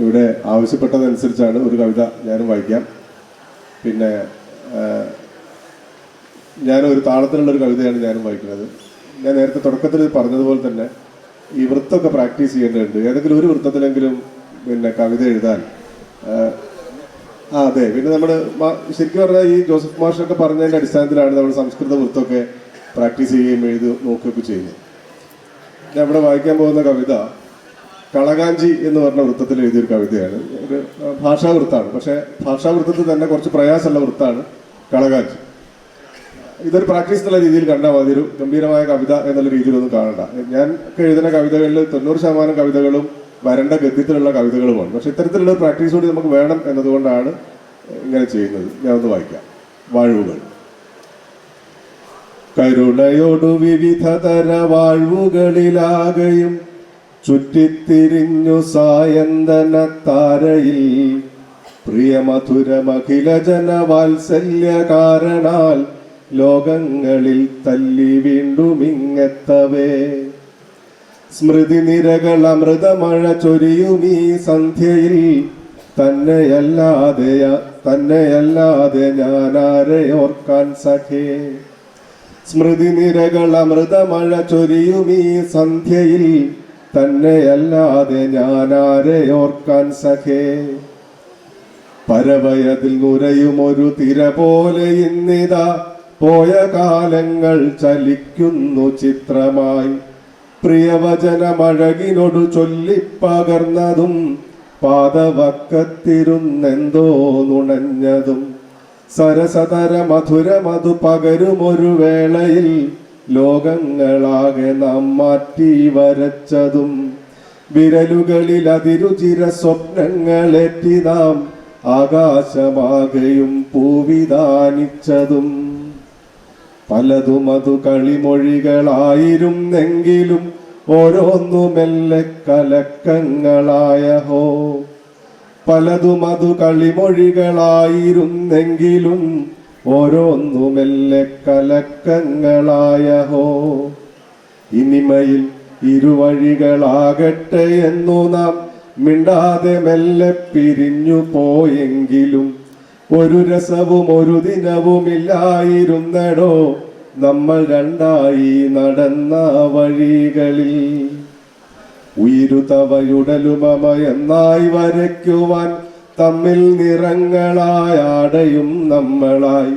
ഇവിടെ ആവശ്യപ്പെട്ടതനുസരിച്ചാണ് ഒരു കവിത ഞാനും വായിക്കാം. പിന്നെ ഞാനൊരു താളത്തിലുള്ളൊരു കവിതയാണ് ഞാനും വായിക്കുന്നത്. ഞാൻ നേരത്തെ തുടക്കത്തിൽ പറഞ്ഞതുപോലെ തന്നെ ഈ വൃത്തമൊക്കെ പ്രാക്ടീസ് ചെയ്യേണ്ടതുണ്ട്. ഏതെങ്കിലും ഒരു വൃത്തത്തിലെങ്കിലും പിന്നെ കവിത എഴുതാൻ. അതെ, പിന്നെ നമ്മൾ ശരിക്കും പറഞ്ഞാൽ ഈ ജോസഫ് മാഷൊക്കെ പറഞ്ഞതിൻ്റെ അടിസ്ഥാനത്തിലാണ് നമ്മൾ സംസ്കൃത വൃത്തമൊക്കെ പ്രാക്ടീസ് ചെയ്യുകയും നോക്കുകയൊക്കെ ചെയ്യുന്നത്. ഞാൻ ഇവിടെ വായിക്കാൻ പോകുന്ന കവിത കളകാഞ്ചി എന്ന് പറഞ്ഞ വൃത്തത്തിൽ എഴുതിയൊരു കവിതയാണ്. ഒരു ഭാഷാവൃത്താണ്. പക്ഷേ ഭാഷാവൃത്തത്തിൽ തന്നെ കുറച്ച് പ്രയാസമുള്ള വൃത്താണ് കളകാഞ്ചി. ഇതൊരു പ്രാക്ടീസ് എന്നുള്ള രീതിയിൽ കണ്ടാൽ മതി. ഒരു ഗംഭീരമായ കവിത എന്നുള്ള രീതിയിലൊന്നും കാണണ്ട. ഞാൻ ഒക്കെ എഴുതുന്ന കവിതകളിൽ 90% കവിതകളും വരണ്ട ഗദ്യത്തിലുള്ള കവിതകളുമാണ്. പക്ഷെ ഇത്തരത്തിലുള്ള പ്രാക്ടീസ് കൂടി നമുക്ക് വേണം എന്നതുകൊണ്ടാണ് ഇങ്ങനെ ചെയ്യുന്നത്. ഞാൻ ഒന്ന് വായിക്കാം. വാഴ്വുകൾ. കരുണയോടു വിവിധ തര വാഴ്വുകളിലാകയും ചുറ്റിത്തിരിഞ്ഞു സായന്തന താരയിൽ പ്രിയമധുരമഖില ജനവാത്സല്യ കാരണാൽ ലോകങ്ങളിൽ തല്ലി വീണ്ടുമിങ്ങെത്തവേ. സ്മൃതി നിരകൾ അമൃതമഴ ചൊരിയുമീ സന്ധ്യയിൽ തന്നെയല്ലാതെ ഞാനാരെ ഓർക്കാൻ സഖേ. സ്മൃതി നിരകൾ അമൃതമഴ ചൊരിയുമീ സന്ധ്യയിൽ തന്നെയല്ലാതെ ഞാനാരെ ഓർക്കാൻ സഖേ. പരവയതിൽ നുരയുമൊരു തിര പോലെ ഇന്നിതാ പോയ കാലങ്ങൾ ചലിക്കുന്നു ചിത്രമായി. പ്രിയവചനമഴകിനോടു ചൊല്ലിപ്പകർന്നതും പാദവക്കത്തിരുന്നെന്തോ നുണഞ്ഞതും സരസതര മധുരമതു പകരുമൊരു വേളയിൽ ലോകങ്ങളാകെ നാം മാറ്റി വരച്ചതും വിരലുകളിൽ അതിരുചിര സ്വപ്നങ്ങളേറ്റി നാം ആകാശമാകെയും പൂവിധാനിച്ചതും പലതും അതു കളിമൊഴികളായിരുന്നെങ്കിലും ഓരോന്നുമെല്ലെ കലക്കങ്ങളായ ഹോ. പലതും അതു കളിമൊഴികളായിരുന്നെങ്കിലും ഓരോന്നുമെല്ലെ കലക്കങ്ങളായ ഹോ. ഇനിമയിൽ ഇരുവഴികളാകട്ടെ എന്നു നാം മിണ്ടാതെ മെല്ലെ പിരിഞ്ഞു പോയെങ്കിലും ഒരു രസവും ഒരു ദിനവുമില്ലായിരുന്നടോ നമ്മൾ രണ്ടായി നടന്ന വഴികളിൽ. ഉയിരുതവയുടലുമമ എന്നായി വരയ്ക്കുവാൻ തമ്മിൽ നിറങ്ങളായാടയും നമ്മളായി.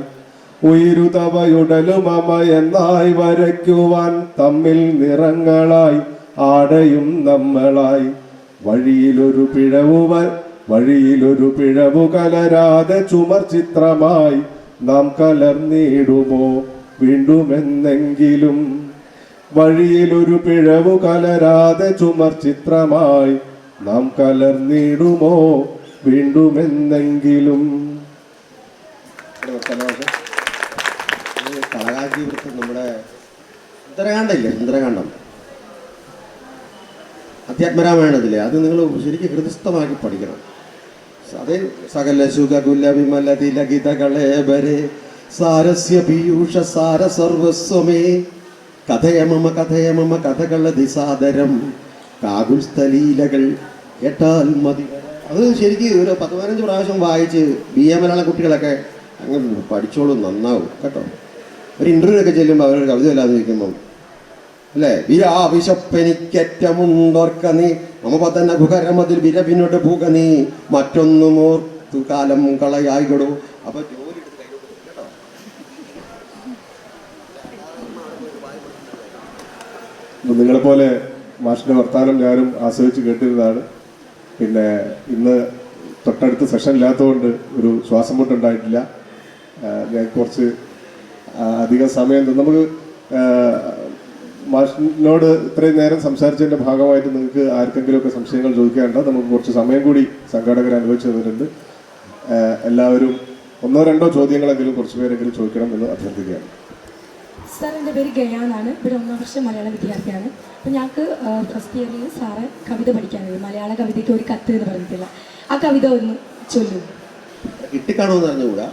ഉയിരുതവയുടലുമമ എന്നായി വരയ്ക്കുവാൻ തമ്മിൽ നിറങ്ങളായി ആടയും നമ്മളായി. വഴിയിലൊരു പിഴവു കലരാതെ ചുമർ ചിത്രമായി നാം കലർന്നിടുമോ വീണ്ടുമെന്നെങ്കിലും. വഴിയിലൊരു പിഴവു കലരാതെ ചുമർ ചിത്രമായി നാം കലർന്നിടുമോ വീണ്ടുമെന്നെങ്കിലും. കളകാജീവിതത്തിൽ നമ്മുടെ ഇന്ദ്രകാണ്ഡമില്ലേ, ഇന്ദ്രകാണ്ഡം അധ്യാത്മരാമായണത്തിലെ അത് നിങ്ങൾ ശരിക്കും ഹൃദയസ്ഥമാക്കി പഠിക്കണം. അതേ സകല സുഖ കുല വിമല തിലകിത കളേബരെ സാരസ്യ പീയൂഷ സാര സർവസ്വമേ കഥയമമ കഥകള ദിസാദരം കാകുൽസ്ഥലീലകൾ കേട്ടാൽ മതി. അത് ശരിക്കും ഒരു 10-15 പ്രാവശ്യം വായിച്ച് BA മലയാള കുട്ടികളൊക്കെ അങ്ങ് പഠിച്ചോളും, നന്നാവും കേട്ടോ. ഒരു ഇൻ്റർവ്യൂ ഒക്കെ ചെല്ലുമ്പോൾ അവരൊരു കവിത അല്ലാതെ നിൽക്കുമ്പം അല്ലേ, വിരാവിശപ്പെനിക്കേറ്റമുണ്ടോർക്ക നീ മമപതന ഭുഖരമതിൽ വിരവിനോട് പൂക നീ മറ്റൊന്നും ഓർത്തു കാലം കളയായിടോ. അപ്പൊ ജോലി എടുത്ത് കൈകൊടുക്കും കേട്ടോ. നിങ്ങളെപ്പോലെ മാഷിന്റെ വർത്താനം ഞാനും ആസ്വദിച്ച് കേട്ടിരുന്നതാണ്. പിന്നെ ഇന്ന് തൊട്ടടുത്ത് സെഷൻ ഇല്ലാത്തതുകൊണ്ട് ഒരു ശ്വാസം മുട്ടുണ്ടായിട്ടില്ല. ഞാൻ കുറച്ച് അധികം സമയം നമുക്ക് മാഷിനോട് ഇത്രയും നേരം സംസാരിച്ചതിൻ്റെ ഭാഗമായിട്ട് നിങ്ങൾക്ക് ആർക്കെങ്കിലുമൊക്കെ സംശയങ്ങൾ ചോദിക്കാനുണ്ടോ? നമുക്ക് കുറച്ച് സമയം കൂടി സംഘാടകർ അനുവദിച്ചു തന്നിട്ടുണ്ട്. എല്ലാവരും 1-2 ചോദ്യങ്ങളെങ്കിലും കുറച്ച് പേരെങ്കിലും ചോദിക്കണം എന്ന് അഭ്യർത്ഥിക്കുകയാണ്. സാർ, എൻ്റെ പേര് ഗയാനാണ്. ഇവിടെ 1 വർഷം മലയാള വിദ്യാർത്ഥിയാണ്. അപ്പോൾ ഞങ്ങൾക്ക് ഫസ്റ്റ് ഇയറിൽ സാറ് കവിത പഠിക്കാനുള്ളത്. മലയാള കവിതയ്ക്ക് ഒരു കത്ത് എന്ന് പറഞ്ഞിട്ടില്ല. ആ കവിത ഒന്ന് ചൊല്ലൂ. കിട്ടിക്കാണോന്ന് അറിഞ്ഞുകൂടാ.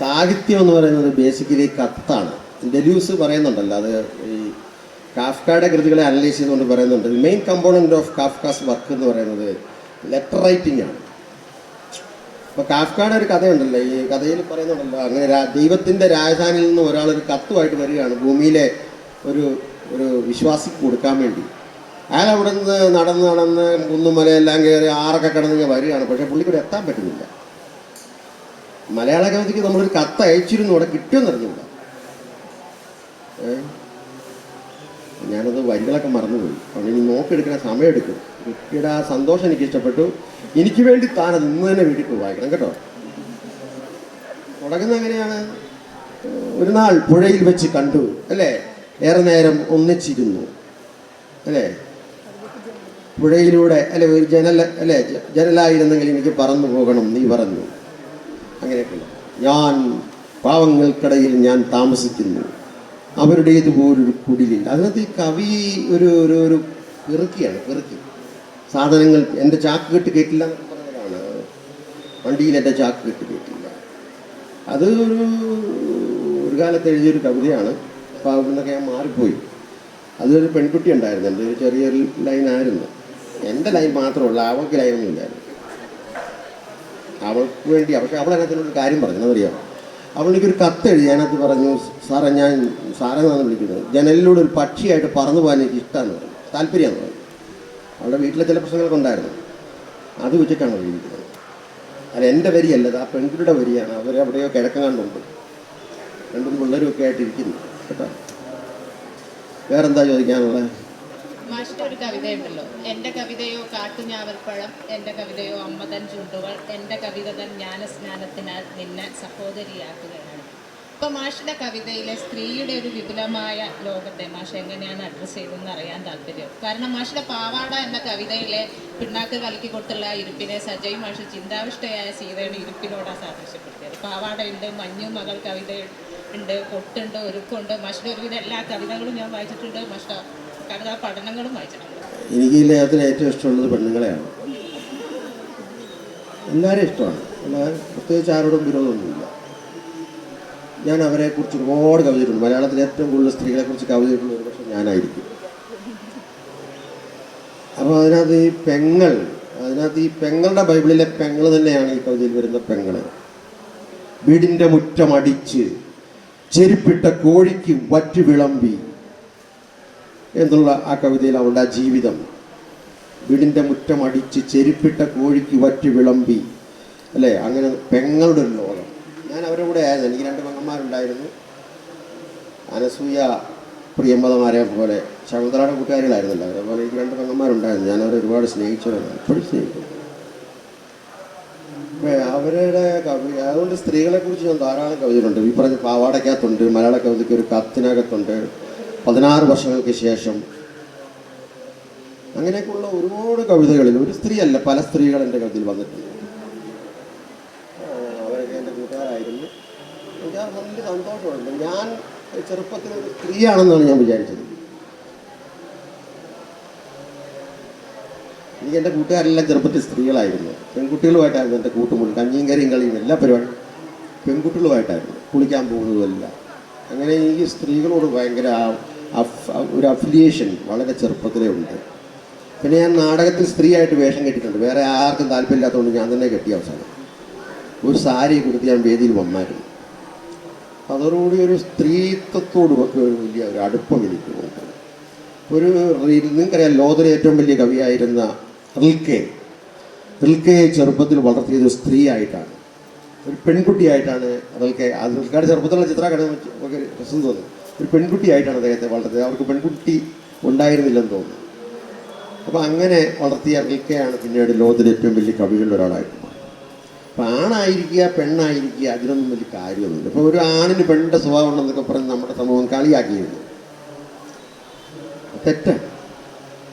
സാഹിത്യം എന്ന് പറയുന്നത് ബേസിക്കലി കത്താണ്. ഡെലൂസ് പറയുന്നുണ്ടല്ലോ, അത് ഈ കാഫ്കയുടെ കൃതികളെ അനലൈസ് ചെയ്തുകൊണ്ട് പറയുന്നുണ്ട്. മെയിൻ കമ്പോണൻറ്റ് ഓഫ് കാഫ്കാസ് വർക്ക് എന്ന് പറയുന്നത് ലെറ്റർ റൈറ്റിംഗ് ആണ്. അപ്പോൾ കാഫ്കയുടെ ഒരു കഥയുണ്ടല്ലോ, ഈ കഥയിൽ പറയുന്നുണ്ടല്ലോ, അങ്ങനെ ദൈവത്തിൻ്റെ രാജധാനിയിൽ നിന്ന് ഒരാളൊരു കത്തുമായിട്ട് വരികയാണ് ഭൂമിയിലെ ഒരു വിശ്വാസിക്ക് കൊടുക്കാൻ വേണ്ടി. അയാൾ അവിടെ നിന്ന് നടന്ന് കുന്നുമലയെല്ലാം കയറി ആറൊക്കെ കടന്ന് വരികയാണ്. പക്ഷേ പുള്ളിക്കൂടെ എത്താൻ പറ്റുന്നില്ല. മലയാള കവിതയ്ക്ക് നമ്മളൊരു കത്ത് അയച്ചിരുന്നു, അവിടെ കിട്ടുമെന്ന് അറിഞ്ഞില്ല. ഞാനത് വരികളൊക്കെ മറന്നുപോയി. അതുകൊണ്ട് ഇനി നോക്കിയെടുക്കുന്ന സമയമെടുക്കും. കുട്ടിയുടെ ആ സന്തോഷം എനിക്ക് ഇഷ്ടപ്പെട്ടു. എനിക്ക് വേണ്ടി താനത് ഇന്ന് തന്നെ വീട്ടിൽ പോയി വായിക്കണം കേട്ടോ. തുടങ്ങുന്നത് എങ്ങനെയാണ്? ഒരു നാൾ പുഴയിൽ വെച്ച് കണ്ടു അല്ലേ, ഏറെ നേരം ഒന്നിച്ചിരുന്നു അല്ലേ, പുഴയിലൂടെ അല്ലെ ഒരു ജനലായിരുന്നെങ്കിൽ എനിക്ക് പറന്നു പോകണം നീ പറഞ്ഞു. അങ്ങനെയൊക്കെ ഞാൻ പാവങ്ങൾക്കിടയിൽ ഞാൻ താമസിക്കുന്നു, അവരുടേതുപോലൊരു കുടിലില്ല. അതിനകത്ത് ഈ കവി ഒരു പെറുക്കിയാണ്, പെറുക്കി സാധനങ്ങൾ. എൻ്റെ ചാക്ക് കെട്ട് കേട്ടില്ല എന്നൊക്കെ പറഞ്ഞതാണ്. വണ്ടിയിൽ എൻ്റെ ചാക്ക് കെട്ട് കേട്ടില്ല. അത് ഒരു കാലത്ത് എഴുതിയൊരു കവിതയാണ്. അപ്പോൾ അവിടുന്നൊക്കെ ഞാൻ മാറിപ്പോയി. അതൊരു പെൺകുട്ടി ഉണ്ടായിരുന്നു, എൻ്റെ ഒരു ചെറിയൊരു ലൈനായിരുന്നു. എൻ്റെ ലൈൻ മാത്രമല്ല, അവൾക്ക് ലൈനൊന്നും ഇല്ലായിരുന്നു. അവൾക്ക് വേണ്ടി പക്ഷെ അവളതിനകത്തിനൊരു കാര്യം പറഞ്ഞു, എന്നറിയാം. അവളെനിക്കൊരു കത്ത് എഴുതി. അതിനകത്ത് പറഞ്ഞു, സാറേ ഞാൻ സാറെന്നാണ് വിളിക്കുന്നത്, ജനലിലൂടെ ഒരു പക്ഷിയായിട്ട് പറന്നു പോകാൻ എനിക്ക് ഇഷ്ടമാണെന്ന് പറഞ്ഞു, താല്പര്യമാണെന്ന് പറഞ്ഞു. അവളുടെ വീട്ടിലെ ചില പ്രശ്നങ്ങളൊക്കെ ഉണ്ടായിരുന്നു, അത് വെച്ചിട്ടാണ് എഴുതിയിരിക്കുന്നത്. അല്ല, എൻ്റെ വരിയല്ല, അത് ആ പെൺകുട്ടിയുടെ വരിയാണ്. അവരെവിടെയോ കിഴക്കങ്ങാണ്ടുണ്ട്, രണ്ടും പിള്ളേരുമൊക്കെ ആയിട്ടിരിക്കുന്നു കേട്ടോ. വേറെന്താ ചോദിക്കാനുള്ളത്? മാഷിന്റെ ഒരു കവിതയുണ്ടല്ലോ, എൻ്റെ കവിതയോ കാട്ടുഞാവൽപ്പഴം, എൻ്റെ കവിതയോ അമ്മതൻ ചുണ്ടുകൾ, എൻ്റെ കവിത തൻ ജ്ഞാനസ്നാനത്തിനാൽ നിന്നെ സഹോദരിയാക്കുകയാണ്. ഇപ്പം മാഷിന്റെ കവിതയിലെ സ്ത്രീയുടെ ഒരു വിപുലമായ ലോകത്തെ മാഷ് എങ്ങനെയാണ് അഡ്രസ്സ് ചെയ്തതെന്ന് അറിയാൻ താല്പര്യം. കാരണം മാഷിന്റെ പാവാട എന്ന കവിതയിലെ പിണ്ണാക്ക് കലക്കി കൊടുത്തുള്ള ഇരുപ്പിനെ സജയ് മാഷ് ചിന്താവിഷ്ടയായ സീതയുടെ ഇരുപ്പിനോടാണ് സാദൃശ്യപ്പെടുത്തിയത്. പാവാടയുണ്ട്, മഞ്ഞു മകൾ കവിത ഉണ്ട്, കൊട്ടുണ്ട്, ഒരുക്കുണ്ട്. മാഷിന്റെ ഒരുവിധം എല്ലാ കവിതകളും ഞാൻ വായിച്ചിട്ടുണ്ട്, മാഷിന്റെ കവിതാ പഠനങ്ങളും വായിച്ചിട്ടുണ്ട്. എനിക്ക് ഈ ലേഖനത്തിൽ ഏറ്റവും ഇഷ്ടമുള്ളത് പെണ്ണുങ്ങളെയാണ്. എല്ലാവരും ഇഷ്ടമാണ്, എല്ലാവരും, പ്രത്യേകിച്ച് ആരോടും വിരോധമൊന്നുമില്ല. ഞാൻ അവരെക്കുറിച്ച് ഒരുപാട് കവിതയിട്ടുണ്ട്. മലയാളത്തിൽ ഏറ്റവും കൂടുതൽ സ്ത്രീകളെക്കുറിച്ച് കവിതയിട്ടുള്ള ഒരു പക്ഷേ ഞാനായിരിക്കും. അപ്പോൾ അതിനകത്ത് ഈ പെങ്ങളുടെ ബൈബിളിലെ പെങ്ങൾ തന്നെയാണ് ഈ കവിതയിൽ വരുന്ന പെങ്ങൾ. വീടിൻ്റെ മുറ്റമടിച്ച് ചെരുപ്പിട്ട കോഴിക്ക് വറ്റ് വിളമ്പി എന്നുള്ള ആ കവിതയിൽ അവളുടെ ആ ജീവിതം, വീടിൻ്റെ മുറ്റമടിച്ച് ചെരുപ്പിട്ട കോഴിക്ക് വറ്റ് വിളമ്പി, അല്ലേ? അങ്ങനെ പെങ്ങളുടെ ഒരു ലോകം. ഞാൻ അവരുടെ കൂടെ ആയിരുന്നു. എനിക്ക് 2 പെങ്ങന്മാരുണ്ടായിരുന്നു. അനസൂയ പ്രിയമ്പതമാരെ പോലെ ശകുന്തളയുടെ കൂട്ടുകാരികളായിരുന്നല്ലോ. അതേപോലെ എനിക്ക് 2 പെങ്ങന്മാരുണ്ടായിരുന്നു. ഞാൻ അവരെ ഒരുപാട് സ്നേഹിച്ചവരാണ്, എപ്പോഴും സ്നേഹിക്കുന്നു. അവരുടെ അതുകൊണ്ട് സ്ത്രീകളെക്കുറിച്ച് ഞാൻ ധാരാളം കവിതകളുണ്ട്. ഈ പറഞ്ഞ പാവാടയ്ക്കകത്തുണ്ട്, മലയാള കവിതയ്ക്ക് ഒരു കത്തിനകത്തുണ്ട്, 16 വർഷങ്ങൾക്ക് ശേഷം, അങ്ങനെയൊക്കെയുള്ള ഒരുപാട് കവിതകളിൽ ഒരു സ്ത്രീയല്ല, പല സ്ത്രീകൾ എൻ്റെ കവിതയിൽ വന്നിട്ടുണ്ട്. അവരൊക്കെ എൻ്റെ കൂട്ടുകാരായിരുന്നു. എനിക്ക് ആ വലിയ സന്തോഷമുണ്ട്. ഞാൻ ചെറുപ്പത്തിൽ ഒരു സ്ത്രീയാണെന്നാണ് ഞാൻ വിചാരിച്ചത്. എനിക്ക് എൻ്റെ കൂട്ടുകാരെല്ലാം ചെറുപ്പത്തിൽ സ്ത്രീകളായിരുന്നു. പെൺകുട്ടികളുമായിട്ടായിരുന്നു എൻ്റെ കൂട്ടുമുള്ളി, കഞ്ഞിയും കറിയും കളിയും എല്ലാ പരിപാടിയും പെൺകുട്ടികളുമായിട്ടായിരുന്നു, കുളിക്കാൻ പോകുന്നതുമല്ല. അങ്ങനെ എനിക്ക് സ്ത്രീകളോട് ഭയങ്കര ഒരു അഫിലിയേഷൻ വളരെ ചെറുപ്പത്തിലേ ഉണ്ട്. പിന്നെ ഞാൻ നാടകത്തിൽ സ്ത്രീയായിട്ട് വേഷം കെട്ടിയിട്ടുണ്ട്. വേറെ ആർക്കും താല്പര്യമില്ലാത്തതുകൊണ്ട് ഞാൻ തന്നെ കെട്ടി. അവസാനം ഒരു സാരി കൊടുത്ത് ഞാൻ വേദിയിൽ വന്നായിരുന്നു. അതോടുകൂടി ഒരു സ്ത്രീത്വത്തോടുമൊക്കെ ഒരു വലിയ ഒരു അടുപ്പം എനിക്കുണ്ട്. നിങ്ങൾക്കറിയാം, ലോകത്തിലെ ഏറ്റവും വലിയ കവിയായിരുന്ന റിൽക്കെ ചെറുപ്പത്തിൽ വളർത്തിയത് സ്ത്രീ ആയിട്ടാണ്, ഒരു പെൺകുട്ടിയായിട്ടാണ്. റിൽക്കയുടെ ചെറുപ്പത്തിലുള്ള ചിത്രകട ഒക്കെ രസം തോന്നുന്നു. ഒരു പെൺകുട്ടിയായിട്ടാണ് അദ്ദേഹത്തെ വളർത്തിയത്. അവർക്ക് പെൺകുട്ടി ഉണ്ടായിരുന്നില്ലെന്ന് തോന്നുന്നു. അപ്പോൾ അങ്ങനെ വളർത്തിയ റിൽക്കെയാണ് പിന്നീട് ലോകത്തിലെ ഏറ്റവും വലിയ കവികളിൽ ഒരാളായിട്ട്. അപ്പോൾ ആണായിരിക്കുക പെണ്ണായിരിക്കുക അതിനൊന്നും വലിയ കാര്യമൊന്നുമില്ല. ഇപ്പോൾ ഒരു ആണിന് പെണ്ണിൻ്റെ സ്വഭാവം ഉണ്ടെന്നൊക്കെ പറഞ്ഞ് നമ്മുടെ സമൂഹം കളിയാക്കിയിരുന്നു. തെറ്റാണ്.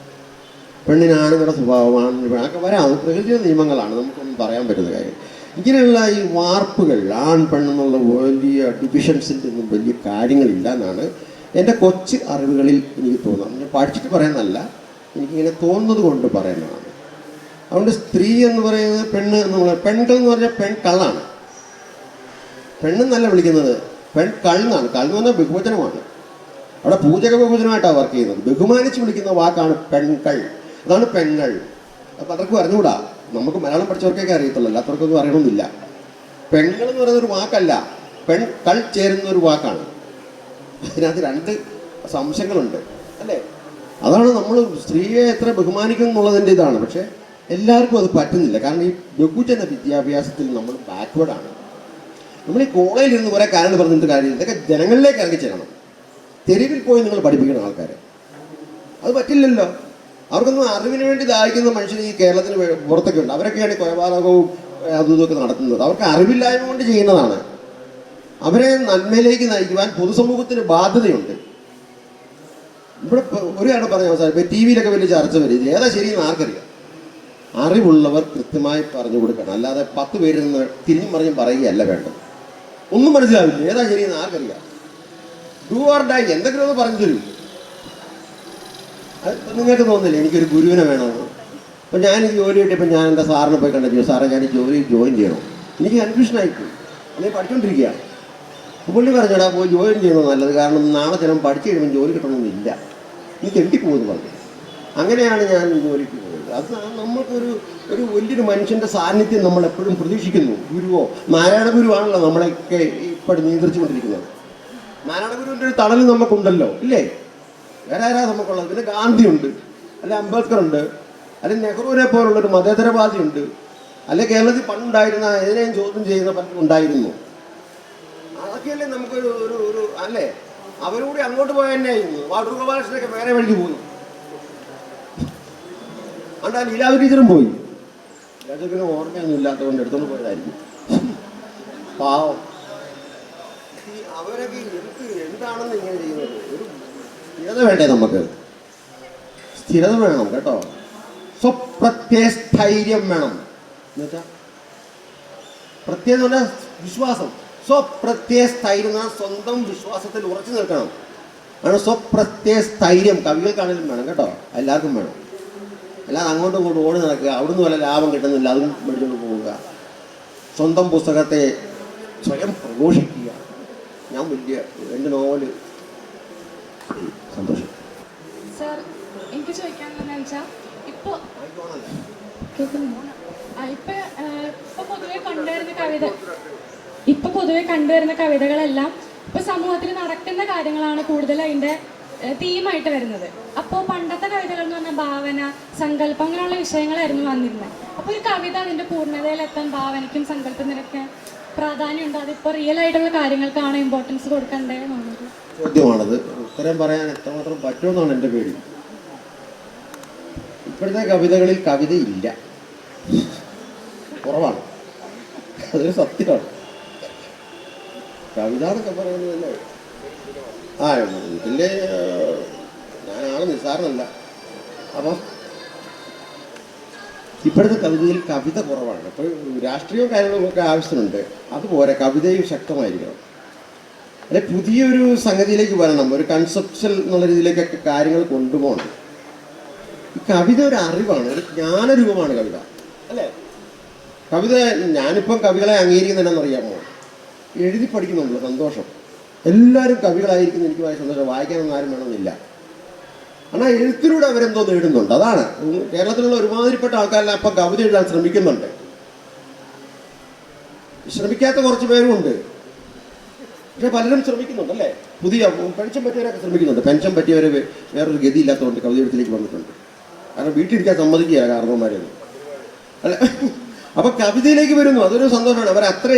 പെണ്ണിന് ആണുങ്ങളുടെ സ്വഭാവം, ആണിന് അതൊക്കെ വരാം, പ്രകൃതിയുടെ നിയമങ്ങളാണ്, നമുക്കൊന്നും പറയാൻ പറ്റുന്ന കാര്യം. ഇങ്ങനെയുള്ള ഈ വാർപ്പുകൾ, ആൺ പെണ്ണെന്നുള്ള വലിയ ഡിവിഷൻസിൻ്റെ ഒന്നും വലിയ കാര്യങ്ങളില്ല എന്നാണ് എൻ്റെ കൊച്ചു അറിവുകളിൽ എനിക്ക് തോന്നുന്നത്. ഞാൻ പഠിച്ചിട്ട് പറയുന്നതല്ല, എനിക്കിങ്ങനെ തോന്നുന്നത് കൊണ്ട് പറയുന്നതാണ്. അതുകൊണ്ട് സ്ത്രീ എന്ന് പറയുന്നത് പെണ്ണ് എന്ന് പറയുന്നത്, പെൺകൾ എന്ന് പറഞ്ഞാൽ പെൺകള്ളാണ്. പെണ്ണെന്നല്ല വിളിക്കുന്നത്, പെൺകള്ളെന്നാണ്. കള്ളെന്ന് പറഞ്ഞാൽ ബഹുവചനമാണ്. അവിടെ പൂജക ബഹുവചനമായിട്ടാണ് വർക്ക് ചെയ്യുന്നത്. ബഹുമാനിച്ച് വിളിക്കുന്ന വാക്കാണ് പെൺകൾ, അതാണ് പെങ്ങൾ. അപ്പം അതൊക്കെ അറിഞ്ഞുകൂടാ, നമുക്ക് മലയാളം പഠിച്ചവർക്കൊക്കെ അറിയത്തുള്ളൂ, അല്ലാത്തവർക്കൊന്നും അറിയണമെന്നില്ല. പെൺകൾ എന്ന് പറയുന്നൊരു വാക്കല്ല, പെൺകൾ ചേരുന്ന ഒരു വാക്കാണ്. അതിനകത്ത് 2 സംശയങ്ങളുണ്ട്, അല്ലേ? അതാണ് നമ്മൾ സ്ത്രീയെ എത്ര ബഹുമാനിക്കും എന്നുള്ളതിൻ്റെ ഇതാണ്. പക്ഷേ എല്ലാവർക്കും അത് പറ്റുന്നില്ല. കാരണം ഈ ബഹുജന വിദ്യാഭ്യാസത്തിൽ നമ്മൾ ബാക്ക്വേർഡാണ്. നമ്മൾ ഈ കോളേജിൽ ഇരുന്ന് കുറേ കാര്യങ്ങൾ പറഞ്ഞിട്ട് കാര്യമില്ല. ഇതൊക്കെ ജനങ്ങളിലേക്ക് ഇറങ്ങി ചെല്ലണം. തെരുവിൽ പോയി നിങ്ങൾ പഠിപ്പിക്കണം ആൾക്കാരെ. അത് പറ്റില്ലല്ലോ. അവർക്കൊന്നും അറിവിന് വേണ്ടി ദാഹിക്കുന്ന മനുഷ്യർ ഈ കേരളത്തിന് പുറത്തൊക്കെ ഉണ്ട്. അവരൊക്കെയാണ് കൊലപാതകവും അതും ഇതൊക്കെ നടത്തുന്നത്. അവർക്ക് അറിവില്ലായ്മ കൊണ്ട് ചെയ്യുന്നതാണ്. അവരെ നന്മയിലേക്ക് നയിക്കുവാൻ പൊതുസമൂഹത്തിന് ബാധ്യതയുണ്ട്. ഇവിടെ ഒരു കാര്യം പറഞ്ഞ അവസാനം ഇപ്പോൾ ടി വിയിലൊക്കെ വലിയ ചർച്ച വരും, ഇത് ഏതാ ശരിയെന്ന് ആർക്കറിയാം? അറിവുള്ളവർ കൃത്യമായി പറഞ്ഞു കൊടുക്കണം. അല്ലാതെ 10 പേരിൽ നിന്ന് തിരിഞ്ഞും പറഞ്ഞും പറയുകയല്ല വേണ്ടത്. ഒന്നും മനസ്സിലാവില്ല, ഏതാ ശരിയെന്ന് ആർക്കറിയാം? ഡു ഓർ ഡൈ എന്തെങ്കിലും ഒന്ന് പറഞ്ഞു തരൂ. അത് നിങ്ങൾക്ക് തോന്നുന്നില്ല എനിക്കൊരു ഗുരുവിനെ വേണമെന്ന്? അപ്പം ഞാൻ ഈ ജോലി കിട്ടിയപ്പോൾ ഞാൻ എൻ്റെ സാറിനെ പോയി കണ്ടു, സാറേ ഞാൻ ഈ ജോലി ജോയിൻ ചെയ്യണം. എനിക്ക് കൺഫ്യൂഷനായിപ്പോയി. അല്ലെങ്കിൽ പഠിച്ചുകൊണ്ടിരിക്കുക. പുള്ളി പറഞ്ഞോടാ പോയി ജോയിൻ ചെയ്യുന്നത് നല്ലത്, കാരണം നാളെ ചിലപ്പോൾ പഠിച്ചു കഴിയുമ്പോൾ ജോലി കിട്ടണമെന്നില്ല, നീ തെണ്ടിപ്പോകുമെന്ന് പറഞ്ഞു. അങ്ങനെയാണ് ഞാൻ ജോലിക്ക് പോയത്. അത് നമ്മൾക്കൊരു വലിയൊരു മനുഷ്യൻ്റെ സാന്നിധ്യം നമ്മൾ എപ്പോഴും പ്രതീക്ഷിക്കുന്നു. ഗുരുവോ, നാരായണ ഗുരുവാണല്ലോ നമ്മളെയൊക്കെ ഈ ഇപ്പോഴും നിയന്ത്രിച്ചുകൊണ്ടിരിക്കുന്നത്. നാരായണ ഗുരുവിൻ്റെ ഒരു തണൽ നമുക്കുണ്ടല്ലോ, ഇല്ലേ? വേറെ ആരാ നമുക്കുള്ളത്? പിന്നെ ഗാന്ധിയുണ്ട്, അല്ലെ അംബേദ്കർ ഉണ്ട്, അല്ലെങ്കിൽ നെഹ്റുവിനെ പോലുള്ളൊരു മതേതരവാദിയുണ്ട്, അല്ലെ കേരളത്തിൽ പണ്ടുണ്ടായിരുന്ന ഏതിനെയും ചോദ്യം ചെയ്യുന്ന പലരും ഉണ്ടായിരുന്നു. അതൊക്കെയല്ലേ നമുക്കൊരു ഒരു ഒരു അല്ലേ? അവരൂടെ അങ്ങോട്ട് പോയ തന്നെയായിരുന്നു. വാട്ടർ ഗോപാലകൃഷ്ണനൊക്കെ വേറെ വഴിക്ക് പോയി. അതുകൊണ്ട് ആ ലീലാവതി ടീച്ചറും പോയി. ലീലാവതിന് ഓർമ്മയൊന്നും ഇല്ലാത്തതുകൊണ്ട് എടുത്തുകൊണ്ട് പോയതായിരിക്കും. പാവം. അവരൊക്കെ എന്താണെന്ന് ഇങ്ങനെ ചെയ്യുന്നത്? ഒരു സ്ഥിരത വേണ്ടേ നമുക്ക്? സ്ഥിരത വേണം കേട്ടോ. സ്വപ്രത്യയസ്ഥൈര്യം വേണം. എന്നുവെച്ചാൽ പ്രത്യേകം എന്ന് പറഞ്ഞാൽ വിശ്വാസം. സ്വപ്രത്യയസ്ഥൈര്യം എന്നാൽ സ്വന്തം വിശ്വാസത്തിൽ ഉറച്ചു നിൽക്കണം. ആണ് സ്വപ്രത്യയസ്ഥൈര്യം. കവികൾക്കാണെങ്കിലും വേണം കേട്ടോ, എല്ലാവർക്കും വേണം. അല്ലാതെ അങ്ങോട്ടും ഇങ്ങോട്ടും ഓടി നടക്കുക, അവിടുന്ന് വല്ല ലാഭം കിട്ടുന്നില്ല അതും മേടിച്ചുകൊണ്ട് പോവുക, സ്വന്തം പുസ്തകത്തെ സ്വയം പ്രഘോഷിക്കുക. ഞാൻ വലിയ എൻ്റെ നോവല്. സന്തോഷം. സർ, എനിക്ക് ചോദിക്കാനുള്ളതെന്ന് വെച്ചാൽ ഇപ്പോൾ പൊതുവെ കണ്ടുവരുന്ന കവിതകളെല്ലാം ഇപ്പൊ സമൂഹത്തിൽ നടക്കുന്ന കാര്യങ്ങളാണ് കൂടുതൽ അതിന്റെ തീമായിട്ട് വരുന്നത്. അപ്പോൾ പണ്ടത്തെ കവിതകൾ എന്ന് പറഞ്ഞാൽ ഭാവന, സങ്കല്പം, അങ്ങനെയുള്ള വിഷയങ്ങളായിരുന്നു വന്നിരുന്നത്. അപ്പോൾ ഒരു കവിത അതിന്റെ പൂർണ്ണതയിലെത്താൻ ഭാവനയ്ക്കും സങ്കല്പത്തിനൊക്കെ പ്രാധാന്യമുണ്ട്. അതിപ്പോൾ റിയൽ ആയിട്ടുള്ള കാര്യങ്ങൾക്കാണ് ഇമ്പോർട്ടൻസ് കൊടുക്കണ്ടേ എന്നുള്ളത് ചോദ്യമാണത്. ഉത്തരം പറയാൻ എത്രമാത്രം പറ്റുമെന്നാണ് എൻ്റെ പേടി. ഇപ്പോഴത്തെ കവിതകളിൽ കവിതയില്ല, കുറവാണ്. അതൊരു സത്യമാണ്. കവിത എന്നൊക്കെ പറയുന്നത് തന്നെ വീട്ടിലെ ഞാനാള് നിസ്സാരമല്ല. അപ്പം ഇപ്പോഴത്തെ കവിതയിൽ കവിത കുറവാണ്. അപ്പോൾ രാഷ്ട്രീയവും കാര്യങ്ങളുമൊക്കെ ആവശ്യമുണ്ട്. അതുപോലെ കവിതയും ശക്തമായിരിക്കണം. അല്ലെ പുതിയൊരു സംഗതിയിലേക്ക് വരണം, ഒരു കൺസെപ്ച്വൽ എന്നുള്ള രീതിയിലേക്കൊക്കെ കാര്യങ്ങൾ കൊണ്ടുപോകണം. ഈ കവിത ഒരു അറിവാണ്, ഒരു ജ്ഞാനരൂപമാണ് കവിത, അല്ലേ? കവിത ഞാനിപ്പം കവികളെ അംഗീകരിക്കുന്നതെന്നറിയാമോ? എഴുതി പഠിക്കുന്നുണ്ടല്ലോ, സന്തോഷം. എല്ലാവരും കവികളായിരിക്കുന്നു, എനിക്ക് വളരെ സന്തോഷം. വായിക്കാനൊന്നും ആരും വേണമെന്നില്ല. എന്നാൽ എഴുത്തിലൂടെ അവരെന്തോ നേടുന്നുണ്ട്. അതാണ് കേരളത്തിലുള്ള ഒരുമാതിരിപ്പെട്ട ആൾക്കാരെല്ലാം അപ്പം കവിത എഴുതാൻ ശ്രമിക്കുന്നുണ്ട്. ശ്രമിക്കാത്ത കുറച്ച് പേരുമുണ്ട്, പക്ഷെ പലരും ശ്രമിക്കുന്നുണ്ട്, അല്ലേ? പുതിയ പെൻഷൻ പറ്റിയവരൊക്കെ ശ്രമിക്കുന്നുണ്ട്. പെൻഷൻ പറ്റിയവർ വേറൊരു ഗതി ഇല്ലാത്തതുകൊണ്ട് കവിത എഴുത്തിലേക്ക് വന്നിട്ടുണ്ട്. കാരണം വീട്ടിലിരിക്കാൻ സമ്മതിക്കുക കാരണവന്മാരൊന്നും, അല്ല. അപ്പം കവിതയിലേക്ക് വരുന്നു, അതൊരു സന്തോഷമാണ്. അവർ അത്ര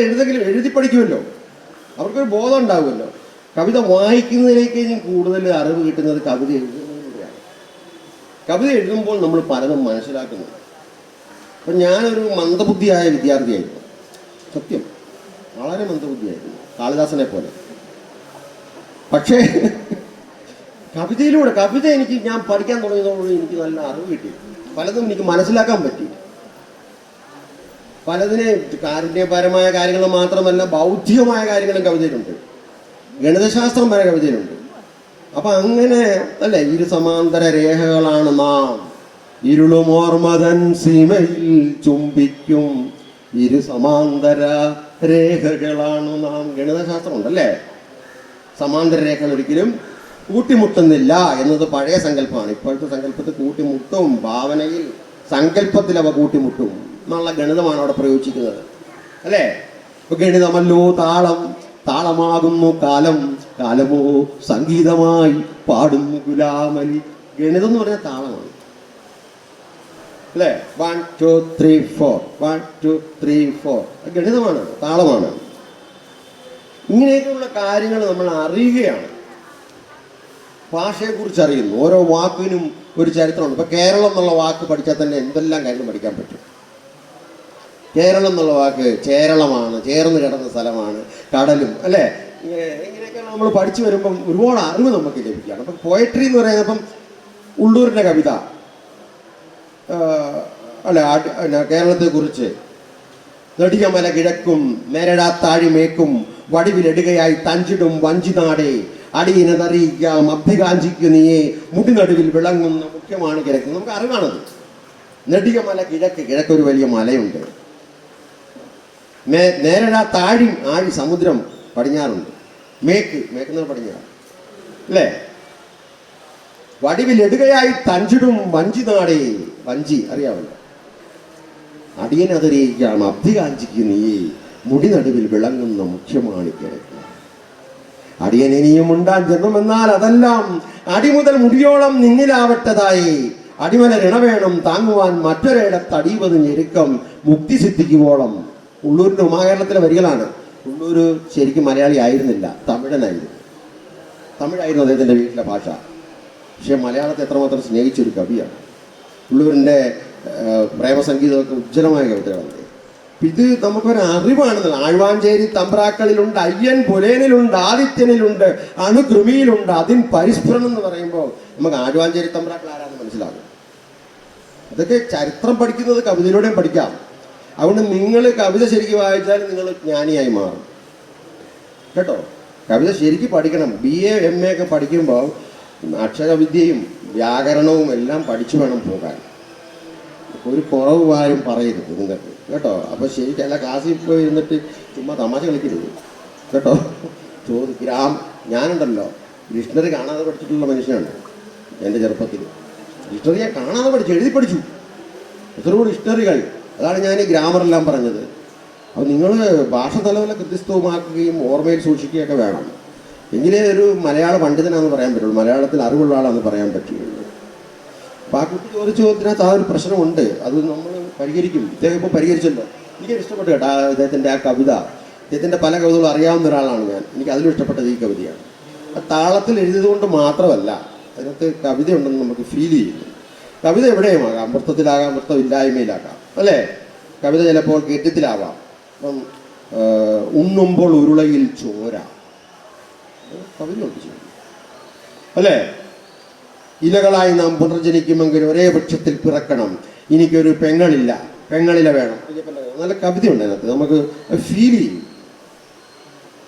എഴുതി പഠിക്കുമല്ലോ, അവർക്കൊരു ബോധം ഉണ്ടാകുമല്ലോ. കവിത വായിക്കുന്നതിനേക്കാളും കൂടുതൽ അറിവ് കിട്ടുന്നത് കവിത എഴുതുന്നതിലൂടെയാണ്. കവിത എഴുതുമ്പോൾ നമ്മൾ പലതും മനസ്സിലാക്കുന്നു. അപ്പം ഞാനൊരു മന്ദബുദ്ധിയായ വിദ്യാർത്ഥിയായിരുന്നു, സത്യം, വളരെ മന്ദബുദ്ധിയായിരുന്നു, കാളിദാസനെ പോലെ. പക്ഷേ കവിത എനിക്ക് ഞാൻ പഠിക്കാൻ തുടങ്ങിയതോടുകൂടി എനിക്ക് നല്ല അറിവ് കിട്ടി. പലതും എനിക്ക് മനസ്സിലാക്കാൻ പറ്റി. പലതിനെ കാരുണ്യപരമായ കാര്യങ്ങൾ മാത്രമല്ല, ബൗദ്ധികമായ കാര്യങ്ങളും കവിതയിലുണ്ട്, ഗണിതശാസ്ത്രം വരെ കവിതയിലുണ്ട്. അപ്പം അങ്ങനെ അല്ലേ, ഇരു സമാന്തര രേഖകളാണ് നാം, ഇരുളും ഓർമ്മതൻ സീമയിൽ ചുംബിക്കും ഇരു സമാന്തര രേഖകളാണ് നാം. ഗണിതശാസ്ത്രം ഉണ്ടല്ലേ. സമാന്തര രേഖകൾ ഒരിക്കലും കൂട്ടിമുട്ടുന്നില്ല എന്നത് പഴയ സങ്കല്പമാണ്. ഇപ്പോഴത്തെ സങ്കല്പത്തിൽ കൂട്ടിമുട്ടും, ഭാവനയിൽ സങ്കല്പത്തിൽ അവ കൂട്ടിമുട്ടും എന്നുള്ള ഗണിതമാണ് അവിടെ പ്രയോഗിച്ചിരിക്കുന്നത്, അല്ലേ? ഇപ്പൊ ഗണിതമല്ലോ താളം, താളമാകുന്നു കാലം, കാലമോ സംഗീതമായി പാടുന്നു ഗുലാമലി. ഗണിതം എന്ന് പറഞ്ഞാൽ താളമാണ്, അല്ലേ? 1 2 3 4 1 2 3 4 ഗണിതമാണ്, താളമാണ്. ഇങ്ങനെയൊക്കെയുള്ള കാര്യങ്ങൾ നമ്മൾ അറിയുകയാണ്. ഭാഷയെക്കുറിച്ച് അറിയുന്നു. ഓരോ വാക്കിനും ഒരു ചരിത്രമുണ്ട്. ഇപ്പം കേരളം എന്നുള്ള വാക്ക് പഠിച്ചാൽ തന്നെ എന്തെല്ലാം കാര്യങ്ങൾ പഠിക്കാൻ പറ്റും. കേരളം എന്നുള്ള വാക്ക് ചേരളമാണ്, ചേർന്ന് കിടന്ന സ്ഥലമാണ്, കടലും, അല്ലേ? ഇങ്ങനെയൊക്കെ നമ്മൾ പഠിച്ചു വരുമ്പം ഒരുപാട് അറിവ് നമുക്ക് ലഭിക്കുകയാണ്. അപ്പം പോയട്രി എന്ന് പറയുന്നപ്പം ഉള്ളൂരിൻ്റെ കവിത, അല്ലെ, കേരളത്തെക്കുറിച്ച് നെടിയമല കിഴക്കും മേരടാത്താഴി മേക്കും വടിവിലെടുകയായി തഞ്ചിടും വഞ്ചിനാടേ അടിയിനതറിയിക്കാം അഭ്യകാഞ്ചിക്കു നീയെ മുടിനടുവിൽ വിളങ്ങുന്ന മുഖ്യമാണ് കിഴക്ക്. നമുക്ക് അറിവാണത്. നെടിയമല കിഴക്കൊരു വലിയ മലയുണ്ട്. നേരടാത്താഴി ആഴി സമുദ്രം പടിഞ്ഞാറുണ്ട്. മേക്കുന്ന പടിഞ്ഞാറ്, അല്ലേ? വടിവിലെടുകയായി തഞ്ചിടും വഞ്ചിനാടേ, വഞ്ചി അറിയാമല്ലോ. അടിയനതറിയിക്കാം അഭ്യകാഞ്ചിക്കു നീയെ മുടി നടുവിൽ വിളങ്ങുന്ന മുഖ്യമാണ് കിഴക്ക്. അടിയനിനിയും ഉണ്ടാൻ ജന്മമെന്നാൽ അതെല്ലാം അടിമുതൽ മുടിയോളം നിന്നിലാവട്ടതായി. അടിമല ഋണവേണം താങ്ങുവാൻ മറ്റൊരിടത്ത് അടിപത് ഞെരുക്കം മുക്തി സിദ്ധിക്കുവോളം. ഉള്ളൂരിൻ്റെ ഉമാകേരളത്തിലെ വരികളാണ്. ഉള്ളൂർ ശരിക്കും മലയാളി ആയിരുന്നില്ല, തമിഴനായിരുന്നു. തമിഴായിരുന്നു അദ്ദേഹത്തിൻ്റെ വീട്ടിലെ ഭാഷ. പക്ഷേ മലയാളത്തെ എത്രമാത്രം സ്നേഹിച്ചൊരു കവിയാണ്. ഉള്ളൂരിൻ്റെ പ്രേമസംഗീതമൊക്കെ ഉജ്ജ്വലമായ കവിതകളാണ്. ഇത് നമുക്കൊരു അറിവാണെന്ന്. ആഴ്വാഞ്ചേരി തമ്പ്രാക്കളിലുണ്ട്, അയ്യൻ പുലേനിലുണ്ട്, ആദിത്യനിലുണ്ട്, അണുകൃമിയിലുണ്ട്, അതിൻ പരിസ്ഫുരണം എന്ന് പറയുമ്പോൾ നമുക്ക് ആഴ്വാഞ്ചേരി തമ്പ്രാക്കൾ ആരാന്ന് മനസ്സിലാകും. അതൊക്കെ ചരിത്രം പഠിക്കുന്നത് കവിതയിലൂടെയും പഠിക്കാം. അതുകൊണ്ട് നിങ്ങൾ കവിത ശരിക്കും വായിച്ചാൽ നിങ്ങൾ ജ്ഞാനിയായി മാറും കേട്ടോ. കവിത ശരിക്കും പഠിക്കണം. BA MA ഒക്കെ പഠിക്കുമ്പോൾ അക്ഷരവിദ്യയും വ്യാകരണവും എല്ലാം പഠിച്ചു വേണം പോകാൻ. ഒരു കുറവ് ആരും പറയരുത് നിങ്ങൾക്ക് കേട്ടോ. അപ്പോൾ ശരിക്കും അല്ല ക്ലാസ്സിൽ പോയി ഇരുന്നിട്ട് ചുമ്മാ തമാശ കളിക്കരുത് കേട്ടോ. ഞാനുണ്ടല്ലോ ഡിക്ഷണറി കാണാതെ പഠിച്ചിട്ടുള്ള മനുഷ്യനാണ്. എൻ്റെ ചെറുപ്പത്തിൽ ഡിക്ഷണറിയെ കാണാതെ പഠിച്ചു, എഴുതി പഠിച്ചു. എത്രയോ ഡിക്ഷണറികൾ. അതാണ് ഞാൻ ഈ ഗ്രാമറെല്ലാം പറഞ്ഞത്. അപ്പോൾ നിങ്ങൾ ഭാഷ തലവല കൃത്യസ്ഥവുമാക്കുകയും ഓർമ്മയിൽ സൂക്ഷിക്കുകയൊക്കെ വേണം. എങ്കിലേ ഒരു മലയാള പണ്ഡിതനാണെന്ന് പറയാൻ പറ്റുള്ളൂ, മലയാളത്തിൽ അറിവുള്ള ആളാണെന്ന് പറയാൻ പറ്റുള്ളൂ. അപ്പോൾ ആ കുട്ടി ചോദിച്ച ചോദ്യത്തിനകത്ത് ആ ഒരു പ്രശ്നമുണ്ട്. അത് നമ്മൾ പരിഹരിക്കും. ഇദ്ദേഹം ഇപ്പോൾ പരിഹരിച്ചല്ലോ. എനിക്കത് ഇഷ്ടപ്പെട്ടു കേട്ടോ. ഇദ്ദേഹത്തിൻ്റെ ആ കവിത, ഇദ്ദേഹത്തിൻ്റെ പല കവിതകളും അറിയാവുന്ന ഒരാളാണ് ഞാൻ. എനിക്ക് അതിലും ഇഷ്ടപ്പെട്ടത് ഈ കവിതയാണ്. ആ താളത്തിൽ എഴുതിയതുകൊണ്ട് മാത്രമല്ല, അതിനകത്ത് കവിതയുണ്ടെന്ന് നമുക്ക് ഫീൽ ചെയ്യുന്നു. കവിത എവിടെയുമാകാം, അമൃത്തത്തിലാകാം, അമൃത്തമില്ലായ്മയിലാകാം അല്ലേ. കവിത ചിലപ്പോൾ ഗദ്യത്തിലാവാം. അപ്പം ഉണ്ണുമ്പോൾ ഉരുളയിൽ ചോര കവിതയുണ്ട് അല്ലേ. ഇലകളായി നാം പുനർജനിക്കുമെങ്കിൽ ഒരേ വൃക്ഷത്തിൽ പിറക്കണം, എനിക്കൊരു പെങ്ങളില്ല, പെങ്ങളില വേണം. നല്ല കവിതയുണ്ട് അതിനകത്ത്, നമുക്ക് ഫീൽ ചെയ്യും.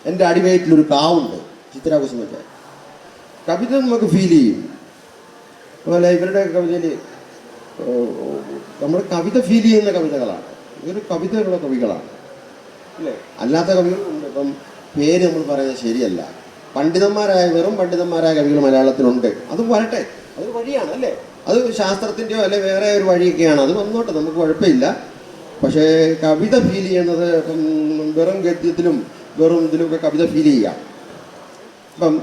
എൻ്റെ അടിവയറ്റിലൊരു കാവുണ്ട്, ചിത്രാകുസുമൊക്കെ കവിത നമുക്ക് ഫീൽ ചെയ്യും. അതുപോലെ ഇവരുടെ കവിതയിൽ നമ്മൾ കവിത ഫീൽ ചെയ്യുന്ന കവിതകളാണ്. ഇതൊരു കവിതയുള്ള കവികളാണ് അല്ലേ. അല്ലാത്ത കവികളുണ്ട്. ഇപ്പം പേര് നമ്മൾ പറയുന്നത് ശരിയല്ല. വെറും പണ്ഡിതന്മാരായ കവികൾ മലയാളത്തിലുണ്ട്. അത് വരട്ടെ, അതൊരു വഴിയാണ് അല്ലേ. അത് ശാസ്ത്രത്തിൻ്റെയോ അല്ലെ വേറെ ഒരു വഴിയൊക്കെയാണ്. അത് വന്നോട്ടെ, നമുക്ക് കുഴപ്പമില്ല. പക്ഷേ കവിത ഫീൽ ചെയ്യുന്നത് ഇപ്പം വെറും ഗദ്യത്തിലും വെറും ഇതിലുമൊക്കെ കവിത ഫീൽ ചെയ്യാം. ഇപ്പം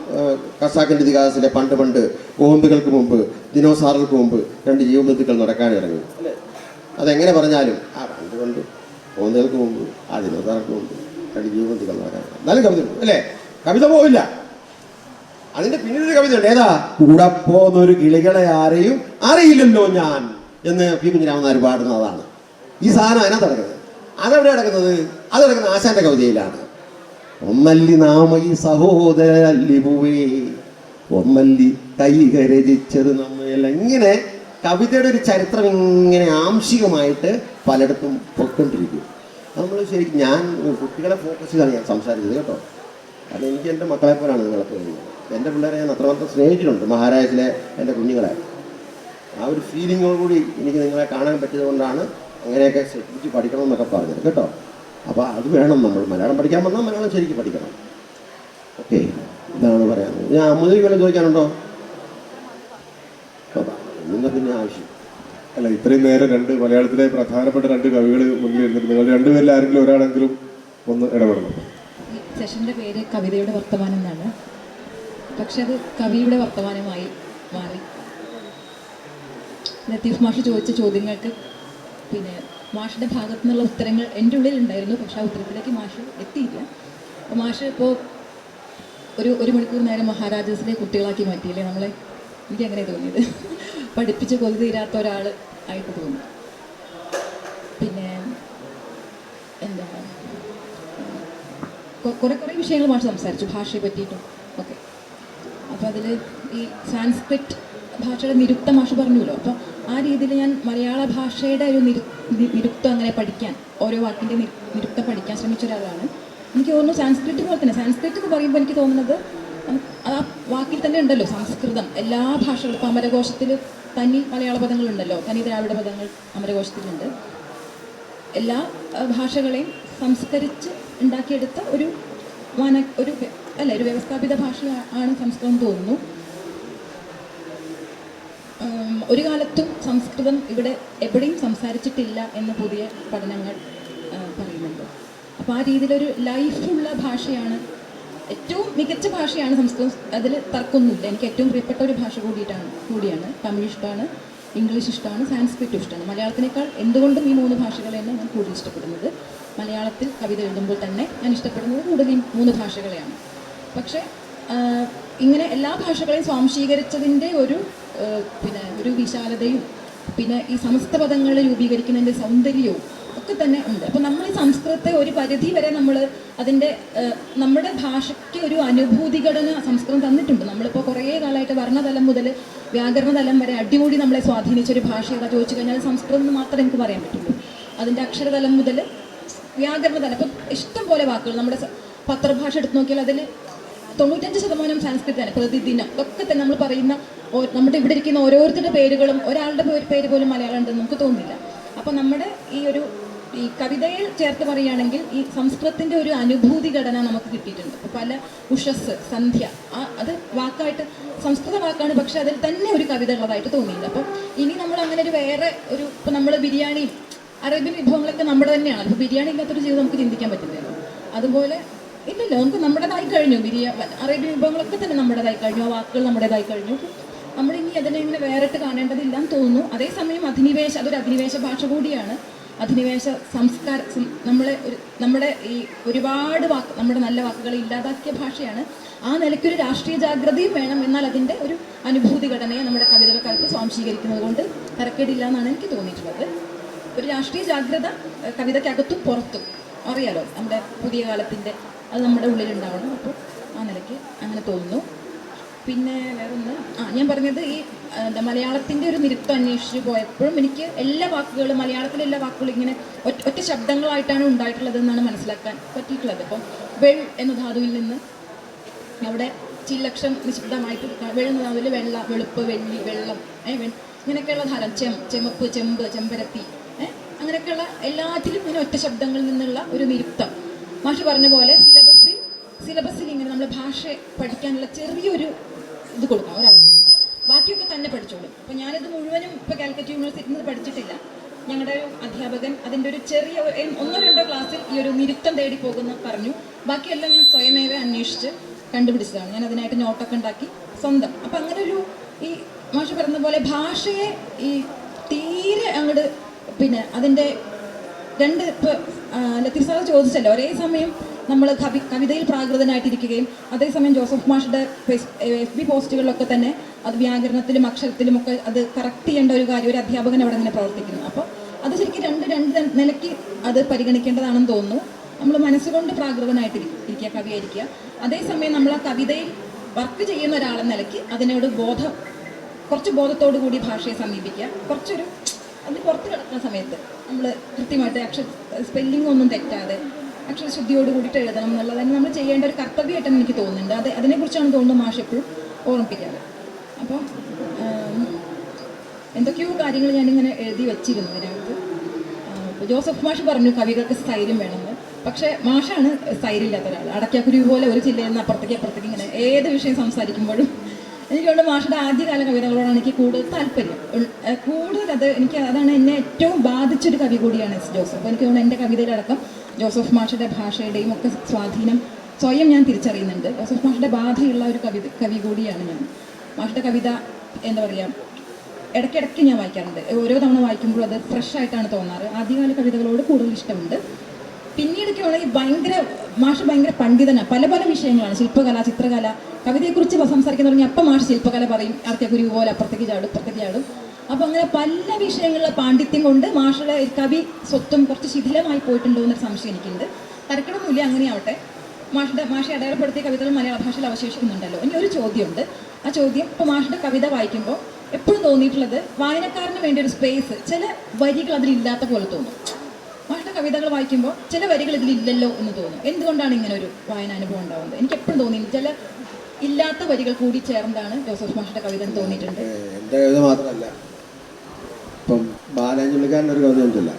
ഖസാക്കിൻ്റെ ഇതിഹാസത്തിലെ പണ്ട് ഓമ്പുകൾക്ക് മുമ്പ്, ദിനോസാറുകൾക്ക് മുമ്പ് 2 ജീവബന്ധുക്കൾ നടക്കാനിറങ്ങി അല്ലേ. അതെങ്ങനെ പറഞ്ഞാലും ആ പണ്ട് ഓമ്പുകൾക്ക് മുമ്പ്, ആ ദിനോസാറുകൾക്ക് മുമ്പ് 2 ജീവബന്ധുക്കൾ നടക്കാൻ, എന്നാലും കവിത അല്ലേ. കവിത പോവില്ല. അതിൻ്റെ പിന്നീടൊരു കവിതയുണ്ട്. ഏതാ? കൂടെ പോന്നൊരു കിളികളെ ആരെയും അറിയില്ലല്ലോ ഞാൻ എന്ന് പി കുഞ്ഞിരാമനാർ പാടുന്നതാണ്. ഈ സാധനം അതിനകത്ത് കിടക്കുന്നത്. അതെവിടെ കിടക്കുന്നത്? അത് കിടക്കുന്ന ആശാന്റെ കവിതയിലാണ്. ഒന്നല്ലി നാമയി സഹോദരല്ലി പൂവേ, ഒന്നല്ലി കൈക രചിച്ചത് നമ്മയല്ല. ഇങ്ങനെ കവിതയുടെ ഒരു ചരിത്രം ഇങ്ങനെ ആംശികമായിട്ട് പലയിടത്തും പൊയ്ക്കൊണ്ടിരിക്കും. നമ്മൾ ശരിക്കും ഞാൻ കുട്ടികളെ ഫോക്കസ് ചെയ്താണ് ഞാൻ സംസാരിച്ചത് കേട്ടോ. കാരണം എനിക്ക് എൻ്റെ മക്കളെ പോലാണ് നിങ്ങളൊക്കെ വരുന്നത്. എൻ്റെ പിള്ളേരെ ഞാൻ അത്രമാത്രം സ്നേഹിച്ചിട്ടുണ്ട്, മഹാരാജത്തിലെ എൻ്റെ കുഞ്ഞുങ്ങളെ. ആ ഒരു ഫീലിങ്ങോടുകൂടി എനിക്ക് നിങ്ങളെ കാണാൻ പറ്റിയത് കൊണ്ടാണ് അങ്ങനെയൊക്കെ ശ്രദ്ധിച്ച് പഠിക്കണമെന്നൊക്കെ പറഞ്ഞത് കേട്ടോ. അപ്പോൾ അത് വേണം. നമ്മൾ മലയാളം പഠിക്കാൻ വന്നാൽ മലയാളം ശരിക്കും പഠിക്കണം. ഓക്കെ, ഇതാണ് പറയാനുള്ളത്. ഞാൻ അമുദി വല്ല ചോദിക്കാനുണ്ടോ? നിങ്ങൾ പിന്നെ ആവശ്യം അല്ല, ഇത്രയും നേരം മലയാളത്തിലെ പ്രധാനപ്പെട്ട 2 കവികൾ മുന്നിൽ ഇരുന്നിട്ട് നിങ്ങൾ 2 പേരിൽ ആരെങ്കിലും ഒരാളെങ്കിലും ഒന്ന് ഇടപെടണം. സെഷൻ്റെ പേര് കവിതയുടെ വർത്തമാനം എന്നാണ്. പക്ഷെ അത് കവിയുടെ വർത്തമാനമായി മാറി. ലത്തീഫ് മാഷ് ചോദിച്ച ചോദ്യങ്ങൾക്ക് പിന്നെ മാഷിൻ്റെ ഭാഗത്തു നിന്നുള്ള ഉത്തരങ്ങൾ എൻ്റെ ഉള്ളിലുണ്ടായിരുന്നു. പക്ഷെ ആ ഉത്തരത്തിലേക്ക് മാഷ് എത്തിയില്ല. അപ്പോൾ മാഷ് ഇപ്പോൾ ഒരു മണിക്കൂർ നേരം മഹാരാജാസിലെ കുട്ടികളാക്കി മാറ്റിയില്ലേ നമ്മളെ. എനിക്കങ്ങനെ തോന്നിയത്. പഠിപ്പിച്ച് കൊതി തീരാത്ത ഒരാൾ ആയിട്ട് തോന്നി. പിന്നെ എന്താ കുറേ വിഷയങ്ങൾ മാഷ് സംസാരിച്ചു, ഭാഷയെ പറ്റിയിട്ടും ഒക്കെ. അപ്പോൾ അതിൽ ഈ സാൻസ്ക്രിറ്റ് ഭാഷയുടെ നിരുക്തം മാഷ് പറഞ്ഞല്ലോ. അപ്പോൾ ആ രീതിയിൽ ഞാൻ മലയാള ഭാഷയുടെ ഒരു നിരുക്തം അങ്ങനെ പഠിക്കാൻ, ഓരോ വാക്കിൻ്റെ നിരുക്തം പഠിക്കാൻ ശ്രമിച്ച ഒരാളാണ്. എനിക്ക് തോന്നുന്നു സാൻസ്ക്രിറ്റ് പോലെ തന്നെ. സാൻസ്ക്രിറ്റ് എന്ന് പറയുമ്പോൾ എനിക്ക് തോന്നുന്നത് ആ വാക്കിൽ തന്നെ ഉണ്ടല്ലോ സംസ്കൃതം. എല്ലാ ഭാഷകളും ഇപ്പോൾ അമരകോശത്തിൽ തനി മലയാള പദങ്ങളുണ്ടല്ലോ, തനി ദ്രാവിഡ പദങ്ങൾ അമരകോശത്തിലുണ്ട്. എല്ലാ ഭാഷകളെയും സംസ്കരിച്ച് ഉണ്ടാക്കിയെടുത്ത ഒരു വ്യവസ്ഥാപിത ഭാഷയാണ് സംസ്കൃതം തോന്നുന്നു. ഒരു കാലത്തും സംസ്കൃതം ഇവിടെ എവിടെയും സംസാരിച്ചിട്ടില്ല എന്ന് പുതിയ പഠനങ്ങൾ പറയുന്നുണ്ട്. അപ്പോൾ ആ രീതിയിലൊരു ലൈഫുള്ള ഭാഷയാണ് ഏറ്റവും മികച്ച ഭാഷയാണ് സംസ്കൃതം, അതിൽ തർക്കമൊന്നുമില്ല. എനിക്ക് ഏറ്റവും പ്രിയപ്പെട്ട ഒരു ഭാഷ കൂടിയാണ്. തമിഴ് ഇഷ്ടമാണ്, ഇംഗ്ലീഷ് ഇഷ്ടമാണ്, സാൻസ്ക്രിറ്റും ഇഷ്ടമാണ്. മലയാളത്തിനേക്കാൾ എന്തുകൊണ്ടും ഈ 3 ഭാഷകളെയാണ് ഞാൻ കൂടുതൽ ഇഷ്ടപ്പെടുന്നത്. മലയാളത്തിൽ കവിത എഴുതുമ്പോൾ തന്നെ ഞാൻ ഇഷ്ടപ്പെടുന്നത് കൂടുതൽ ഈ 3 ഭാഷകളെയാണ്. പക്ഷേ ഇങ്ങനെ എല്ലാ ഭാഷകളെയും സ്വാംശീകരിച്ചതിൻ്റെ ഒരു ഒരു വിശാലതയും പിന്നെ ഈ സമസ്ത പദങ്ങളെ രൂപീകരിക്കുന്നതിൻ്റെ സൗന്ദര്യവും ഒക്കെ തന്നെ ഉണ്ട്. അപ്പോൾ നമ്മൾ ഈ സംസ്കൃതത്തെ ഒരു പരിധി വരെ നമ്മുടെ ഭാഷയ്ക്ക് ഒരു അനുഭൂതി ഘടന സംസ്കൃതം തന്നിട്ടുണ്ട്. നമ്മളിപ്പോൾ കുറേ കാലമായിട്ട് വർണ്ണതലം മുതൽ വ്യാകരണതലം വരെ അടിമുടി നമ്മളെ സ്വാധീനിച്ചൊരു ഭാഷ ഏതാ ചോദിച്ചു കഴിഞ്ഞാൽ സംസ്കൃതം എന്ന് മാത്രമേ എനിക്ക് പറയാൻ പറ്റുള്ളൂ. അതിൻ്റെ അക്ഷരതലം മുതൽ വ്യാകരണതലം, ഇപ്പം ഇഷ്ടം പോലെ വാക്കുകൾ നമ്മുടെ പത്രഭാഷ എടുത്ത് നോക്കിയാൽ അതിൽ 95% സാൻസ്കൃതമാണ്. പ്രതിദിനം ഒക്കെ തന്നെ നമ്മൾ പറയുന്ന നമ്മുടെ ഇവിടെ ഇരിക്കുന്ന ഓരോരുത്തരുടെ പേരുകളും ഒരാളുടെ പേര് പോലും മലയാളം ഉണ്ടെന്ന് നമുക്ക് തോന്നുന്നില്ല. അപ്പോൾ നമ്മുടെ ഈ കവിതയിൽ ചേർത്ത് പറയുകയാണെങ്കിൽ ഈ സംസ്കൃതത്തിൻ്റെ ഒരു അനുഭൂതി ഘടന നമുക്ക് കിട്ടിയിട്ടുണ്ട്. അപ്പോൾ പല ഉഷസ്, സന്ധ്യ, അത് വാക്കായിട്ട് സംസ്കൃത വാക്കാണ്, പക്ഷെ അതിൽ തന്നെ ഒരു കവിത ഉള്ളതായിട്ട് തോന്നിയില്ല. അപ്പം ഇനി നമ്മൾ അങ്ങനെ ഇപ്പോൾ നമ്മൾ ബിരിയാണിയും അറേബ്യൻ വിഭവങ്ങളൊക്കെ നമ്മുടെ തന്നെയാണ്. അപ്പോൾ ബിരിയാണി ഇല്ലാത്തൊരു ജീവിതം നമുക്ക് ചിന്തിക്കാൻ പറ്റില്ലല്ലോ. അതുപോലെ ഇല്ലല്ലോ, നമുക്ക് നമ്മുടേതായി കഴിഞ്ഞു. അറേബ്യൻ വിഭവങ്ങളൊക്കെ തന്നെ നമ്മുടേതായി കഴിഞ്ഞു, ആ വാക്കുകൾ നമ്മുടേതായി കഴിഞ്ഞു. നമ്മളിനി അതിനെ ഇങ്ങനെ വേറിട്ട് കാണേണ്ടതില്ലാന്ന് തോന്നുന്നു. അതേസമയം അതൊരു അധിനിവേശ ഭാഷ കൂടിയാണ്. അധിനിവേശ സംസ്കാരം നമ്മുടെ ഈ ഒരുപാട് നമ്മുടെ നല്ല വാക്കുകളെ ഇല്ലാതാക്കിയ ഭാഷയാണ്. ആ നിലയ്ക്കൊരു രാഷ്ട്രീയ ജാഗ്രതയും വേണം. എന്നാൽ അതിൻ്റെ ഒരു അനുഭൂതി ഘടനയെ നമ്മുടെ കവിതകൾക്കകത്ത് സ്വാംശീകരിക്കുന്നത് കൊണ്ട് തരക്കേടില്ല എന്നാണ് എനിക്ക് തോന്നിയിട്ടുള്ളത്. ഒരു രാഷ്ട്രീയ ജാഗ്രത കവിതയ്ക്കകത്തും പുറത്തും അറിയാലോ, നമ്മുടെ പുതിയ കാലത്തിൻ്റെ അത് നമ്മുടെ ഉള്ളിലുണ്ടാവണം. അപ്പോൾ ആ നിലയ്ക്ക് അങ്ങനെ തോന്നുന്നു. പിന്നെ വേറൊന്ന് ഞാൻ പറഞ്ഞത് ഈ മലയാളത്തിൻ്റെ ഒരു നിരുത്തം അന്വേഷിച്ച് പോയപ്പോഴും എനിക്ക് എല്ലാ വാക്കുകളും മലയാളത്തിലെ എല്ലാ വാക്കുകളും ഇങ്ങനെ ഒറ്റ ശബ്ദങ്ങളായിട്ടാണ് ഉണ്ടായിട്ടുള്ളത് എന്നാണ് മനസ്സിലാക്കാൻ പറ്റിയിട്ടുള്ളത്. അപ്പം വെൾ എന്ന ധാതുവിൽ നിന്ന് അവിടെ ചില്ലക്ഷം നിശബ്ദമായിട്ട് വെൾ എന്ന ധാതുവിൽ വെള്ള, വെളുപ്പ്, വെള്ളി, വെള്ളം, ഇങ്ങനെയൊക്കെയുള്ള ധാരം, ചെമപ്പ്, ചെമ്പ്, ചെമ്പരത്തി, അങ്ങനെയൊക്കെയുള്ള എല്ലാറ്റിലും ഇങ്ങനെ ഒറ്റ ശബ്ദങ്ങളിൽ നിന്നുള്ള ഒരു നിരുത്തം. മാഷ് പറഞ്ഞ പോലെ സിലബസിൽ ഇങ്ങനെ നമ്മൾ ഭാഷ പഠിക്കാനുള്ള ചെറിയൊരു ഇത് കൊടുക്കാം, ഒരവസരം. ബാക്കിയൊക്കെ തന്നെ പഠിച്ചോളും. അപ്പോൾ ഞാനിത് മുഴുവനും ഇപ്പോൾ കാലിക്കറ്റ് യൂണിവേഴ്സിറ്റിയിൽ നിന്ന് പഠിച്ചിട്ടില്ല. ഞങ്ങളുടെ ഒരു അധ്യാപകൻ അതിൻ്റെ ഒരു ചെറിയ 1-2 ക്ലാസ്സിൽ ഈ ഒരു നിരുത്തം തേടി പോകുന്ന പറഞ്ഞു. ബാക്കിയെല്ലാം ഞാൻ സ്വയമേവ അന്വേഷിച്ച് കണ്ടുപിടിച്ചതാണ്. ഞാൻ അതിനായിട്ട് നോട്ടൊക്കെ ഉണ്ടാക്കി സ്വന്തം. അപ്പം അങ്ങനെ ഈ മാഷ് പറഞ്ഞ പോലെ ഭാഷയെ ഈ തീരെ അങ്ങോട്ട് അതിൻ്റെ ഇപ്പോൾ ലത്തീഫ് സാർ ചോദിച്ചല്ലോ, ഒരേ സമയം നമ്മൾ കവിതയിൽ പ്രാകൃതനായിട്ടിരിക്കുകയും അതേസമയം ജോസഫ് മാഷുടെ FB പോസ്റ്റുകളിലൊക്കെ തന്നെ അത് വ്യാകരണത്തിലും അക്ഷരത്തിലും ഒക്കെ അത് കറക്റ്റ് ചെയ്യേണ്ട ഒരു കാര്യം ഒരു അധ്യാപകൻ അവിടെ ഇങ്ങനെ പ്രവർത്തിക്കുന്നു. അപ്പോൾ അത് ശരിക്കും രണ്ട് നിലയ്ക്ക് അത് പരിഗണിക്കേണ്ടതാണെന്ന് തോന്നുന്നു. നമ്മൾ മനസ്സുകൊണ്ട് പ്രാകൃതനായിട്ടിരിക്കുക, കവിയായിരിക്കുക. അതേസമയം നമ്മൾ ആ കവിതയിൽ വർക്ക് ചെയ്യുന്ന ഒരാളെന്ന നിലയ്ക്ക് അതിനോട് കുറച്ച് ബോധത്തോടു കൂടി ഭാഷയെ സമീപിക്കുക. അതിന് പുറത്ത് കിടക്കുന്ന സമയത്ത് നമ്മൾ കൃത്യമായിട്ട് സ്പെല്ലിംഗ് ഒന്നും തെറ്റാതെ അക്ഷരശുദ്ധിയോട് കൂടിയിട്ട് എഴുതണം എന്നുള്ളത് തന്നെ നമ്മൾ ചെയ്യേണ്ട ഒരു കർത്തവ്യമായിട്ടാണ് എനിക്ക് തോന്നുന്നുണ്ട്. അതിനെക്കുറിച്ചാണ് തോന്നുന്നത് മാഷ് എപ്പോഴും ഓർമ്മിപ്പിക്കാറ്. അപ്പോൾ എന്തൊക്കെയോ കാര്യങ്ങൾ ഞാനിങ്ങനെ എഴുതി വെച്ചിരുന്നു ഇതിനകത്ത്. ജോസഫ് മാഷ് പറഞ്ഞു കവികൾക്ക് സ്ഥൈര്യം വേണമെന്ന്. പക്ഷേ മാഷാണ് സ്ഥൈര്യമില്ലാത്ത ഒരാൾ. അടയ്ക്കാക്കുരുവി പോലെ ഒരു ജില്ലയിൽ നിന്ന് അപ്പുറത്തേക്ക് ഇങ്ങനെ ഏത് വിഷയം സംസാരിക്കുമ്പോഴും എനിക്കുള്ള മാഷുടെ ആദ്യകാല കവിതകളോടാണ് എനിക്ക് കൂടുതൽ താല്പര്യം. അതാണ് എന്നെ ഏറ്റവും ബാധിച്ചൊരു കവി കൂടിയാണ് എസ് ജോസഫ്. അപ്പോൾ എനിക്ക് തോന്നുന്നു എൻ്റെ കവിതയിലടക്കം ജോസഫ് മാഷുടെ ഭാഷയുടെയും ഒക്കെ സ്വാധീനം സ്വയം ഞാൻ തിരിച്ചറിയുന്നുണ്ട്. ജോസഫ് മാഷുടെ ബാധയുള്ള ഒരു കവി കൂടിയാണ് ഞാൻ. മാഷുടെ കവിത എന്താ പറയുക, ഇടയ്ക്കിടയ്ക്ക് ഞാൻ വായിക്കാറുണ്ട്. ഓരോ തവണ വായിക്കുമ്പോഴും അത് ഫ്രഷ് ആയിട്ടാണ് തോന്നാറ്. ആദ്യകാല കവിതകളോട് കൂടുതൽ ഇഷ്ടമുണ്ട്. പിന്നീടൊക്കെയാണെങ്കിൽ മാഷ് ഭയങ്കര പണ്ഡിതനാണ്. പല വിഷയങ്ങളാണ്, ശില്പകല, ചിത്രകല, കവിതയെക്കുറിച്ച് സംസാരിക്കാൻ തുടങ്ങി അപ്പം മാഷ് ശില്പകല പറയും, അടയ്ക്കാക്കുരുവി പോലെ അപ്പുറത്തേക്ക് ചാടും. അപ്പോൾ അങ്ങനെ പല വിഷയങ്ങളിലെ പാണ്ഡിത്യം കൊണ്ട് മാഷുടെ കവി സ്വത്വം കുറച്ച് ശിഥിലമായി പോയിട്ടുണ്ടോ എന്നൊരു സംശയം എനിക്കുണ്ട്. തരക്കിടമൊന്നുമില്ല, അങ്ങനെയാവട്ടെ. മാഷെ അടയാളപ്പെടുത്തിയ കവിതകൾ മലയാള ഭാഷയിൽ അവശേഷിക്കുന്നുണ്ടല്ലോ. ഇനി ഒരു ചോദ്യമുണ്ട്. ആ ചോദ്യം, ഇപ്പോൾ മാഷുടെ കവിത വായിക്കുമ്പോൾ എപ്പോഴും തോന്നിയിട്ടുള്ളത് വായനക്കാരന് വേണ്ടി ഒരു സ്പേസ്, ചില വരികൾ അതിലില്ലാത്ത പോലെ തോന്നും. മാഷുടെ കവിതകൾ വായിക്കുമ്പോൾ ചില വരികൾ ഇതിലില്ലല്ലോ എന്ന് തോന്നും. എന്തുകൊണ്ടാണ് ഇങ്ങനെ ഒരു വായനാനുഭവം ഉണ്ടാവുന്നത്? എനിക്ക് എപ്പോഴും തോന്നി ചില ഇല്ലാത്ത വരികൾ കൂടി ചേർന്നാണ് ജോസഫ് മാഷുടെ കവിത എന്ന് തോന്നിയിട്ടുണ്ട്. എൻ്റെ കവിത മാത്രമല്ല, ഇപ്പം ബാലഞ്ചുള്ളിക്കാരൻ്റെ ഒരു കവിത ഉണ്ടല്ല,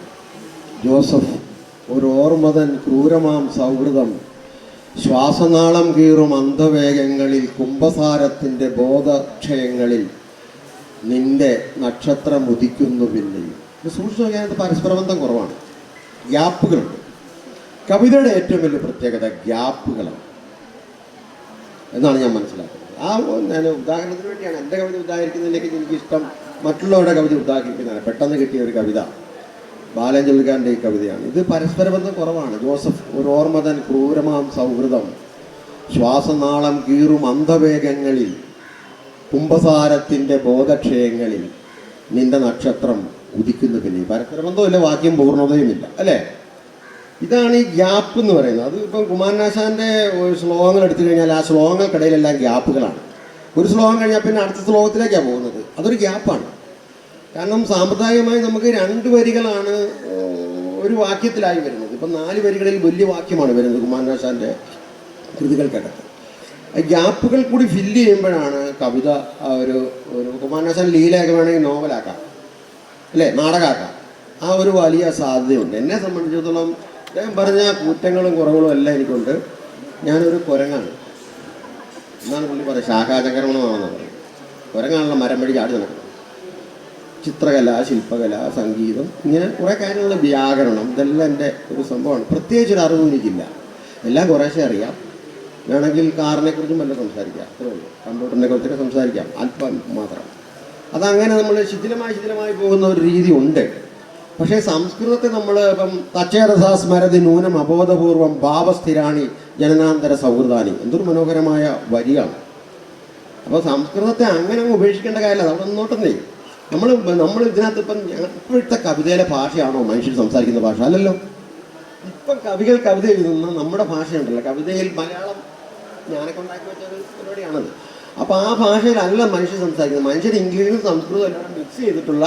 ജോസഫ് ഒരു ഓർമ്മതൻ ക്രൂരമാം സൗഹൃദം ശ്വാസനാളം കീറും അന്ധവേഗങ്ങളിൽ കുംഭസാരത്തിൻ്റെ ബോധക്ഷയങ്ങളിൽ നിന്റെ നക്ഷത്രം ഉദിക്കുന്നു. പിന്നെയും സൂക്ഷിച്ചു നോക്കിയാൽ പരസ്പരബന്ധം കുറവാണ്, ഗ്യാപ്പുകളുണ്ട്. കവിതയുടെ ഏറ്റവും വലിയ പ്രത്യേകത ഗ്യാപ്പുകളാണ്. എന്നാണ് ഞാൻ മനസ്സിലാക്കുന്നത്. ഞാൻ ഉദാഹരണത്തിന് വേണ്ടിയാണ് എൻ്റെ കവിത ഉദാഹരിക്കുന്നതിലേക്ക് എനിക്കിഷ്ടം മറ്റുള്ളവരുടെ കവിത ഉദാഹരിക്കുന്നതാണ്. പെട്ടെന്ന് കിട്ടിയ ഒരു കവിത ബാലൻ ചുള്ളിക്കാരൻ്റെ ഈ കവിതയാണ്. ഇത് പരസ്പരബന്ധം കുറവാണ്. ജോസഫ്, ഒരു ഓർമ്മതൻ ക്രൂരമാം സൗഹൃദം, ശ്വാസനാളം കീറും അന്ധവേഗങ്ങളിൽ, കുംഭസാരത്തിൻ്റെ ബോധക്ഷയങ്ങളിൽ നിന്റെ നക്ഷത്രം ഉദിക്കുന്നു. പിന്നെ പരസ്പരബന്ധമില്ല, വാക്യം പൂർണ്ണതയുമില്ല, അല്ലേ? ഇതാണ് ഈ ഗ്യാപ്പ് എന്ന് പറയുന്നത്. അത് ഇപ്പം കുമാരനാശാൻ്റെ ശ്ലോകങ്ങൾ എടുത്തു കഴിഞ്ഞാൽ ആ ശ്ലോകങ്ങൾക്കിടയിലെല്ലാം ഗ്യാപ്പുകളാണ്. ഒരു ശ്ലോകം കഴിഞ്ഞാൽ പിന്നെ അടുത്ത ശ്ലോകത്തിലേക്കാണ് പോകുന്നത്. അതൊരു ഗ്യാപ്പാണ്. കാരണം സാമ്പ്രദായികമായി നമുക്ക് 2 വരികളാണ് ഒരു വാക്യത്തിലായി വരുന്നത്. ഇപ്പം 4 വരികളിൽ വലിയ വാക്യമാണ് വരുന്നത് കുമാരനാശാൻ്റെ കൃതികൾക്കകത്ത്. ഗ്യാപ്പുകൾ കൂടി ഫില്ല് ചെയ്യുമ്പോഴാണ് കവിത ഒരു കുമാരനാശാൻ ലീലയൊക്കെ വേണമെങ്കിൽ നോവലാക്കാം, അല്ലേ, നാടകമാക്കാം. ആ ഒരു വലിയ സാധ്യതയുണ്ട്. എന്നെ സംബന്ധിച്ചിടത്തോളം അദ്ദേഹം പറഞ്ഞ കുറ്റങ്ങളും കുറവുകളും എല്ലാം എനിക്കുണ്ട്. ഞാനൊരു കുരങ്ങാണ് എന്നാണ് പുള്ളി പറയുക. ശാഖാചക്രമണമാണെന്ന് പറയും. കുരങ്ങാണല്ലോ മരം വഴി ചാടി നടക്കുന്നത്. ചിത്രകല, ശില്പകല, സംഗീതം, ഇങ്ങനെ കുറേ കാര്യങ്ങൾ, വ്യാകരണം, ഇതെല്ലാം എൻ്റെ ഒരു സംഭവമാണ്. പ്രത്യേകിച്ചൊരു അറിവും എനിക്കില്ല. എല്ലാം കുറേശ്ശെ അറിയാം. വേണമെങ്കിൽ കാറിനെക്കുറിച്ചും വല്ല സംസാരിക്കാം, അത്രേ ഉള്ളൂ. കമ്പ്യൂട്ടറിനെ കുറിച്ചൊക്കെ സംസാരിക്കാം, അല്പം മാത്രം. അതങ്ങനെ നമ്മൾ ശിഥിലമായി പോകുന്ന ഒരു രീതി ഉണ്ട്. പക്ഷേ സംസ്കൃതത്തെ നമ്മൾ ഇപ്പം തച്ചേരസാ സ്മരതി നൂനം അബോധപൂർവം ഭാവസ്ഥിരാണി ജനനാന്തര സൗഹൃദാനി, എന്തൊരു മനോഹരമായ വരിയാണ്. അപ്പോൾ സംസ്കൃതത്തെ അങ്ങനെ അങ്ങ് ഉപേക്ഷിക്കേണ്ട കാര്യമല്ല. അവിടെ നിന്നോട്ടെന്നേ നമ്മൾ ഇതിനകത്ത് ഇപ്പം ഇപ്പോഴത്തെ കവിതയിലെ ഭാഷയാണോ മനുഷ്യർ സംസാരിക്കുന്ന ഭാഷ? അല്ലല്ലോ. ഇപ്പം കവികൾ കവിത എഴുതുന്ന നമ്മുടെ ഭാഷയുണ്ടല്ലോ, കവിതയിൽ മലയാളം ഞാനൊക്കെ ഉണ്ടാക്കി വെച്ച ഒരു പരിപാടിയാണത്. അപ്പോൾ ആ ഭാഷയിലല്ല മനുഷ്യർ സംസാരിക്കുന്നത്. മനുഷ്യർ ഇംഗ്ലീഷും സംസ്കൃതവും എല്ലാം മിക്സ് ചെയ്തിട്ടുള്ള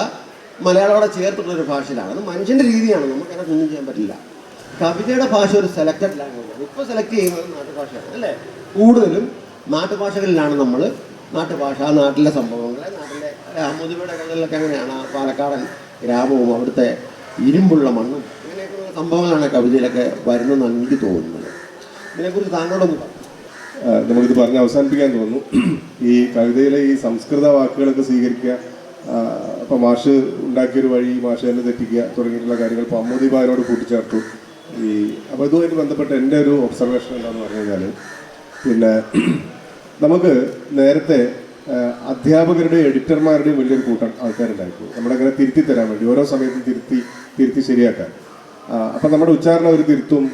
മലയാളത്തോടെ ചേർത്തിട്ടുള്ളൊരു ഭാഷയിലാണ്. അത് മനുഷ്യൻ്റെ രീതിയാണ്, നമുക്കതിനകത്ത് ഒന്നും ചെയ്യാൻ പറ്റില്ല. കവിതയുടെ ഭാഷ ഒരു സെലക്റ്റഡ് ലാംഗ്വേജാണ്. ഇപ്പോൾ സെലക്ട് ചെയ്യുന്നത് നാട്ടുഭാഷയാണ്, അല്ലേ? കൂടുതലും നാട്ടുഭാഷകളിലാണ് നമ്മൾ നാട്ടുഭാഷ, നാട്ടിലെ സംഭവങ്ങളെ, നാട്ടിലെ അമുദിയുടെ കഥകളിലൊക്കെ അങ്ങനെയാണ്. പാലക്കാടൻ ഗ്രാമവും അവിടുത്തെ ഇരുമ്പുള്ള മണ്ണും ഇങ്ങനെയൊക്കെയുള്ള സംഭവങ്ങളാണ് കവിതയിലൊക്കെ വരുന്നതെന്നാണ് എനിക്ക് തോന്നുന്നത്. ഇതിനെക്കുറിച്ച് താങ്കളൊന്ന് പറഞ്ഞു. നമുക്കിത് പറഞ്ഞ് അവസാനിപ്പിക്കാൻ തോന്നുന്നു. ഈ കവിതയിലെ ഈ സംസ്കൃത വാക്കുകളൊക്കെ സ്വീകരിക്കുക, അപ്പോൾ മാഷ് ഉണ്ടാക്കിയൊരു വഴി മാഷ് തന്നെ തെറ്റിക്കുക തുടങ്ങിയിട്ടുള്ള കാര്യങ്ങൾ ഇപ്പോൾ അമ്മൂദീപ അതിനോട് കൂട്ടിച്ചേർത്തു. അപ്പോൾ ഇതുമായിട്ട് ബന്ധപ്പെട്ട് എൻ്റെ ഒരു ഒബ്സർവേഷൻ എന്താണെന്ന് പറഞ്ഞു കഴിഞ്ഞാൽ, പിന്നെ നമുക്ക് നേരത്തെ അധ്യാപകരുടെയും എഡിറ്റർമാരുടെയും വലിയൊരു കൂട്ടം ആൾക്കാരുണ്ടായിരുന്നു നമ്മളങ്ങനെ തിരുത്തി തരാൻ വേണ്ടി, ഓരോ സമയത്തും തിരുത്തി ശരിയാക്കാൻ. അപ്പം നമ്മുടെ ഉച്ചാരണം അവർ തിരുത്തും,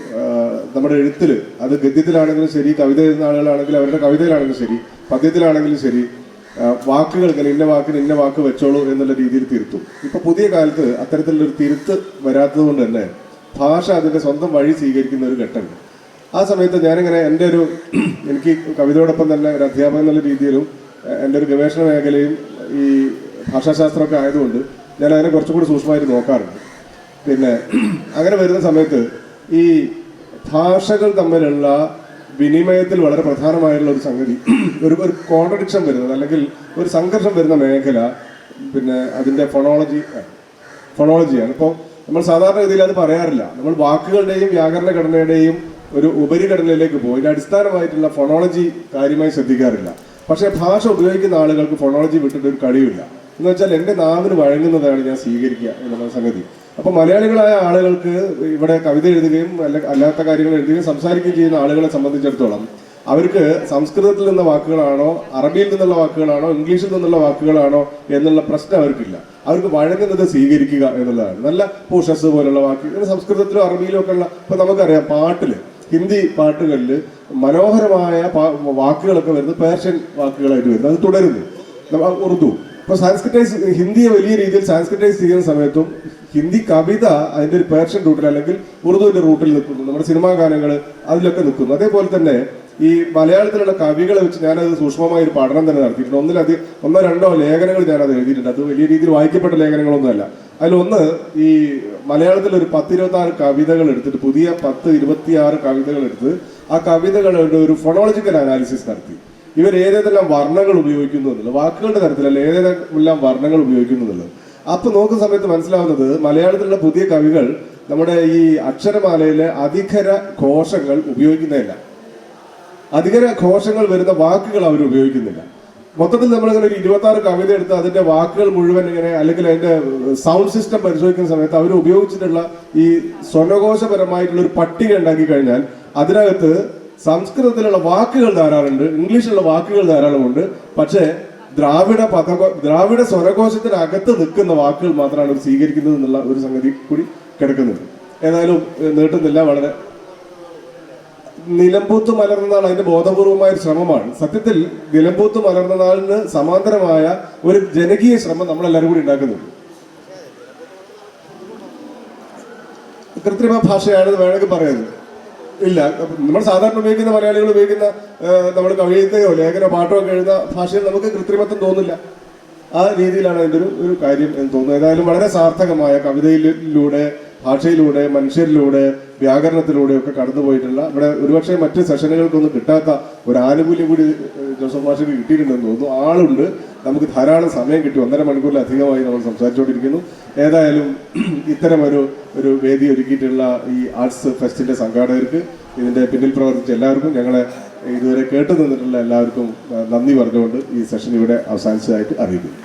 നമ്മുടെ എഴുത്തിൽ അത് ഗദ്യത്തിലാണെങ്കിലും ശരി, കവിത എഴുതുന്ന ആളുകളാണെങ്കിലും അവരുടെ കവിതയിലാണെങ്കിലും ശരി, പദ്യത്തിലാണെങ്കിലും ശരി, വാക്കുകൾ ഇങ്ങനെ ഇന്ന വാക്ക് വെച്ചോളൂ എന്നുള്ള രീതിയിൽ തിരുത്തും. ഇപ്പം പുതിയ കാലത്ത് അത്തരത്തിലുള്ളൊരു തിരുത്ത് വരാത്തത് കൊണ്ട് തന്നെ ഭാഷ അതിൻ്റെ സ്വന്തം വഴി സ്വീകരിക്കുന്ന ഒരു ഘട്ടമുണ്ട്. ആ സമയത്ത് ഞാനിങ്ങനെ എനിക്ക് കവിതയോടൊപ്പം തന്നെ ഒരു അധ്യാപകൻ എന്നുള്ള രീതിയിലും എൻ്റെ ഒരു ഗവേഷണ മേഖലയും ഈ ഭാഷാശാസ്ത്രമൊക്കെ ആയതുകൊണ്ട് ഞാൻ അതിനെ കുറച്ചുകൂടി സൂക്ഷ്മമായിട്ട് നോക്കാറുണ്ട്. പിന്നെ അങ്ങനെ വരുന്ന സമയത്ത് ഈ ഭാഷകൾ തമ്മിലുള്ള വിനിമയത്തിൽ വളരെ പ്രധാനമായിട്ടുള്ള ഒരു സംഗതി, ഒരു കോൺട്രഡിക്ഷൻ വരുന്നത് അല്ലെങ്കിൽ ഒരു സംഘർഷം വരുന്ന മേഖല പിന്നെ അതിൻ്റെ ഫൊണോളജിയാണ്. ഇപ്പോൾ നമ്മൾ സാധാരണ രീതിയിൽ അത് പറയാറില്ല. നമ്മൾ വാക്കുകളുടെയും വ്യാകരണ ഘടനയുടെയും ഒരു ഉപരിഘടനയിലേക്ക് പോയി അടിസ്ഥാനമായിട്ടുള്ള ഫൊണോളജി കാര്യമായി ശ്രദ്ധിക്കാറില്ല. പക്ഷേ ഭാഷ ഉപയോഗിക്കുന്ന ആളുകൾക്ക് ഫൊണോളജി വിട്ടിട്ട് ഒരു കഴിവില്ല. എന്ന് വെച്ചാൽ എൻ്റെ നാവിന് വഴങ്ങുന്നതാണ് ഞാൻ സ്വീകരിക്കുക എന്നുള്ള സംഗതി. അപ്പോൾ മലയാളികളായ ആളുകൾക്ക് ഇവിടെ കവിത എഴുതുകയും അല്ലാത്ത കാര്യങ്ങൾ എഴുതുകയും സംസാരിക്കുകയും ചെയ്യുന്ന ആളുകളെ സംബന്ധിച്ചിടത്തോളം അവർക്ക് സംസ്കൃതത്തിൽ നിന്ന വാക്കുകളാണോ, അറബിയിൽ നിന്നുള്ള വാക്കുകളാണോ, ഇംഗ്ലീഷിൽ നിന്നുള്ള വാക്കുകളാണോ എന്നുള്ള പ്രശ്നം അവർക്കില്ല. അവർക്ക് വഴങ്ങുന്നത് സ്വീകരിക്കുക എന്നുള്ളതാണ്. നല്ല പൂഷസ് പോലുള്ള വാക്കുകൾ സംസ്കൃതത്തിലും അറബിയിലും ഒക്കെ ഉള്ള, ഇപ്പം നമുക്കറിയാം പാട്ടിൽ, ഹിന്ദി പാട്ടുകളിൽ മനോഹരമായ വാക്കുകളൊക്കെ വരുന്നത് പേർഷ്യൻ വാക്കുകളായിട്ട് വരുന്നത്, അത് തുടരുന്നു. ഉറുദു ഇപ്പോൾ ഹിന്ദിയെ വലിയ രീതിയിൽ സാൻസ്ക്രിറ്റൈസ് ചെയ്യുന്ന സമയത്തും ഹിന്ദി കവിത അതിൻ്റെ ഒരു പേർഷ്യൻ റൂട്ടിൽ അല്ലെങ്കിൽ ഉറുദുവിൻ്റെ റൂട്ടിൽ നിൽക്കുന്നു. നമ്മുടെ സിനിമാ ഗാനങ്ങൾ അതിലൊക്കെ നിൽക്കുന്നു. അതേപോലെ തന്നെ ഈ മലയാളത്തിലുള്ള കവികളെ വെച്ച് ഞാനത് സൂക്ഷ്മമായ ഒരു പഠനം തന്നെ നടത്തിയിട്ടുണ്ട്. ഒന്നോ രണ്ടോ ലേഖനങ്ങൾ ഞാനത് എഴുതിയിട്ടുണ്ട്. അത് വലിയ രീതിയിൽ വായിക്കപ്പെട്ട ലേഖനങ്ങളൊന്നുമല്ല. അതിലൊന്ന് ഈ മലയാളത്തിൽ ഒരു 10-26 കവിതകൾ എടുത്തിട്ട്, പുതിയ 10-26 കവിതകൾ എടുത്ത് ആ കവിതകളുടെ ഒരു ഫൊണോളജിക്കൽ അനാലിസിസ് നടത്തി. ഇവർ ഏതേതെല്ലാം വർണ്ണങ്ങൾ ഉപയോഗിക്കുന്നു എന്നുള്ളത്, വാക്കുകളുടെ തരത്തിലല്ല, ഏതെല്ലാം വർണ്ണങ്ങൾ ഉപയോഗിക്കുന്നു എന്നുള്ളത്. അപ്പോൾ നോക്കുന്ന സമയത്ത് മനസ്സിലാവുന്നത് മലയാളത്തിലുള്ള പുതിയ കവികൾ നമ്മുടെ ഈ അക്ഷരമാലയിലെ അധികര ഘോഷങ്ങൾ ഉപയോഗിക്കുന്നതല്ല. അധികര ഘോഷങ്ങൾ വരുന്ന വാക്കുകൾ അവർ ഉപയോഗിക്കുന്നില്ല. മൊത്തത്തിൽ നമ്മളിങ്ങനെ ഒരു 26 കവിത എടുത്ത് അതിന്റെ വാക്കുകൾ മുഴുവൻ ഇങ്ങനെ അല്ലെങ്കിൽ അതിന്റെ സൗണ്ട് സിസ്റ്റം പരിശോധിക്കുന്ന സമയത്ത് അവർ ഉപയോഗിച്ചിട്ടുള്ള ഈ സ്വനഘോഷപരമായിട്ടുള്ള ഒരു പട്ടിക ഉണ്ടാക്കി കഴിഞ്ഞാൽ അതിനകത്ത് സംസ്കൃതത്തിലുള്ള വാക്കുകൾ ധാരാളമുണ്ട്, ഇംഗ്ലീഷിലുള്ള വാക്കുകൾ ധാരാളമുണ്ട്. പക്ഷേ ദ്രാവിഡ സ്വരകോശത്തിനകത്ത് നിൽക്കുന്ന വാക്കുകൾ മാത്രമാണ് അവർ സ്വീകരിക്കുന്നത് എന്നുള്ള ഒരു സംഗതി കൂടി കിടക്കുന്നുണ്ട്. ഏതായാലും നീട്ടുന്നില്ല. വളരെ നിലമ്പൂത്ത് മലർന്ന നാൾ അതിന്റെ ബോധപൂർവമായ ഒരു ശ്രമമാണ്. സത്യത്തിൽ നിലമ്പൂത്ത് മലർന്ന നാളിന് സമാന്തരമായ ഒരു ജനകീയ ശ്രമം നമ്മളെല്ലാവരും കൂടി ഉണ്ടാക്കുന്നുണ്ട്. കൃത്രിമ ഭാഷയാണെന്ന് വേണമെങ്കിൽ പറയുന്നത് ഇല്ല. നമ്മൾ സാധാരണ ഉപയോഗിക്കുന്ന മലയാളികൾ ഉപയോഗിക്കുന്ന നമ്മൾ കവിതയോ ലേഖനോ പാട്ടോ ഒക്കെ എഴുതുന്ന ഭാഷയിൽ നമുക്ക് കൃത്രിമത്വം തോന്നില്ല. ആ രീതിയിലാണ് അതിൻ്റെ ഒരു കാര്യം എന്ന് തോന്നുന്നു. ഏതായാലും വളരെ സാർത്ഥകമായ കവിതയിലൂടെ, ഭാഷയിലൂടെ, മനുഷ്യരിലൂടെ, വ്യാകരണത്തിലൂടെ ഒക്കെ കടന്നുപോയിട്ടുള്ള, ഇവിടെ ഒരുപക്ഷെ മറ്റ് സെഷനുകൾക്കൊന്നും കിട്ടാത്ത ഒരു ആനുകൂല്യം കൂടി ജോസഫ് മാഷിക്ക് കിട്ടിയിട്ടുണ്ടെന്ന് തോന്നുന്നു. ആളുണ്ട്, നമുക്ക് ധാരാളം സമയം കിട്ടി. 1.5 മണിക്കൂറിലധികമായി നമ്മൾ സംസാരിച്ചുകൊണ്ടിരിക്കുന്നു. ഏതായാലും ഇത്തരം ഒരു വേദി ഒരുക്കിയിട്ടുള്ള ഈ ആർട്സ് ഫെസ്റ്റിന്റെ സംഘാടകർക്ക്, ഇതിന്റെ പിന്നിൽ പ്രവർത്തിച്ച എല്ലാവർക്കും, ഞങ്ങളെ ഇതുവരെ കേട്ടു നിന്നിട്ടുള്ള എല്ലാവർക്കും നന്ദി പറഞ്ഞുകൊണ്ട് ഈ സെഷൻ ഇവിടെ അവസാനിച്ചതായിട്ട് അറിയിക്കുന്നു.